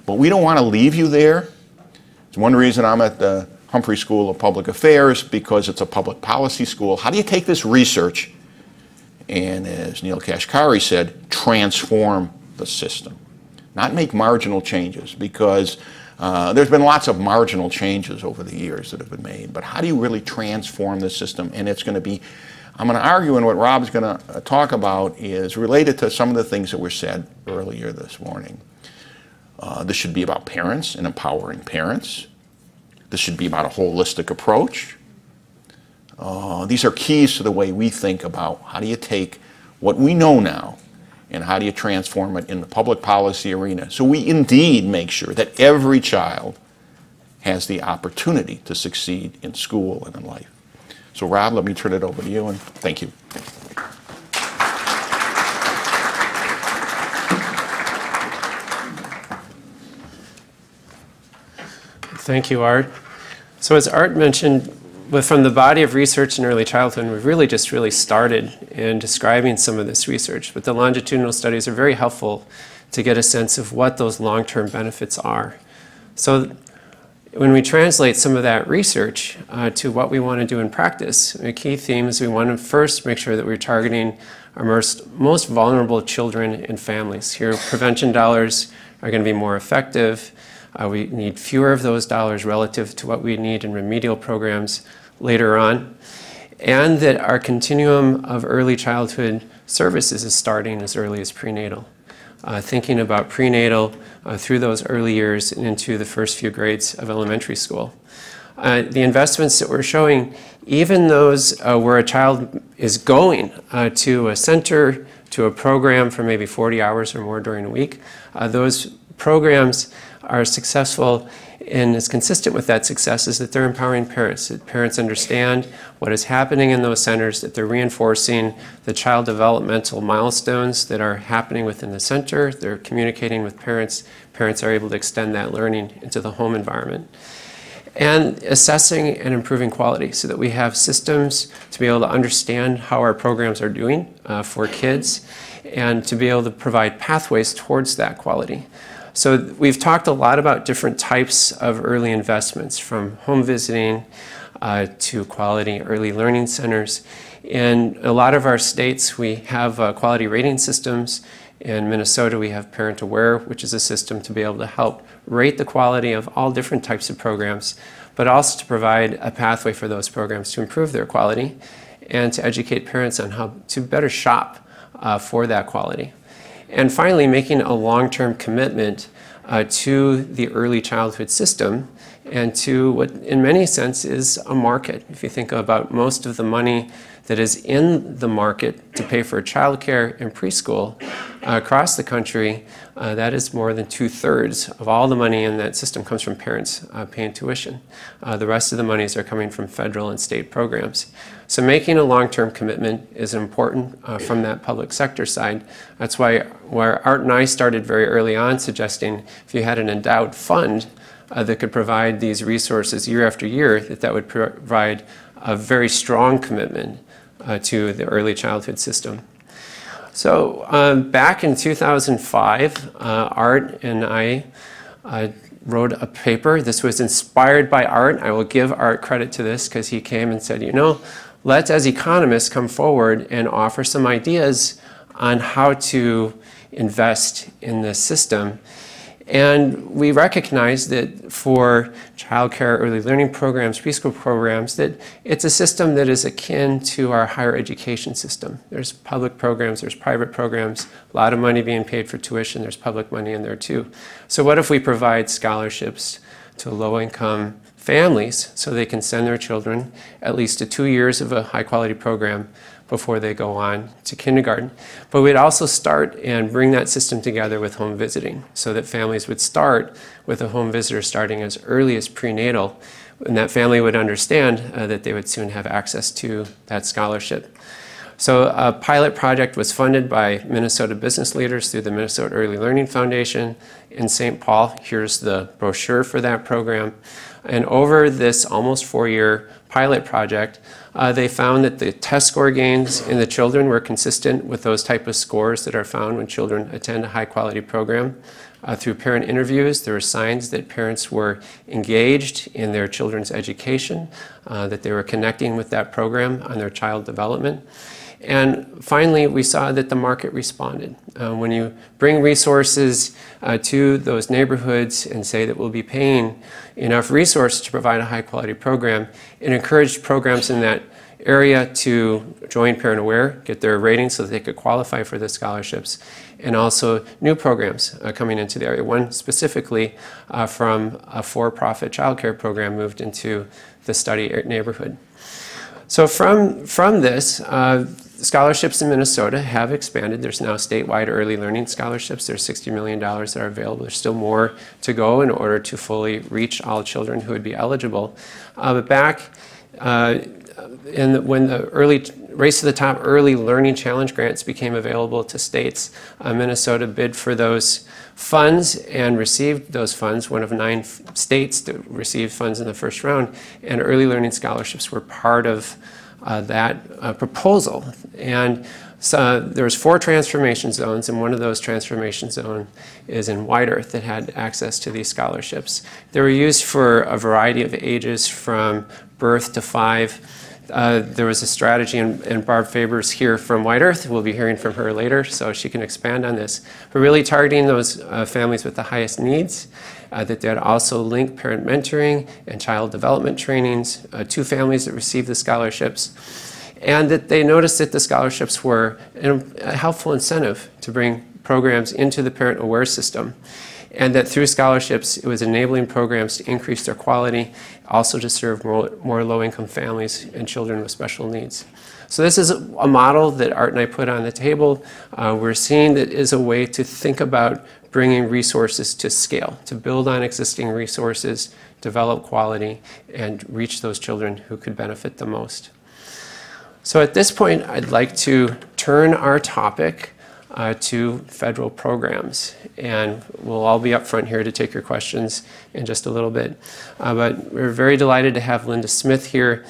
But we don't want to leave you there. It's one reason I'm at the Humphrey School of Public Affairs, because it's a public policy school. How do you take this research and, as Neil Kashkari said, transform the system? Not make marginal changes, because there's been lots of marginal changes over the years that have been made, but how do you really transform the system? And it's going to be, I'm going to argue, and what Rob's going to talk about is related to some of the things that were said earlier this morning. This should be about parents and empowering parents. This should be about a holistic approach. These are keys to the way we think about how do you take what we know now and how do you transform it in the public policy arena, so we indeed make sure that every child has the opportunity to succeed in school and in life. So Rob, let me turn it over to you, and thank you. Thank you, Art. So as Art mentioned, from the body of research in early childhood, we've really just started in describing some of this research, but the longitudinal studies are very helpful to get a sense of what those long-term benefits are. So when we translate some of that research to what we want to do in practice, the key theme is we want to first make sure that we're targeting our most vulnerable children and families. Here, prevention dollars are going to be more effective. We need fewer of those dollars relative to what we need in remedial programs later on, and that our continuum of early childhood services is starting as early as prenatal. Thinking about prenatal through those early years and into the first few grades of elementary school. The investments that we're showing, even those where a child is going to a center, to a program for maybe 40 hours or more during a week, those programs are successful, and is consistent with that success is that they're empowering parents, that parents understand what is happening in those centers, that they're reinforcing the child developmental milestones that are happening within the center, they're communicating with parents, parents are able to extend that learning into the home environment. And assessing and improving quality so that we have systems to be able to understand how our programs are doing for kids, and to be able to provide pathways towards that quality. So we've talked a lot about different types of early investments, from home visiting to quality early learning centers. In a lot of our states, we have quality rating systems. In Minnesota, we have Parent Aware, which is a system to be able to help rate the quality of all different types of programs, but also to provide a pathway for those programs to improve their quality and to educate parents on how to better shop for that quality. And finally, making a long-term commitment to the early childhood system and to what in many sense is a market. If you think about most of the money that is in the market to pay for childcare and preschool across the country, that is more than 2/3 of all the money in that system comes from parents paying tuition. The rest of the monies are coming from federal and state programs. So making a long-term commitment is important from that public sector side. That's why where Art and I started very early on suggesting if you had an endowed fund that could provide these resources year after year, that would provide a very strong commitment to the early childhood system. So back in 2005, Art and I wrote a paper. This was inspired by Art. I will give Art credit to this because he came and said, you know, let's as economists come forward and offer some ideas on how to invest in this system. And we recognize that for childcare, early learning programs, preschool programs, that it's a system that is akin to our higher education system. There's public programs, there's private programs, a lot of money being paid for tuition, there's public money in there too. So what if we provide scholarships to low-income families so they can send their children at least to 2 years of a high-quality program before they go on to kindergarten. But we'd also start and bring that system together with home visiting so that families would start with a home visitor starting as early as prenatal, and that family would understand that they would soon have access to that scholarship. So a pilot project was funded by Minnesota business leaders through the Minnesota Early Learning Foundation in St. Paul. Here's the brochure for that program. And over this almost 4-year pilot project, they found that the test score gains in the children were consistent with those type of scores that are found when children attend a high-quality program. Through parent interviews, there were signs that parents were engaged in their children's education, that they were connecting with that program on their child development. And finally, we saw that the market responded. When you bring resources to those neighborhoods and say that we'll be paying enough resources to provide a high-quality program, it encouraged programs in that area to join Parent Aware, get their ratings so that they could qualify for the scholarships, and also new programs coming into the area. One specifically from a for-profit childcare program moved into the study neighborhood. So from this, scholarships in Minnesota have expanded. There's now statewide early learning scholarships. There's $60 million that are available. There's still more to go in order to fully reach all children who would be eligible. But back when the early Race to the Top Early Learning Challenge grants became available to states, Minnesota bid for those funds and received those funds, one of 9 states that received funds in the first round, and early learning scholarships were part of that proposal. And so there's 4 transformation zones, and one of those transformation zones is in White Earth that had access to these scholarships. They were used for a variety of ages from birth to 5. There was a strategy, and Barb Faber's here from White Earth. We'll be hearing from her later, so she can expand on this. But really targeting those families with the highest needs, that they'd also link parent mentoring and child development trainings to families that received the scholarships, and that they noticed that the scholarships were a helpful incentive to bring programs into the Parent Aware system, and that through scholarships, it was enabling programs to increase their quality, also to serve more low-income families and children with special needs. So this is a model that Art and I put on the table. We're seeing that is a way to think about bringing resources to scale, to build on existing resources, develop quality, and reach those children who could benefit the most. So at this point, I'd like to turn our topic to federal programs. And we'll all be up front here to take your questions in just a little bit. But we're very delighted to have Linda Smith here.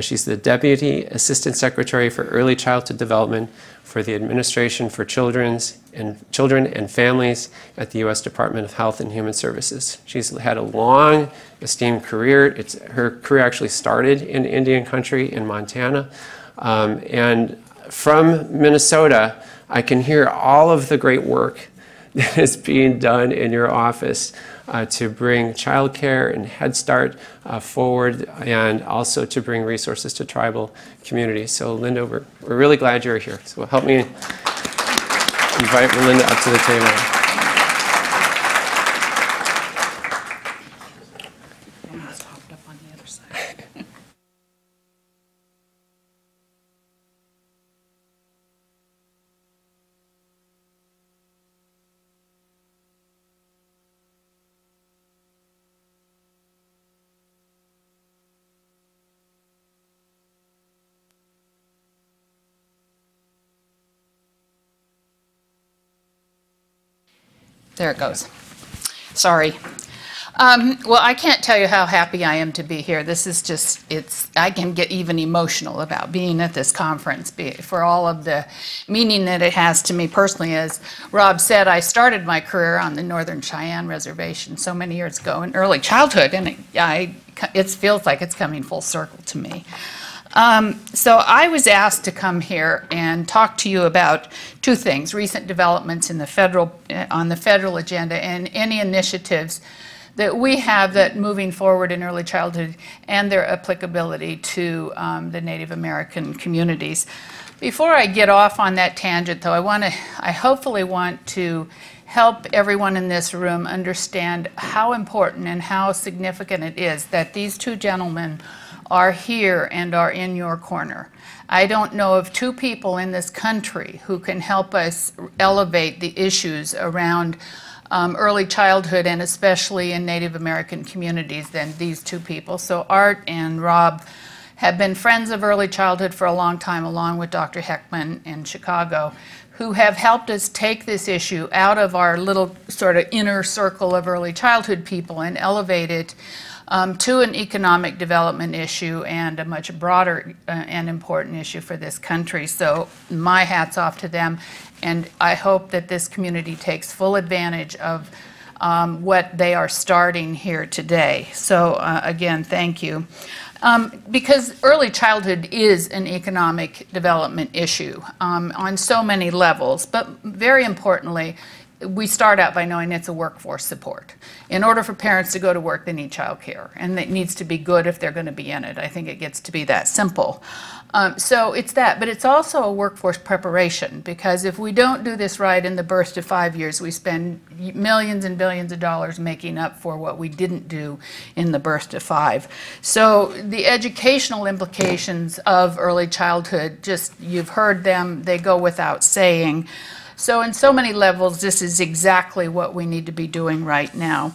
She's the Deputy Assistant Secretary for Early Childhood Development for the Administration for Children and Families at the U.S. Department of Health and Human Services. She's had a long, esteemed career. Her career actually started in Indian country in Montana. And from Minnesota, I can hear all of the great work that is being done in your office to bring childcare and Head Start forward, and also to bring resources to tribal communities. So Linda, we're really glad you're here. So help me invite Linda up to the table. There it goes. Sorry. Well, I can't tell you how happy I am to be here. This is just, I can get even emotional about being at this conference for all of the meaning that it has to me personally. As Rob said, I started my career on the Northern Cheyenne Reservation so many years ago in early childhood, and it feels like it's coming full circle to me. So I was asked to come here and talk to you about two things: recent developments in on the federal agenda and any initiatives that we have that moving forward in early childhood and their applicability to the Native American communities. Before I get off on that tangent, though, I hopefully want to help everyone in this room understand how important and how significant it is that these two gentlemen are here and are in your corner. I don't know of two people in this country who can help us elevate the issues around early childhood, and especially in Native American communities, than these two people. So Art and Rob have been friends of early childhood for a long time, along with Dr. Heckman in Chicago, who have helped us take this issue out of our little sort of inner circle of early childhood people and elevate it to an economic development issue and a much broader and important issue for this country. So my hat's off to them, and I hope that this community takes full advantage of what they are starting here today. So again, thank you. Because early childhood is an economic development issue on so many levels, but very importantly, we start out by knowing it's a workforce support. In order for parents to go to work, they need childcare, and it needs to be good if they're going to be in it. I think it gets to be that simple. So it's that, but it's also a workforce preparation, because if we don't do this right in the birth to 5 years, we spend millions and billions of dollars making up for what we didn't do in the birth to 5. So the educational implications of early childhood, just you've heard them, they go without saying. So in so many levels, this is exactly what we need to be doing right now.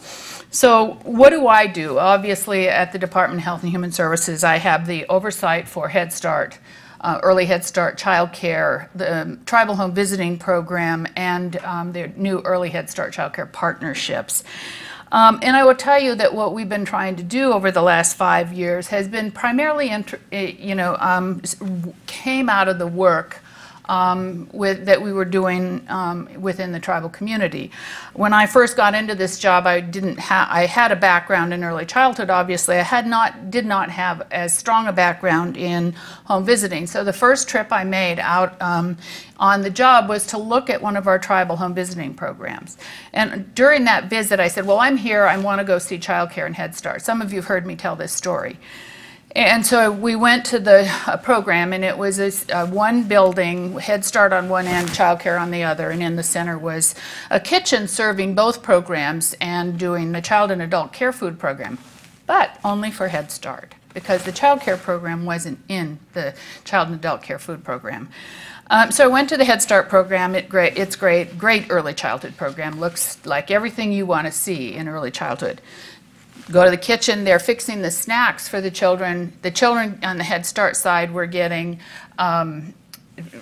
So what do I do? Obviously, at the Department of Health and Human Services, I have the oversight for Head Start, early Head Start child care, the Tribal Home Visiting Program, and their new early Head Start child care partnerships. And I will tell you that what we've been trying to do over the last 5 years has been primarily, came out of the work that we were doing within the tribal community. When I first got into this job, I had a background in early childhood, obviously. I did not have as strong a background in home visiting. So the first trip I made out on the job was to look at one of our tribal home visiting programs. And during that visit, I said, well, I'm here, I want to go see Child Care and Head Start. Some of you have heard me tell this story. And so we went to the program, and it was one building, Head Start on one end, Child Care on the other, and in the center was a kitchen serving both programs and doing the child and adult care food program, but only for Head Start, because the child care program wasn't in the child and adult care food program. So I went to the Head Start program. It's great early childhood program. Looks like everything you want to see in early childhood. Go to the kitchen, they're fixing the snacks for the children. The children on the Head Start side were getting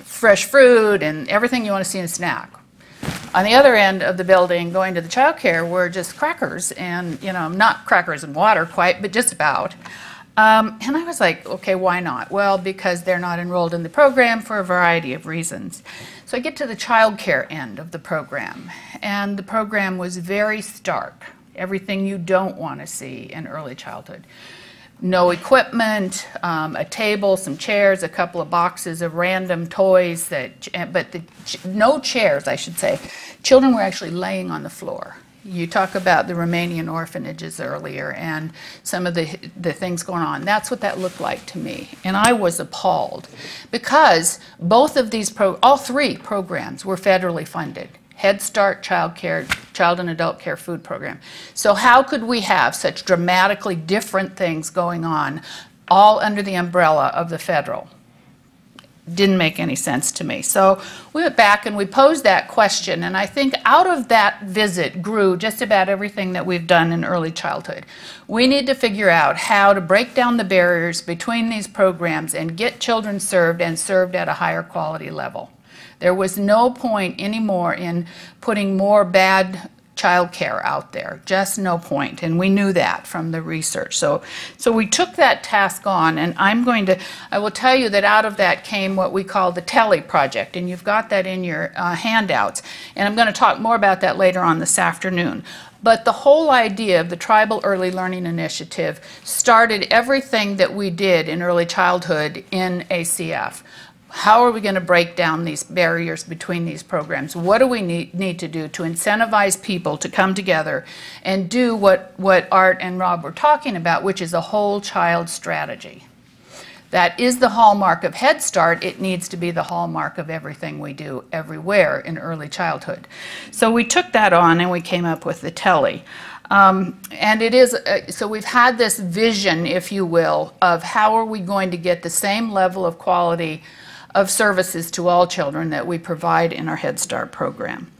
fresh fruit and everything you want to see in a snack. On the other end of the building, going to the child care, were just crackers, and not crackers and water quite, but just about. And I was like, okay, why not? Well, because they're not enrolled in the program for a variety of reasons. So I get to the child care end of the program, and the program was very stark. Everything you don't want to see in early childhood. No equipment, a table, some chairs, a couple of boxes of random toys, no chairs, I should say. Children were actually laying on the floor. You talk about the Romanian orphanages earlier and some of the things going on. That's what that looked like to me. And I was appalled because both of these, all three programs were federally funded. Head Start, Child Care, Child and Adult Care Food Program. So how could we have such dramatically different things going on all under the umbrella of the federal? Didn't make any sense to me. So we went back and we posed that question, and I think out of that visit grew just about everything that we've done in early childhood. We need to figure out how to break down the barriers between these programs and get children served, and served at a higher quality level. There was no point anymore in putting more bad childcare out there, just no point. And we knew that from the research. So we took that task on, and I will tell you that out of that came what we call the TELI project, and you've got that in your handouts. And I'm going to talk more about that later on this afternoon. But the whole idea of the Tribal Early Learning Initiative started everything that we did in early childhood in ACF. How are we going to break down these barriers between these programs? What do we need to do to incentivize people to come together and do what Art and Rob were talking about, which is a whole child strategy? That is the hallmark of Head Start. It needs to be the hallmark of everything we do everywhere in early childhood. So we took that on and we came up with the TELI. And it is, so we've had this vision, if you will, of how are we going to get the same level of quality of services to all children that we provide in our Head Start program.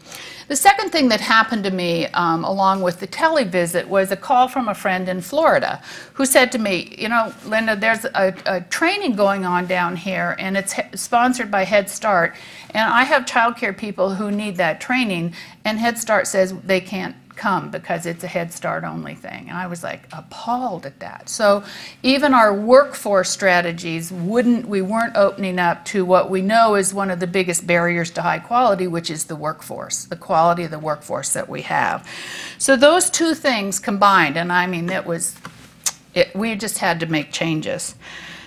The second thing that happened to me along with the TELI visit was a call from a friend in Florida who said to me, you know, Linda, there's a training going on down here and it's sponsored by Head Start, and I have childcare people who need that training, and Head Start says they can't come because it's a Head Start only thing. And I was like appalled at that. So even our workforce strategies we weren't opening up to what we know is one of the biggest barriers to high quality, which is the workforce, the quality of the workforce that we have. So those two things combined, and I mean, we just had to make changes.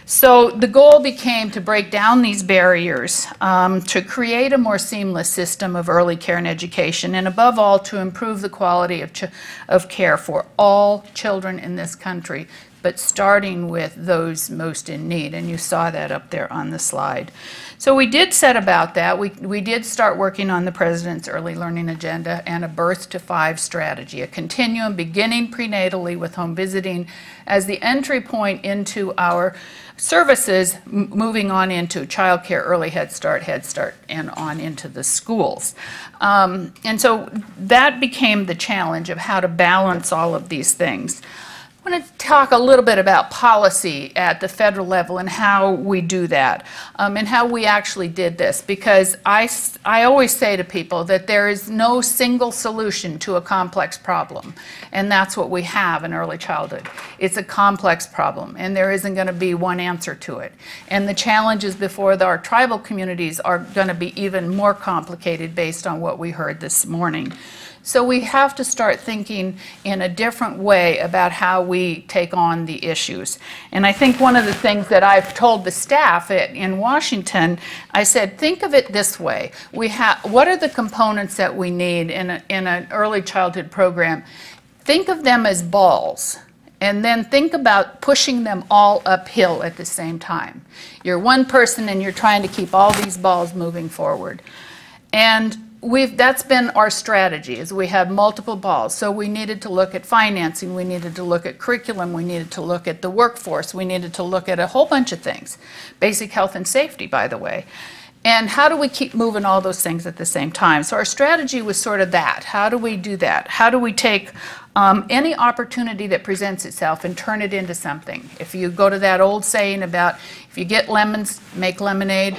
So the goal became to break down these barriers, to create a more seamless system of early care and education, and above all, to improve the quality of care for all children in this country, but starting with those most in need. And you saw that up there on the slide. So we did set about that. We did start working on the President's Early Learning Agenda and a Birth to 5 strategy, a continuum beginning prenatally with home visiting as the entry point into our services, moving on into child care, early Head Start, and on into the schools. And so that became the challenge of how to balance all of these things. I want to talk a little bit about policy at the federal level and how we do that, and how we actually did this, because I always say to people that there is no single solution to a complex problem, and that's what we have in early childhood. It's a complex problem, and there isn't going to be one answer to it. And the challenges before our tribal communities are going to be even more complicated based on what we heard this morning. So we have to start thinking in a different way about how we take on the issues. And I think one of the things that I've told the staff in Washington, I said, think of it this way. What are the components that we need in an early childhood program? Think of them as balls. And then think about pushing them all uphill at the same time. You're one person and you're trying to keep all these balls moving forward. And that's been our strategy, is we have multiple balls. So we needed to look at financing, we needed to look at curriculum, we needed to look at the workforce, we needed to look at a whole bunch of things. Basic health and safety, by the way. And how do we keep moving all those things at the same time? So our strategy was sort of that. How do we do that? How do we take any opportunity that presents itself and turn it into something? If you go to that old saying about if you get lemons, make lemonade,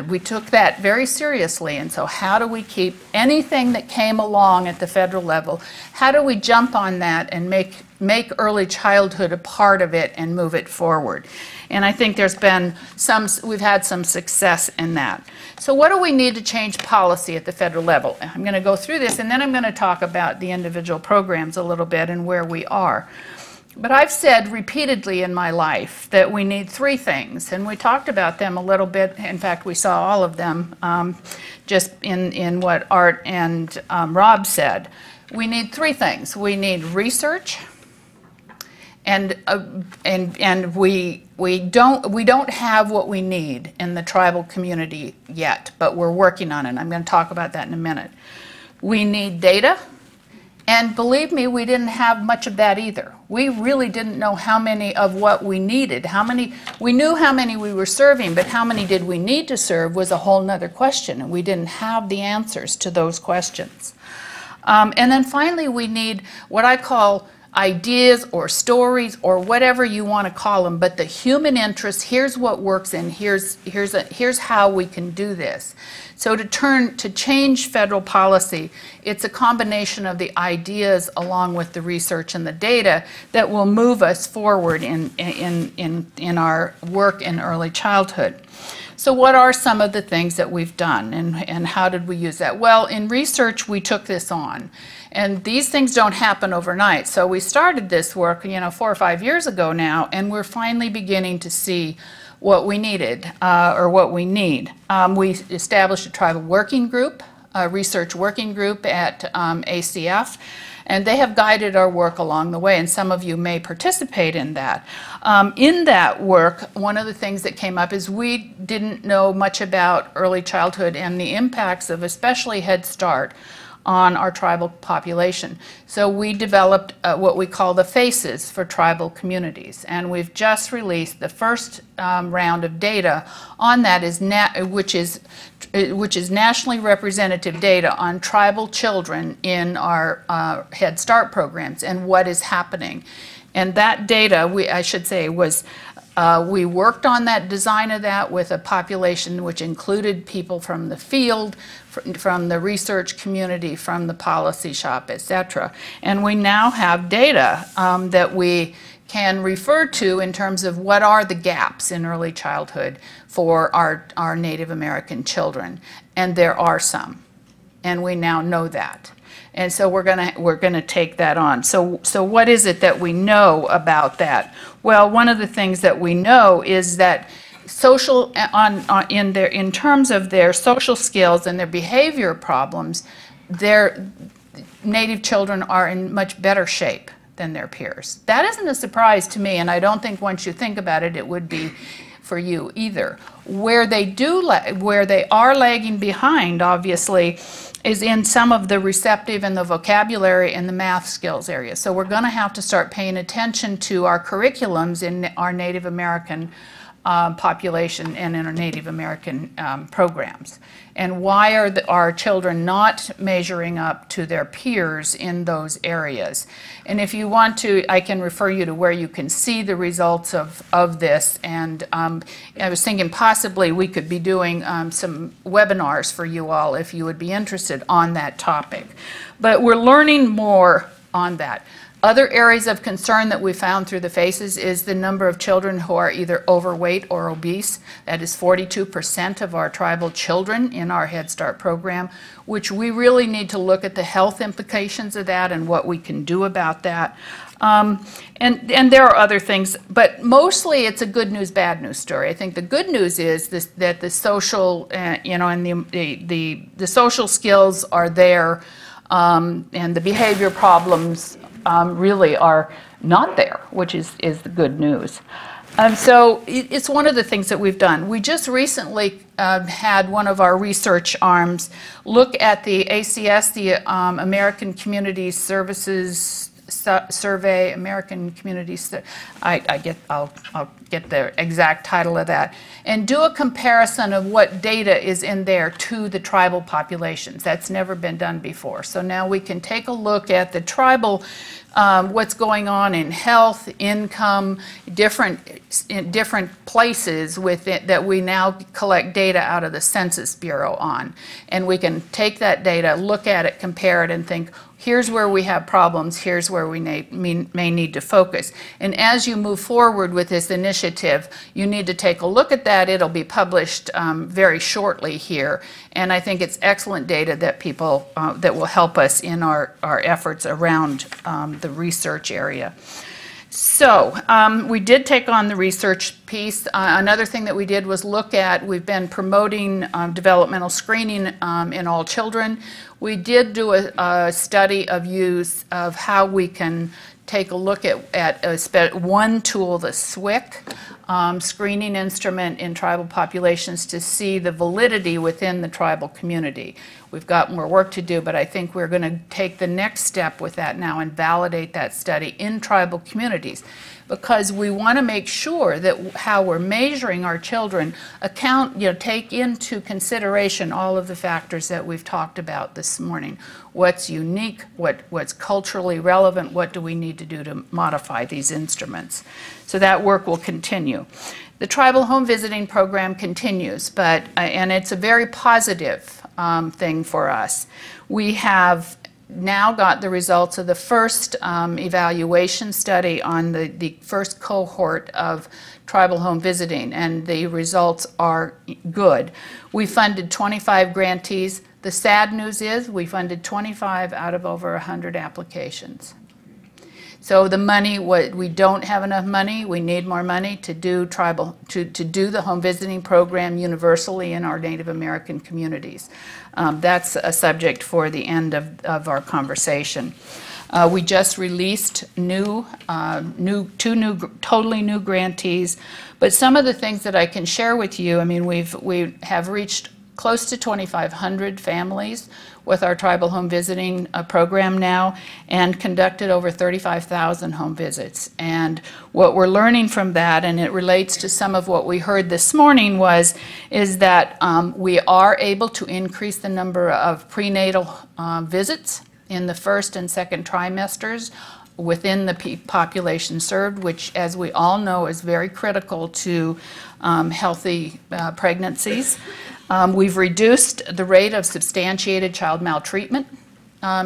we took that very seriously. And so how do we keep anything that came along at the federal level, how do we jump on that and make early childhood a part of it and move it forward? And I think we've had some success in that. So what do we need to change policy at the federal level? I'm going to go through this, and then I'm going to talk about the individual programs a little bit and where we are. But I've said repeatedly in my life that we need 3 things, and we talked about them a little bit. In fact, we saw all of them just in what Art and Rob said. We need 3 things. We need research, and we don't have what we need in the tribal community yet, but we're working on it. I'm going to talk about that in a minute. We need data, and believe me, we didn't have much of that either. We really didn't know how many of what we needed. We knew how many we were serving, but how many did we need to serve was a whole nother question, and we didn't have the answers to those questions. And then finally, we need what I call ideas or stories or whatever you want to call them, but the human interest, here's what works and here's how we can do this. So to change federal policy, it's a combination of the ideas along with the research and the data that will move us forward in our work in early childhood. So what are some of the things that we've done and how did we use that? Well, in research, we took this on. And these things don't happen overnight. So we started this work, 4 or 5 years ago now, and we're finally beginning to see what we needed or what we need. We established a tribal working group, a research working group at ACF, and they have guided our work along the way, and some of you may participate in that. In that work, one of the things that came up is we didn't know much about early childhood and the impacts of especially Head Start on our tribal population. So we developed what we call the FACES for tribal communities, and we've just released the first round of data on that, which is nationally representative data on tribal children in our Head Start programs and what is happening. And that data, I should say, was we worked on that design of that with a population which included people from the field, from the research community, from the policy shop, etc. And we now have data that we can refer to in terms of what are the gaps in early childhood for our Native American children. And there are some, and we now know that. And so we're gonna take that on. So what is it that we know about that? Well, one of the things that we know is that in terms of their social skills and their behavior problems, their Native children are in much better shape than their peers. That isn't a surprise to me, and I don't think once you think about it, it would be for you either. Where they are lagging behind, obviously, is in some of the receptive and the vocabulary and the math skills area. So we're going to have to start paying attention to our curriculums in our Native American population and in our Native American programs. And why are our children not measuring up to their peers in those areas? And if you want to, I can refer you to where you can see the results of this. And I was thinking possibly we could be doing some webinars for you all if you would be interested on that topic. But we're learning more on that. Other areas of concern that we found through the FACES is the number of children who are either overweight or obese. That is 42% of our tribal children in our Head Start program, which we really need to look at the health implications of that and what we can do about that. And there are other things, but mostly it's a good news, bad news story. I think the good news is that the social, and the social skills are there, and the behavior problems really are not there, which is the good news. So it's one of the things that we've done. We just recently had one of our research arms look at the ACS, the American Community Services Survey, American Communities. I'll get the exact title of that, and do a comparison of what data is in there to the tribal populations. That's never been done before. So now we can take a look at the tribal, what's going on in health, income, in different places with it that we now collect data out of the Census Bureau on. And we can take that data, look at it, compare it, and think, here's where we have problems, here's where we may need to focus. And as you move forward with this initiative, you need to take a look at that. It'll be published very shortly here. And I think it's excellent data that that will help us in our efforts around the research area. So we did take on the research piece. Another thing that we did was we've been promoting developmental screening in all children. We did do a study of use of how we can take a look at one tool, the SWIC, screening instrument in tribal populations to see the validity within the tribal community. We've got more work to do, but I think we're going to take the next step with that now and validate that study in tribal communities, because we want to make sure that how we're measuring our children take into consideration all of the factors that we've talked about this morning. What's unique, what's culturally relevant, what do we need to do to modify these instruments? So that work will continue. The tribal home visiting program continues, and it's a very positive thing for us. We have now got the results of the first evaluation study on the first cohort of tribal home visiting, and the results are good. We funded 25 grantees. The sad news is we funded 25 out of over 100 applications. So the money, we don't have enough money. We need more money to do do the home visiting program universally in our Native American communities. That's a subject for the end of our conversation. We just released two totally new grantees, but some of the things that I can share with you, I mean, we have reached close to 2,500 families with our tribal home visiting program now, and conducted over 35,000 home visits. And what we're learning from that, and it relates to some of what we heard this morning, is that we are able to increase the number of prenatal visits in the first and second trimesters within the population served, which, as we all know, is very critical to healthy pregnancies. We've reduced the rate of substantiated child maltreatment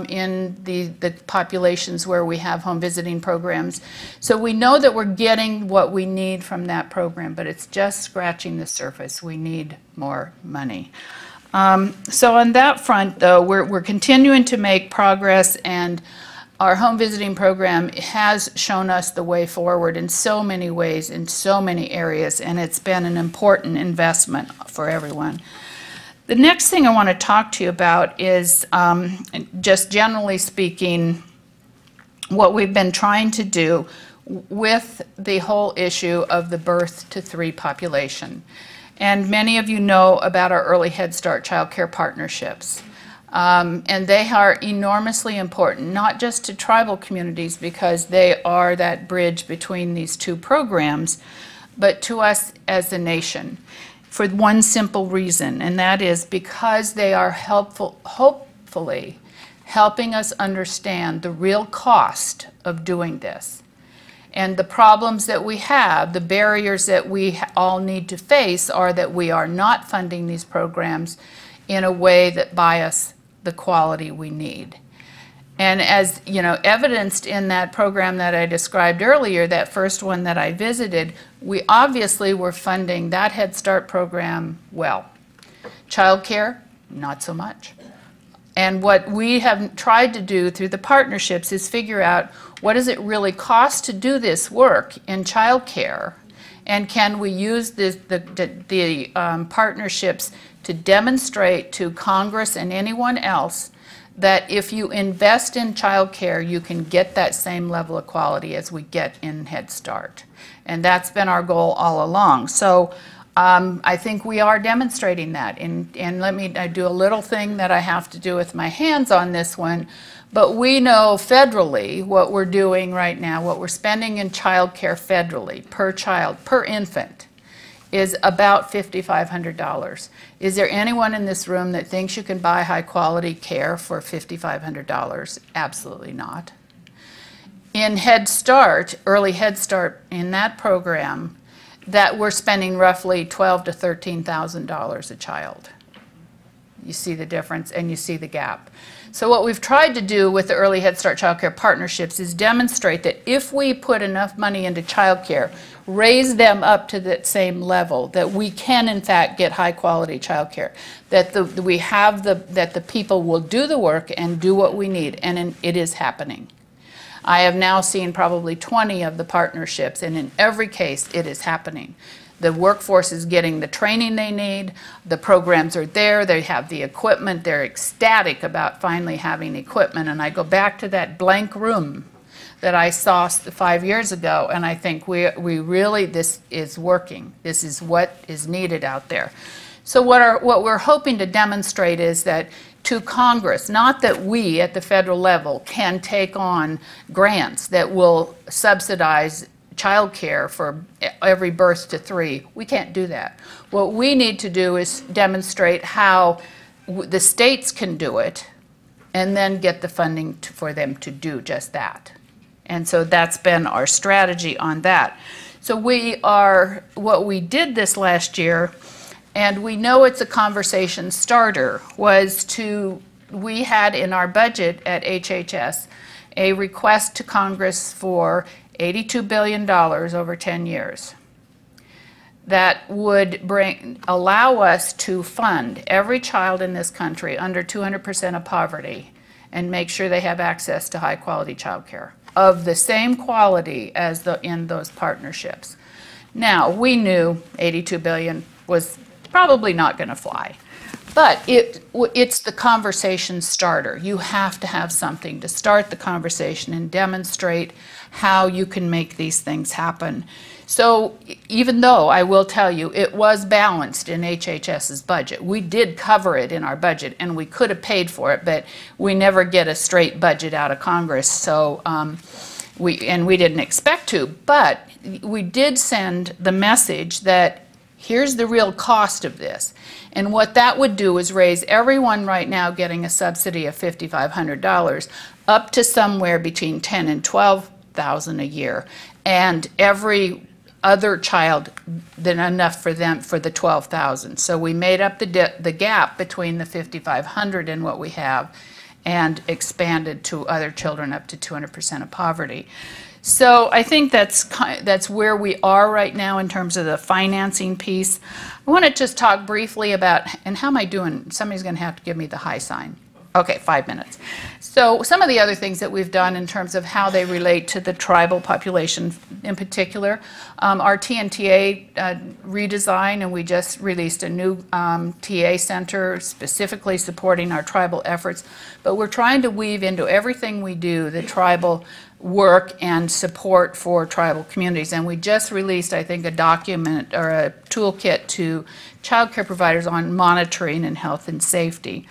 in the populations where we have home visiting programs. So we know that we're getting what we need from that program, but it's just scratching the surface. We need more money. So on that front, though, we're continuing to make progress, and our home visiting program has shown us the way forward in so many ways, in so many areas, and it's been an important investment for everyone. The next thing I want to talk to you about is, just generally speaking, what we've been trying to do with the whole issue of the birth to 3 population. And many of you know about our early Head Start child care partnerships. And they are enormously important, not just to tribal communities because they are that bridge between these 2 programs, but to us as a nation, for one simple reason, and that is because they are hopefully helping us understand the real cost of doing this. And the problems that we have, the barriers that we all need to face, are that we are not funding these programs in a way that buy us the quality we need. And as evidenced in that program that I described earlier, that first one that I visited, we obviously were funding that Head Start program well. Child care, not so much. And what we have tried to do through the partnerships is figure out what does it really cost to do this work in child care, and can we use the partnerships to demonstrate to Congress and anyone else that if you invest in child care, you can get that same level of quality as we get in Head Start. And that's been our goal all along. So I think we are demonstrating that. And let me do a little thing that I have to do with my hands on this one. But we know federally what we're doing right now, what we're spending in child care federally per child, per infant, is about $5,500. Is there anyone in this room that thinks you can buy high quality care for $5,500? Absolutely not. In Head Start, early Head Start, in that program, that we're spending roughly $12,000 to $13,000 a child. You see the difference and you see the gap. So what we've tried to do with the early Head Start child care partnerships is demonstrate that if we put enough money into child care, raise them up to that same level, that we can in fact get high quality child care, that the people will do the work and do what we need, and it is happening. I have now seen probably 20 of the partnerships, and in every case it is happening. The workforce is getting the training they need, the programs are there, they have the equipment, they're ecstatic about finally having equipment. And I go back to that blank room that I saw 5 years ago, and I think we really, this is working. This is what is needed out there. So what we're hoping to demonstrate is that to Congress, not that we at the federal level can take on grants that will subsidize child care for every birth to 3. We can't do that. What we need to do is demonstrate how the states can do it and then get the funding for them to do just that. And so that's been our strategy on that. So what we did this last year, and we know it's a conversation starter, we had in our budget at HHS a request to Congress for $82 billion over 10 years. That would allow us to fund every child in this country under 200% of poverty and make sure they have access to high quality child care of the same quality as in those partnerships. Now, we knew $82 billion was probably not going to fly, but it's the conversation starter. You have to have something to start the conversation and demonstrate how you can make these things happen. So even though I will tell you it was balanced in HHS's budget, we did cover it in our budget and we could have paid for it, but we never get a straight budget out of Congress, so we didn't expect to, but we did send the message that here's the real cost of this. And what that would do is raise everyone right now getting a subsidy of $5,500 up to somewhere between $10,000 and $12,000 a year, and every other child than enough for them for the $12,000. So we made up the gap between the $5,500 and what we have, and expanded to other children up to 200% of poverty. So I think that's where we are right now in terms of the financing piece. I want to just talk briefly about, and how am I doing? Somebody's going to have to give me the high sign. Okay, 5 minutes. So some of the other things that we've done in terms of how they relate to the tribal population in particular, our TNTA redesign, and we just released a new TA center specifically supporting our tribal efforts. But we're trying to weave into everything we do the tribal work and support for tribal communities. And we just released, I think, a document or a toolkit to child care providers on monitoring and health and safety.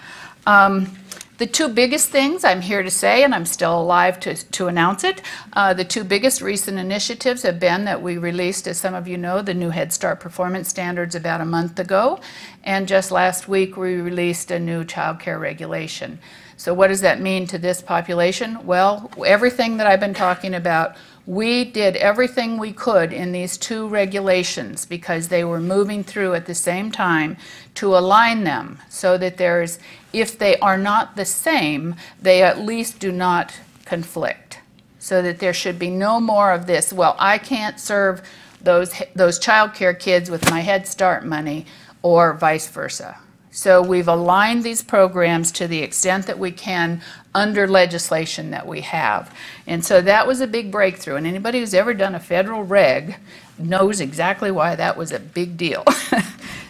The two biggest things I'm here to say, and I'm still alive to announce it, the two biggest recent initiatives have been that we released, as some of you know, the new Head Start performance standards about a month ago, and just last week we released a new child care regulation. So what does that mean to this population? Well, everything that I've been talking about, we did everything we could in these two regulations because they were moving through at the same time to align them so that there's, if they are not the same, they at least do not conflict. So that there should be no more of this, well, I can't serve those child care kids with my Head Start money, or vice versa. So we've aligned these programs to the extent that we can under legislation that we have. And so that was a big breakthrough. And anybody who's ever done a federal reg knows exactly why that was a big deal.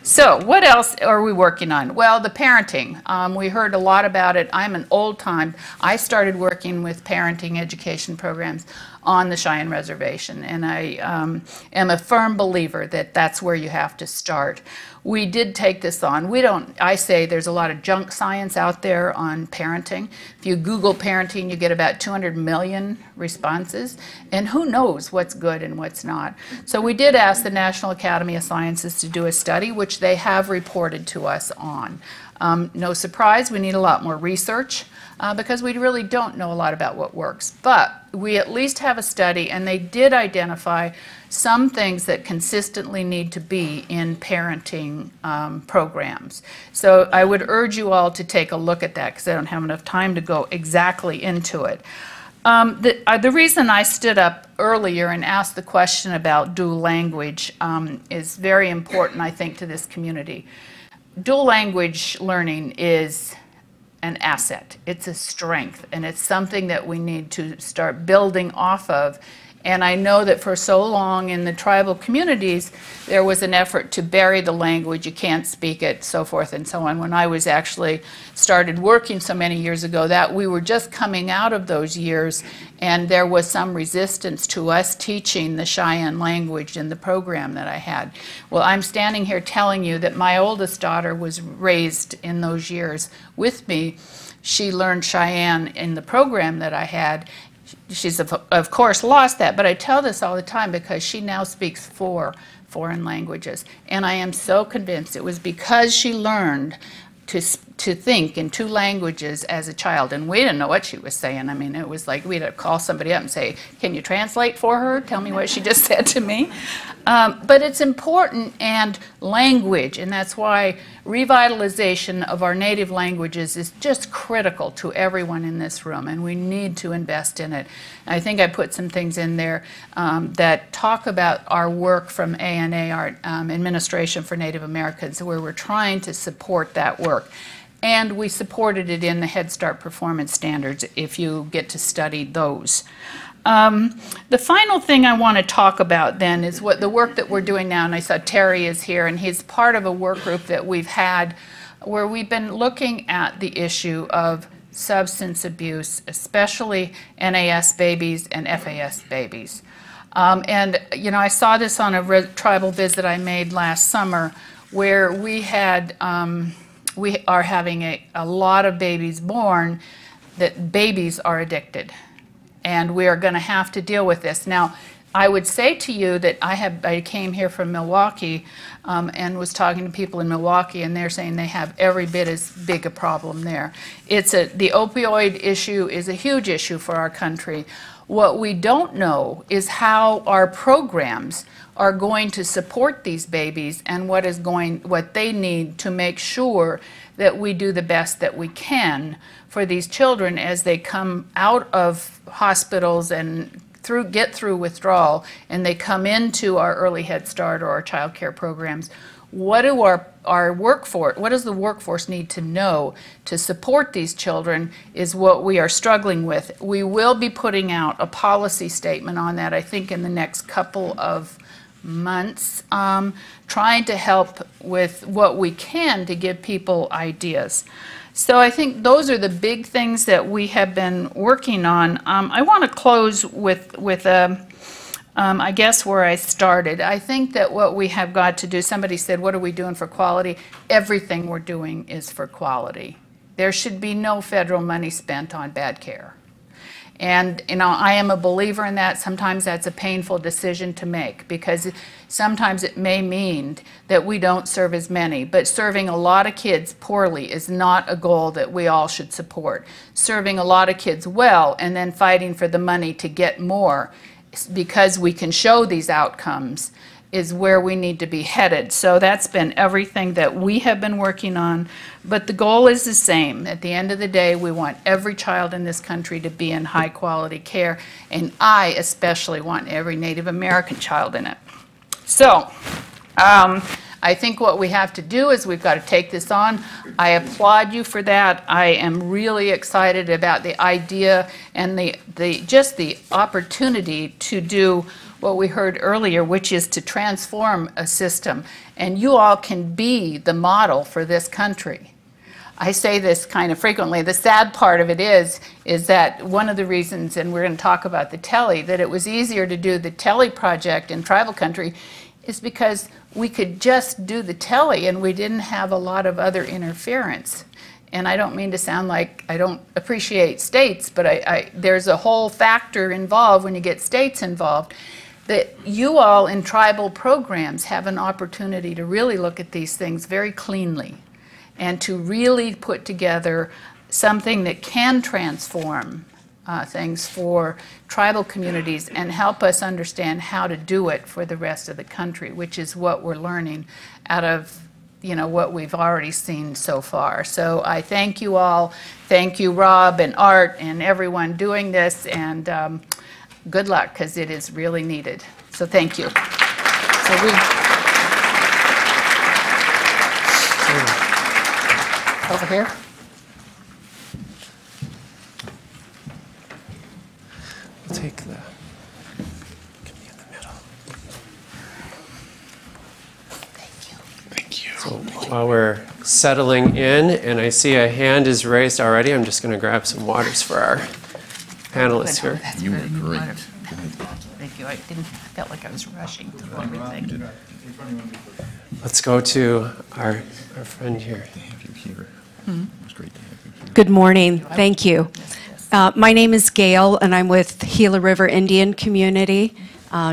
So what else are we working on? Well, the parenting. We heard a lot about it. I'm an old time. I started working with parenting education programs on the Cheyenne Reservation. And I am a firm believer that that's where you have to start. We did take this on. I say there's a lot of junk science out there on parenting. If you Google parenting, you get about 200 million responses, and who knows what's good and what's not. So we did ask the National Academy of Sciences to do a study, which they have reported to us on. No surprise, we need a lot more research because we really don't know a lot about what works. But we at least have a study, and they did identify some things that consistently need to be in parenting programs. So I would urge you all to take a look at that because I don't have enough time to go exactly into it. The reason I stood up earlier and asked the question about dual language is very important, I think, to this community. Dual language learning is an asset. It's a strength, and it's something that we need to start building off of And I know that for so long in the tribal communities, there was an effort to bury the language, you can't speak it, so forth and so on. When I was actually started working so many years ago, that we were just coming out of those years, and there was some resistance to us teaching the Cheyenne language in the program that I had. Well, I'm standing here telling you that my oldest daughter was raised in those years with me. She learned Cheyenne in the program that I had. She's, of course, lost that, but I tell this all the time because she now speaks 4 foreign languages. And I am so convinced it was because she learned to think in 2 languages as a child. And we didn't know what she was saying. I mean, it was like we'd have to call somebody up and say, can you translate for her? Tell me what she just said to me. But it's important, and language, and that's why revitalization of our native languages is just critical to everyone in this room, and we need to invest in it. I think I put some things in there that talk about our work from ANA, our Administration for Native Americans, where we're trying to support that work. And we supported it in the Head Start performance standards if you get to study those. The final thing I want to talk about then is what the work that we're doing now, and I saw Terry is here, and he's part of a work group that we've had where we've been looking at the issue of substance abuse, especially NAS babies and FAS babies. And, you know, I saw this on a tribal visit I made last summer where we had, we are having a lot of babies born that babies are addicted. And we are going to have to deal with this. Now, I would say to you that I came here from Milwaukee and was talking to people in Milwaukee, and they're saying they have every bit as big a problem there. The opioid issue is a huge issue for our country. What we don't know is how our programs are going to support these babies and what they need to make sure that we do the best that we can for these children as they come out of hospitals and get through withdrawal and they come into our early Head Start or our child care programs. What do our workforce, what does the workforce need to know to support these children is what we are struggling with. We will be putting out a policy statement on that, I think, in the next couple of months, trying to help with what we can to give people ideas. So I think those are the big things that we have been working on. I want to close with I guess where I started. I think that what we have got to do, somebody said, what are we doing for quality? Everything we're doing is for quality. There should be no federal money spent on bad care. And, you know, I am a believer in that. Sometimes that's a painful decision to make because sometimes it may mean that we don't serve as many. But serving a lot of kids poorly is not a goal that we all should support. Serving a lot of kids well and then fighting for the money to get more because we can show these outcomes is where we need to be headed. So that's been everything that we have been working on. But the goal is the same. At the end of the day, we want every child in this country to be in high quality care. And I especially want every Native American child in it. So I think what we have to do is we've got to take this on. I applaud you for that. I am really excited about the idea and just the opportunity to do what we heard earlier, which is to transform a system. And you all can be the model for this country. I say this kind of frequently. The sad part of it is that one of the reasons, and we're going to talk about the TELI, that it was easier to do the TELI project in tribal country is because we could just do the TELI and we didn't have a lot of other interference. And I don't mean to sound like I don't appreciate states, but there's a whole factor involved when you get states involved. That you all in tribal programs have an opportunity to really look at these things very cleanly and to really put together something that can transform things for tribal communities and help us understand how to do it for the rest of the country, which is what we're learning out of what we've already seen so far. So I thank you all. Thank you, Rob and Art and everyone doing this. And good luck, because it is really needed. So thank you. Over here. We'll take the while we're settling in, and I see a hand is raised already, I'm just going to grab some waters for our panelists here. You were great. Thank you. I felt like I was rushing through everything. Let's go to our friend here. Good morning. Thank you. My name is Gail, and I'm with Gila River Indian Community,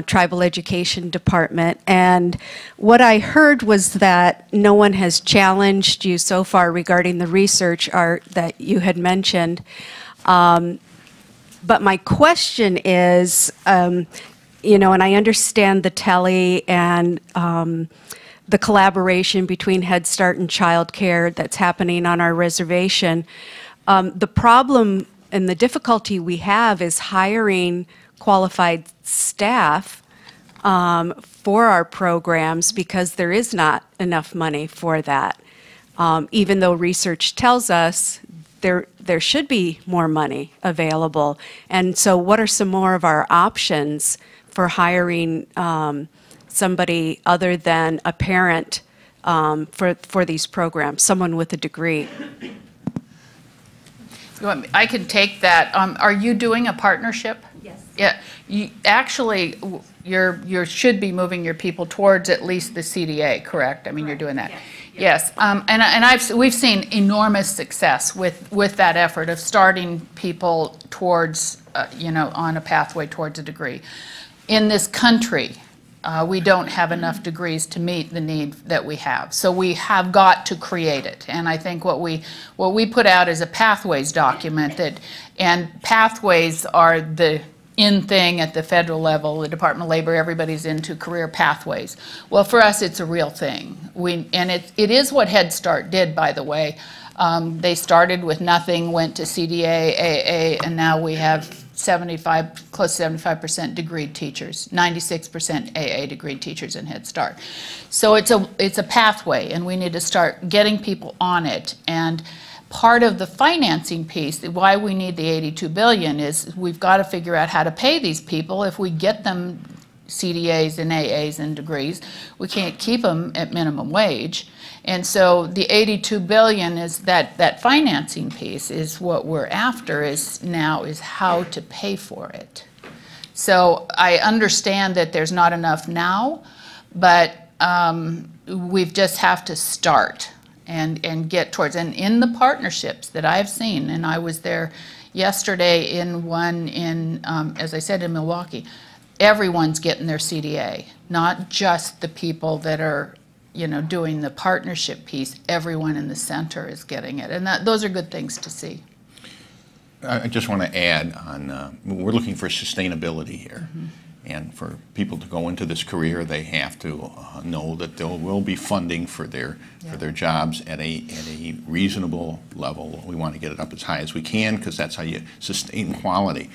Tribal Education Department. And what I heard was that no one has challenged you so far regarding the research, Art, that you had mentioned. But my question is, you know, and I understand the tele and the collaboration between Head Start and child care that's happening on our reservation. The problem and the difficulty we have is hiring qualified staff for our programs because there is not enough money for that. Even though research tells us there should be more money available. And so what are some more of our options for hiring somebody other than a parent for these programs, someone with a degree? I can take that. Are you doing a partnership? Yes. Yeah. Actually, you should be moving your people towards at least the CDA, correct? I mean, you're doing that. Yes. And we've seen enormous success with that effort of starting people towards, you know, on a pathway towards a degree. In this country, we don't have enough degrees to meet the need that we have. So we have got to create it. And I think what we put out is a pathways document and pathways are the in thing at the federal level, the Department of Labor, everybody's into career pathways. Well, for us, it's a real thing. And it is what Head Start did, by the way. They started with nothing, went to CDA, AA, and now we have close to 75% degreed teachers, 96% AA degreed teachers in Head Start. So it's a pathway, and we need to start getting people on it. And part of the financing piece, why we need the $82 billion, is we've got to figure out how to pay these people. If we get them CDAs and AAs and degrees, we can't keep them at minimum wage. And so the $82 billion is that financing piece is what we're after is how to pay for it. So I understand that there's not enough now, but we just have to start and get towards. And in the partnerships that I've seen, and I was there yesterday in one in, as I said, in Milwaukee, everyone's getting their CDA, not just the people that are, you know, doing the partnership piece. Everyone in the center is getting it, and those are good things to see. I just want to add on, we're looking for sustainability here. Mm-hmm. And for people to go into this career, they have to know that there will be funding for their jobs at a reasonable level. We want to get it up as high as we can because that's how you sustain quality.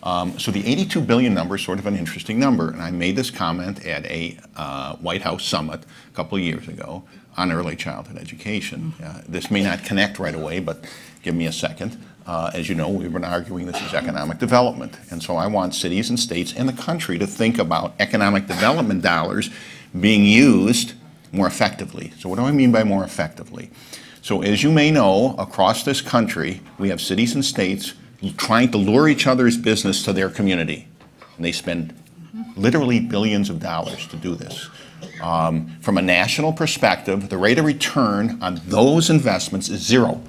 So the $82 billion number is sort of an interesting number, and I made this comment at a White House summit a couple of years ago on early childhood education. This may not connect right away, but give me a second. As you know, we've been arguing this is economic development, and so I want cities and states and the country to think about economic development dollars being used more effectively. So what do I mean by more effectively? So as you may know, across this country, we have cities and states trying to lure each other's business to their community, and they spend literally billions of dollars to do this. From a national perspective, the rate of return on those investments is zero.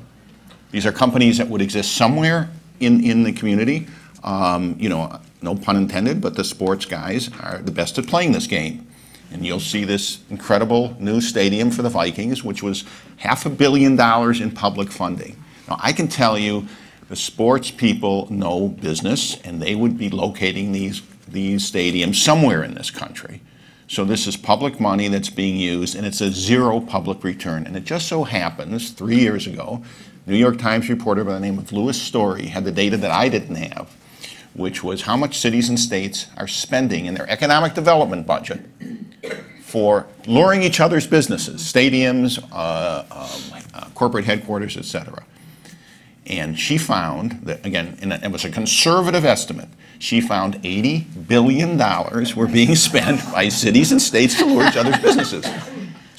These are companies that would exist somewhere in the community. You know, no pun intended, but the sports guys are the best at playing this game. And you'll see this incredible new stadium for the Vikings, which was $500 million in public funding. Now, I can tell you the sports people know business, and they would be locating these stadiums somewhere in this country. So this is public money that's being used, and it's a zero public return. And it just so happens, 3 years ago, New York Times reporter by the name of Louis Story had the data that I didn't have, which was how much cities and states are spending in their economic development budget for luring each other's businesses, stadiums, corporate headquarters, et cetera. And she found that, again, and it was a conservative estimate, she found $80 billion were being spent by cities and states to lure each other's businesses.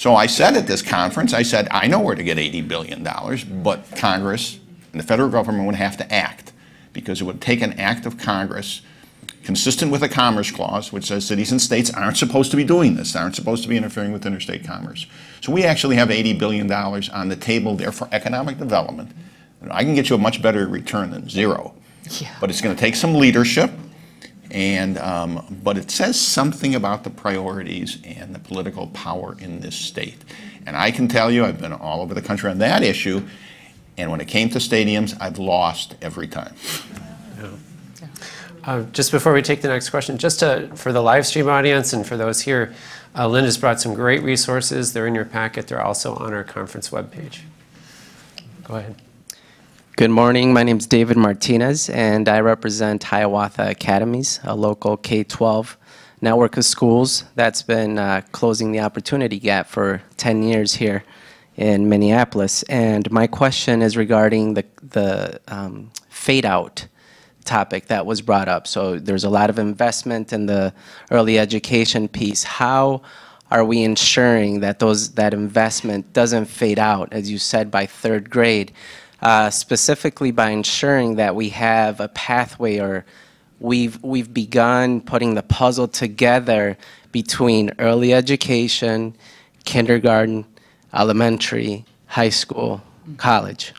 So I said at this conference, I said, I know where to get $80 billion, but Congress and the federal government would have to act, because it would take an act of Congress consistent with the Commerce Clause, which says cities and states aren't supposed to be doing this, aren't supposed to be interfering with interstate commerce. So we actually have $80 billion on the table there for economic development. I can get you a much better return than zero, but it's going to take some leadership. And but it says something about the priorities and the political power in this state. And I can tell you, I've been all over the country on that issue, and when it came to stadiums, I've lost every time. Just before we take the next question, just for the live stream audience and for those here, Linda's brought some great resources. They're in your packet. They're also on our conference webpage. Go ahead. Good morning. My name is David Martinez, and I represent Hiawatha Academies, a local K-12 network of schools that's been closing the opportunity gap for 10 years here in Minneapolis. And my question is regarding the fade-out topic that was brought up. So there's a lot of investment in the early education piece. How are we ensuring that that investment doesn't fade out, as you said, by third grade? Specifically by ensuring that we have a pathway, or we've begun putting the puzzle together between early education, kindergarten, elementary, high school, college.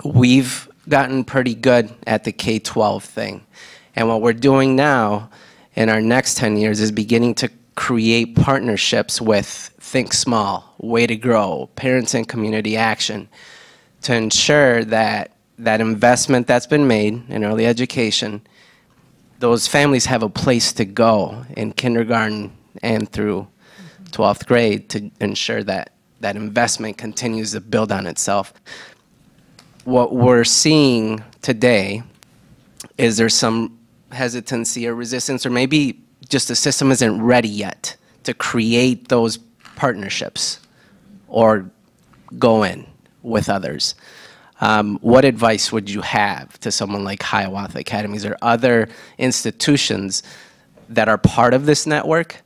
We've gotten pretty good at the K-12 thing. And what we're doing now in our next 10 years is beginning to create partnerships with Think Small, Way to Grow, Parents and Community Action, to ensure that that investment that's been made in early education, those families have a place to go in kindergarten and through 12th grade to ensure that that investment continues to build on itself. What we're seeing today is there's some hesitancy or resistance, or maybe just the system isn't ready yet to create those partnerships or go in with others. What advice would you have to someone like Hiawatha Academies or other institutions that are part of this network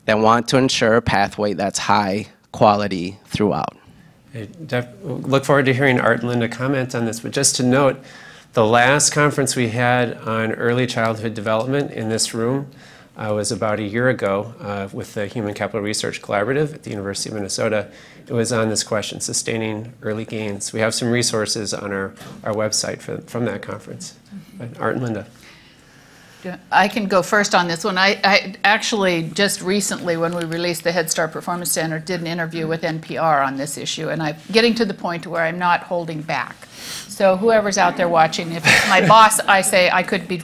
that want to ensure a pathway that's high quality throughout? I look forward to hearing Art and Linda comment on this, but just to note, the last conference we had on early childhood development in this room was about a year ago with the Human Capital Research Collaborative at the University of Minnesota. It was on this question, sustaining early gains. We have some resources on our website from that conference. Art and Linda. I can go first on this one. I actually just recently, when we released the Head Start Performance Standard, did an interview with NPR on this issue, and I'm getting to the point where I'm not holding back. So whoever's out there watching, if it's my boss, I say I could be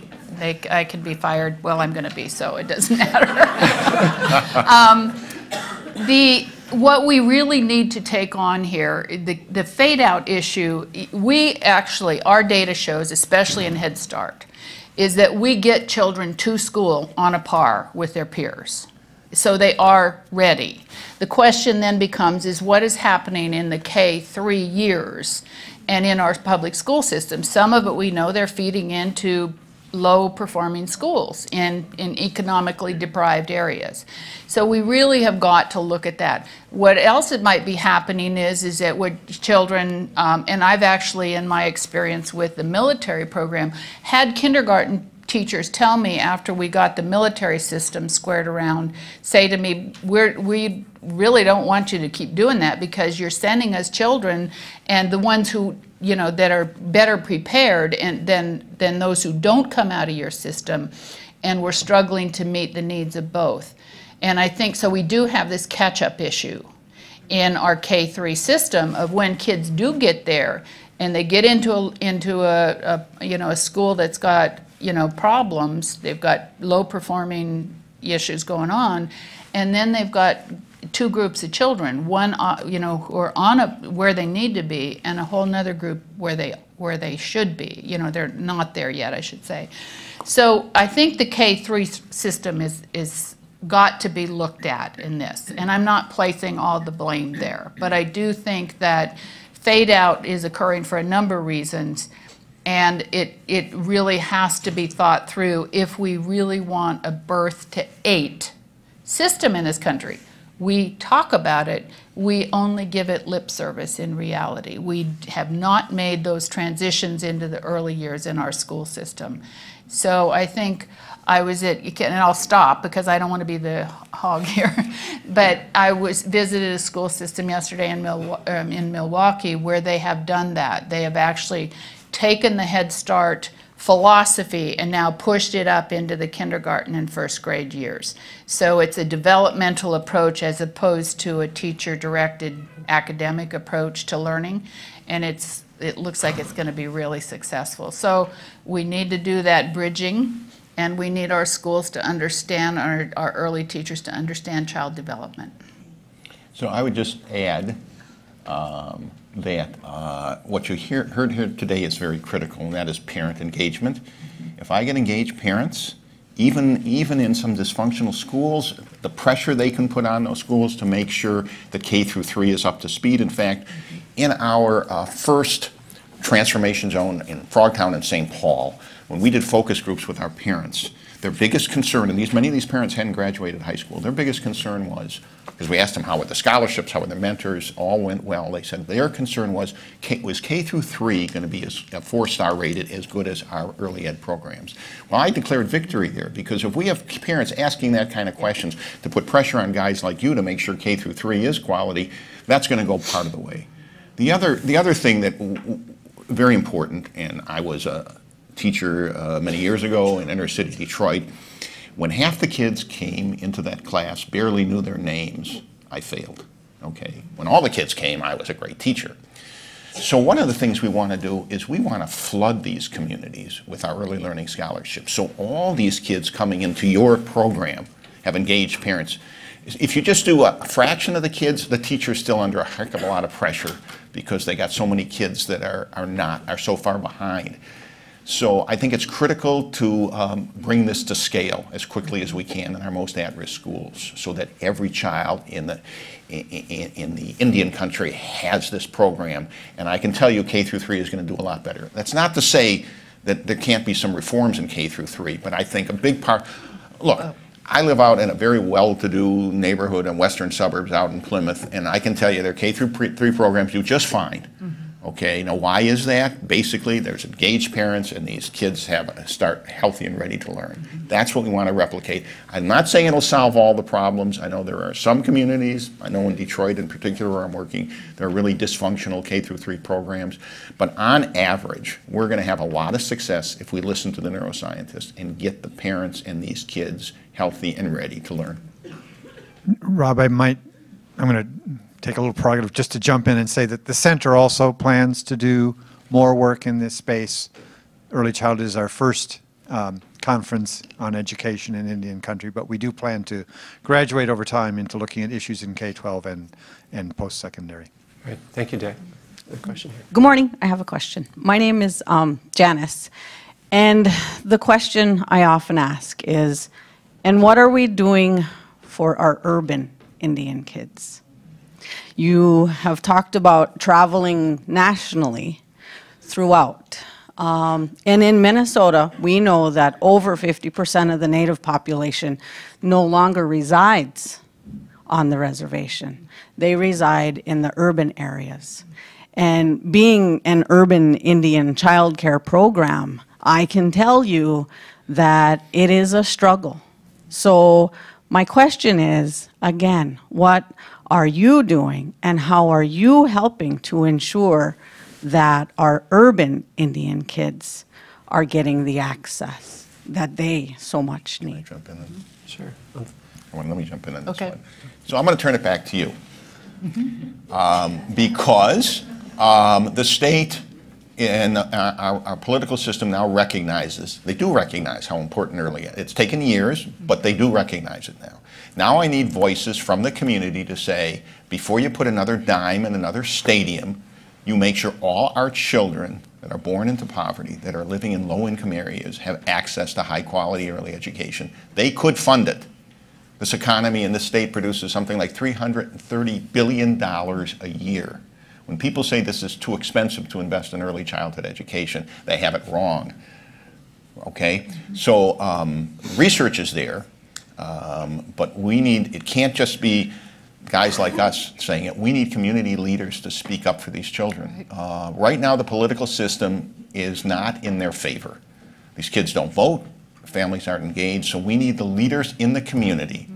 fired. Well, I'm going to be, so it doesn't matter. What we really need to take on here, the fade-out issue, our data shows, especially in Head Start, is that we get children to school on a par with their peers. So they are ready. The question then becomes is what is happening in the K-3 years and in our public school system. Some of it we know they're feeding into low-performing schools in economically deprived areas. So we really have got to look at that. What else it might be happening is that with children, and I've actually, in my experience with the military program, had kindergarten teachers tell me after we got the military system squared around, say to me, we really don't want you to keep doing that because you're sending us children, and the ones who, that are better prepared than those who don't come out of your system, and we're struggling to meet the needs of both. And I think, so we do have this catch-up issue in our K-3 system of when kids do get there and they get into a school that's got problems, they've got low-performing issues going on, and then they've got two groups of children, one who are on where they need to be, and a whole nother group where they should be. They're not there yet, I should say. So I think the K-3 system is got to be looked at in this, and I'm not placing all the blame there, but I do think that fade out is occurring for a number of reasons, and it really has to be thought through if we really want a birth to 8 system in this country. We talk about it, we only give it lip service in reality. We have not made those transitions into the early years in our school system. So I think I was and I'll stop because I don't want to be the hog here, but I visited a school system yesterday in Milwaukee where they have done that. They have actually taken the Head Start philosophy and now pushed it up into the kindergarten and first grade years. So it's a developmental approach as opposed to a teacher-directed academic approach to learning, and it looks like it's going to be really successful. So we need to do that bridging, and we need our schools to understand, our early teachers to understand child development. So I would just add that what you heard here today is very critical, and that is parent engagement. If I get engaged parents, even in some dysfunctional schools, the pressure they can put on those schools to make sure that K through 3 is up to speed. In fact, in our first transformation zone in Frogtown and St. Paul, when we did focus groups with our parents, their biggest concern, and many of these parents hadn't graduated high school, their biggest concern was, because we asked them how were the scholarships, how were their mentors, all went well. They said their concern was K through 3 going to be as 4-star rated as good as our early ed programs? Well, I declared victory there, because if we have parents asking that kind of questions to put pressure on guys like you to make sure K through 3 is quality, that's going to go part of the way. The other thing that very important, and I was a teacher many years ago in inner city Detroit. When half the kids came into that class, barely knew their names, I failed, okay? When all the kids came, I was a great teacher. So one of the things we want to do is we want to flood these communities with our early learning scholarships. So all these kids coming into your program have engaged parents. If you just do a fraction of the kids, the teacher's still under a heck of a lot of pressure because they got so many kids that are so far behind. So I think it's critical to bring this to scale as quickly as we can in our most at-risk schools so that every child in the Indian country has this program. And I can tell you K through 3 is going to do a lot better. That's not to say that there can't be some reforms in K through 3, but I think a big part, look, I live out in a very well-to-do neighborhood in western suburbs out in Plymouth, and I can tell you their K through 3 programs do just fine. Okay, now why is that? Basically, there's engaged parents and these kids start healthy and ready to learn. That's what we want to replicate. I'm not saying it'll solve all the problems. I know there are some communities, I know in Detroit in particular where I'm working, there are really dysfunctional K through 3 programs. But on average, we're going to have a lot of success if we listen to the neuroscientists and get the parents and these kids healthy and ready to learn. Rob, I'm going to take a little prerogative just to jump in and say that the center also plans to do more work in this space. Early Childhood is our first conference on education in Indian country, but we do plan to graduate over time into looking at issues in K-12 and post-secondary. Great. Thank you, Dick. Good question here. Good morning. I have a question. My name is Janice, and the question I often ask is, and what are we doing for our urban Indian kids? You have talked about traveling nationally throughout. And in Minnesota, we know that over 50% of the Native population no longer resides on the reservation. They reside in the urban areas. And being an urban Indian child care program, I can tell you that it is a struggle. So my question is, again, what are you doing and how are you helping to ensure that our urban Indian kids are getting the access that they so much need? Can I jump in? Sure. Let me jump in on this Okay. one. So I'm going to turn it back to you. Because the state and our political system now recognizes, they do recognize how important early, it's taken years, but they do recognize it now. Now I need voices from the community to say, before you put another dime in another stadium, you make sure all our children that are born into poverty, that are living in low-income areas, have access to high-quality early education. They could fund it. This economy in this state produces something like $330 billion a year. When people say this is too expensive to invest in early childhood education, they have it wrong. Okay? So research is there, but we need, it can't just be guys like us saying it. We need community leaders to speak up for these children. Right now, the political system is not in their favor. These kids don't vote, families aren't engaged, so we need the leaders in the community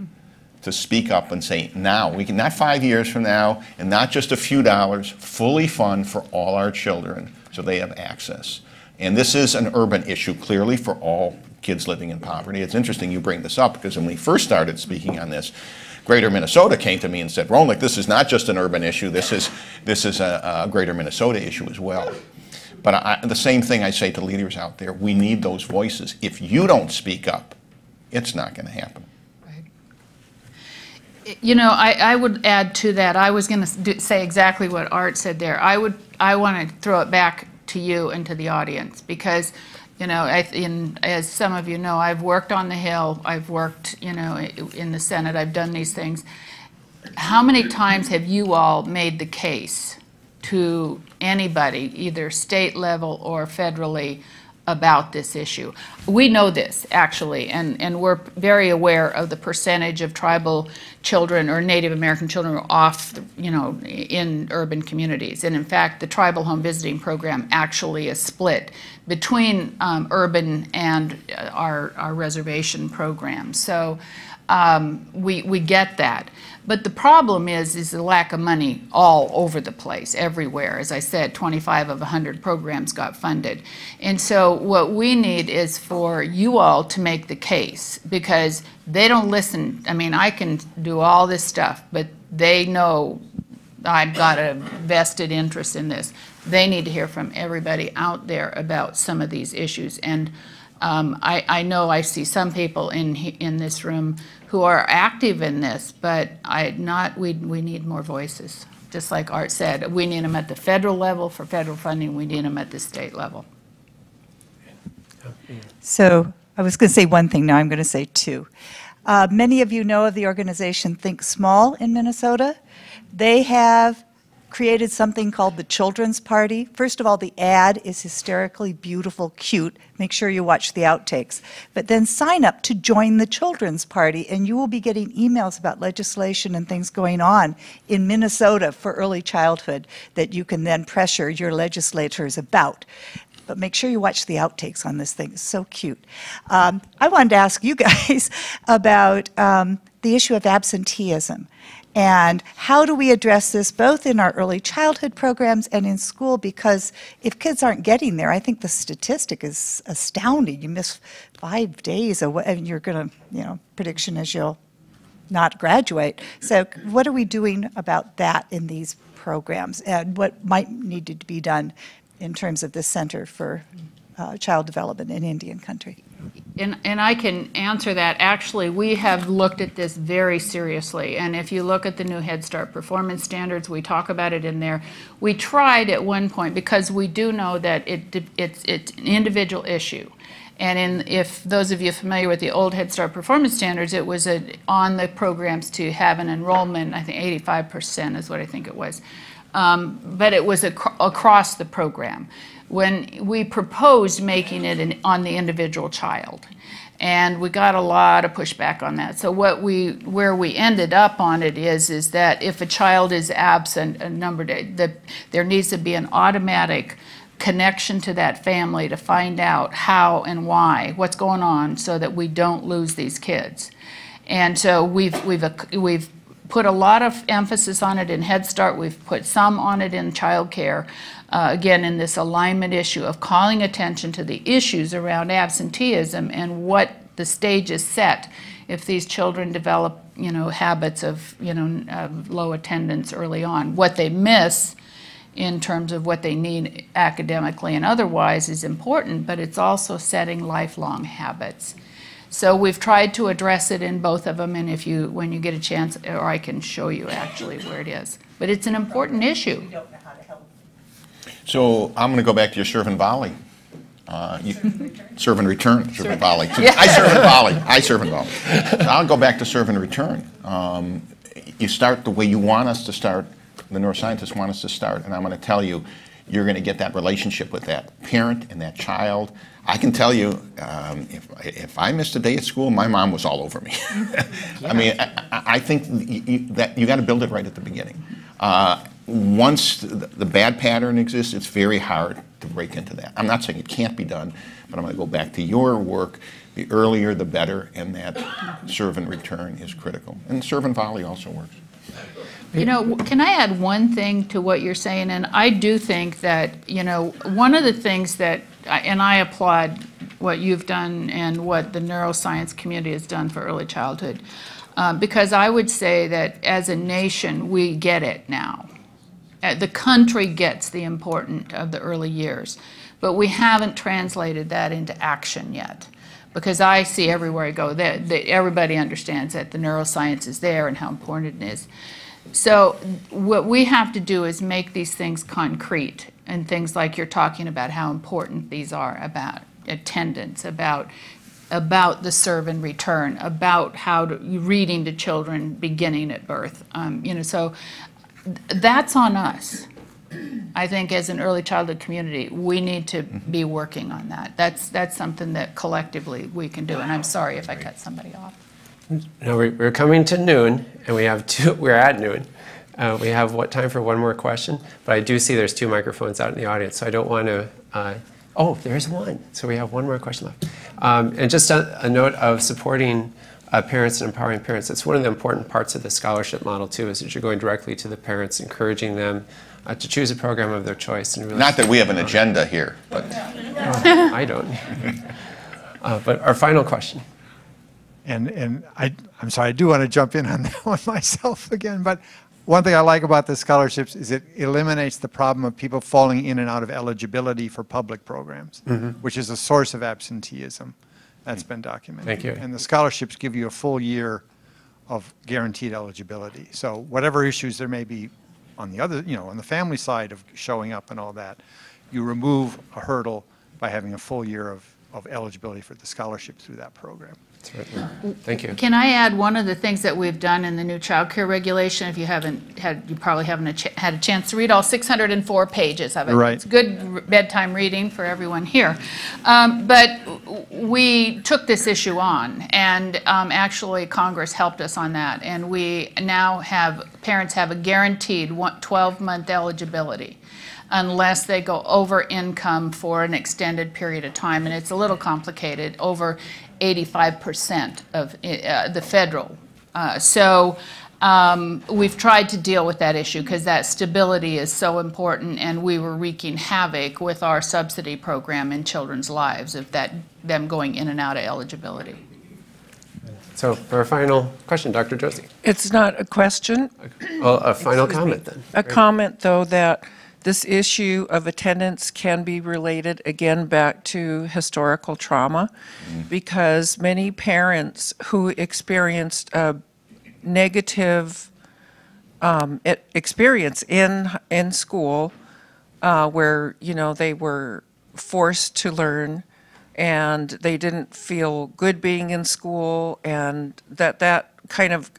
to speak up and say, now, we can, not 5 years from now, and not just a few dollars, fully fund for all our children so they have access. And this is an urban issue, clearly, for all kids living in poverty. It's interesting you bring this up, because when we first started speaking on this, Greater Minnesota came to me and said, Roenick, this is not just an urban issue, this is a Greater Minnesota issue as well. But the same thing I say to leaders out there, we need those voices. If you don't speak up, it's not going to happen. You know, I would add to that. I was going to say exactly what Art said there. I want to throw it back to you and to the audience, because, you know, as some of you know, I've worked on the Hill. I've worked, you know, in the Senate. I've done these things. How many times have you all made the case to anybody, either state level or federally, about this issue? We know this, actually, and we're very aware of the percentage of tribal children or Native American children who are off, you know, in urban communities. And in fact, the Tribal Home Visiting Program actually is split between urban and our reservation program. So we get that. But the problem is the lack of money all over the place, everywhere. As I said, 25 of 100 programs got funded. And so what we need is for you all to make the case, because they don't listen. I mean, I can do all this stuff, but they know I've got a vested interest in this. They need to hear from everybody out there about some of these issues. And I know I see some people in this room who are active in this, but we need more voices. Just like Art said, we need them at the federal level for federal funding. We need them at the state level. So I was going to say one thing, now I'm going to say two. Many of you know of the organization Think Small in Minnesota. They have created something called the Children's Party. First of all, the ad is hysterically beautiful, cute. Make sure you watch the outtakes. But then sign up to join the Children's Party, and you will be getting emails about legislation and things going on in Minnesota for early childhood that you can then pressure your legislators about. But make sure you watch the outtakes on this thing. It's so cute. I wanted to ask you guys about the issue of absenteeism. And how do we address this both in our early childhood programs and in school? Because if kids aren't getting there, I think the statistic is astounding. You miss 5 days, and you're going to, you know, prediction is you'll not graduate. So what are we doing about that in these programs? And what might need to be done in terms of the Center for Child Development in Indian Country? And I can answer that. Actually, we have looked at this very seriously. And if you look at the new Head Start performance standards, we talk about it in there. We tried at one point, because we do know that it's an individual issue. And if those of you familiar with the old Head Start performance standards, it was on the programs to have an enrollment, I think 85% is what I think it was. But it was across the program. When we proposed making it on the individual child, and we got a lot of pushback on that. So where we ended up on it is that if a child is absent a number of days, there needs to be an automatic connection to that family to find out how and why, what's going on, so that we don't lose these kids. And so we've put a lot of emphasis on it in Head Start. We've put some on it in child care. Again, in this alignment issue of calling attention to the issues around absenteeism and what the stage is set if these children develop, you know, habits of, you know, of low attendance early on. What they miss in terms of what they need academically and otherwise is important, but it's also setting lifelong habits. So we've tried to address it in both of them, and when you get a chance, or I can show you actually where it is. But it's an important issue. So I'm going to go back to your serve and volley. Serve and return. Serve and volley. I serve and volley. I serve and volley. So I'll go back to serve and return. You start the way you want us to start, the neuroscientists want us to start, and I'm going to tell you, you're going to get that relationship with that parent and that child. I can tell you, if I missed a day at school, my mom was all over me. I mean, I think that you got to build it right at the beginning. Once the bad pattern exists, it's very hard to break into that. I'm not saying it can't be done, but I'm going to go back to your work. The earlier, the better, and that serve and return is critical. And serve and volley also works. You know, can I add one thing to what you're saying? And I do think that, you know, one of the things that, and I applaud what you've done and what the neuroscience community has done for early childhood, because I would say that as a nation, we get it now. The country gets the importance of the early years, but we haven't translated that into action yet. Because I see everywhere I go that everybody understands that the neuroscience is there and how important it is. So what we have to do is make these things concrete, and things like you're talking about how important these are, about attendance, about the serve and return, about reading to children beginning at birth. You know, so that's on us. I think as an early childhood community, we need to be working on that. That's something that collectively we can do. And I'm sorry if I cut somebody off. No, we're coming to noon, and we have two. We're at noon. We have time for one more question? But I do see there's 2 microphones out in the audience, so I don't want to. Oh, there's one. So we have one more question left. And just a note of supporting parents and empowering parents. It's one of the important parts of the scholarship model too, is that you're going directly to the parents, encouraging them to choose a program of their choice. And really not that we have an agenda here, but well, I don't. But our final question. And I'm sorry, I do want to jump in on that one myself again, but one thing I like about the scholarships is it eliminates the problem of people falling in and out of eligibility for public programs, which is a source of absenteeism. That's been documented. Thank you. And the scholarships give you a full year of guaranteed eligibility. So whatever issues there may be on the other, on the family side of showing up and all that, you remove a hurdle by having a full year of eligibility for the scholarship through that program. Thank you. Can I add one of the things that we've done in the new child care regulation? If you probably haven't had a chance to read all 604 pages of it. Right. It's good bedtime reading for everyone here. But we took this issue on, and actually Congress helped us on that. And we now parents have a guaranteed 12-month eligibility unless they go over income for an extended period of time. And it's a little complicated, over 85% of the federal. So we've tried to deal with that issue because that stability is so important, and we were wreaking havoc with our subsidy program in children's lives of them going in and out of eligibility. So for our final question, Dr. Josie. It's not a question. Well, a final comment then. A comment, though, that this issue of attendance can be related again back to historical trauma, because many parents who experienced a negative experience in school, where they were forced to learn and they didn't feel good being in school, and that kind of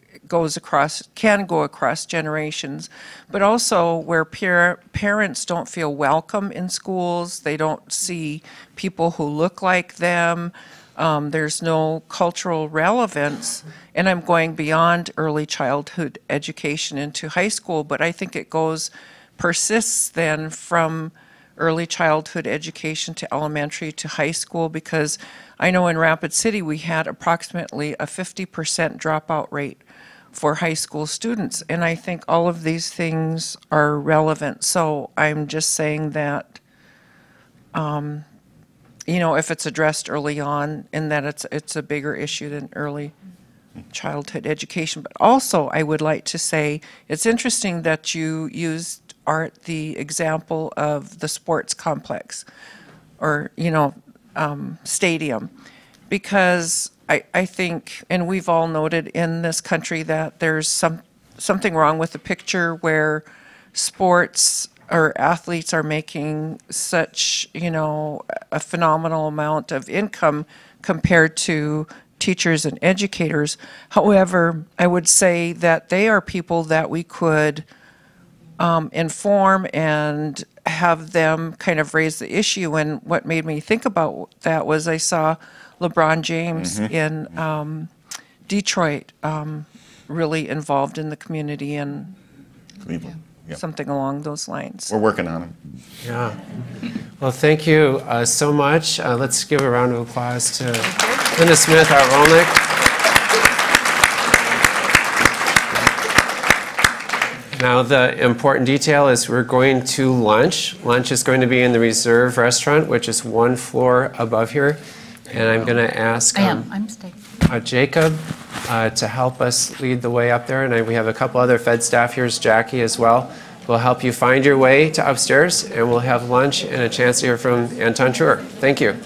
can go across generations, but also where parents don't feel welcome in schools, they don't see people who look like them, there's no cultural relevance, and I'm going beyond early childhood education into high school, but I think it persists then from early childhood education to elementary to high school, because I know in Rapid City we had approximately a 50% dropout rate for high school students, and I think all of these things are relevant. So I'm just saying that, if it's addressed early on, and that it's a bigger issue than early childhood education. But also, I would like to say it's interesting that you used, Art, the example of the sports complex, or stadium, because I think, and we've all noted in this country, that there's something wrong with the picture where sports or athletes are making such, a phenomenal amount of income compared to teachers and educators. However, I would say that they are people that we could inform and have them kind of raise the issue. And what made me think about that was I saw LeBron James in Detroit, really involved in the community and something along those lines. We're working on it. Yeah. Well, thank you so much. Let's give a round of applause to Linda Smith, our Rolnick. Now, the important detail is we're going to lunch. Lunch is going to be in the Reserve Restaurant, which is one floor above here. And I'm going to ask I'm staying. Jacob to help us lead the way up there. And we have a couple other Fed staff. Here's Jackie as well. We'll help you find your way to upstairs, and we'll have lunch and a chance to hear from Anton Truer. Thank you.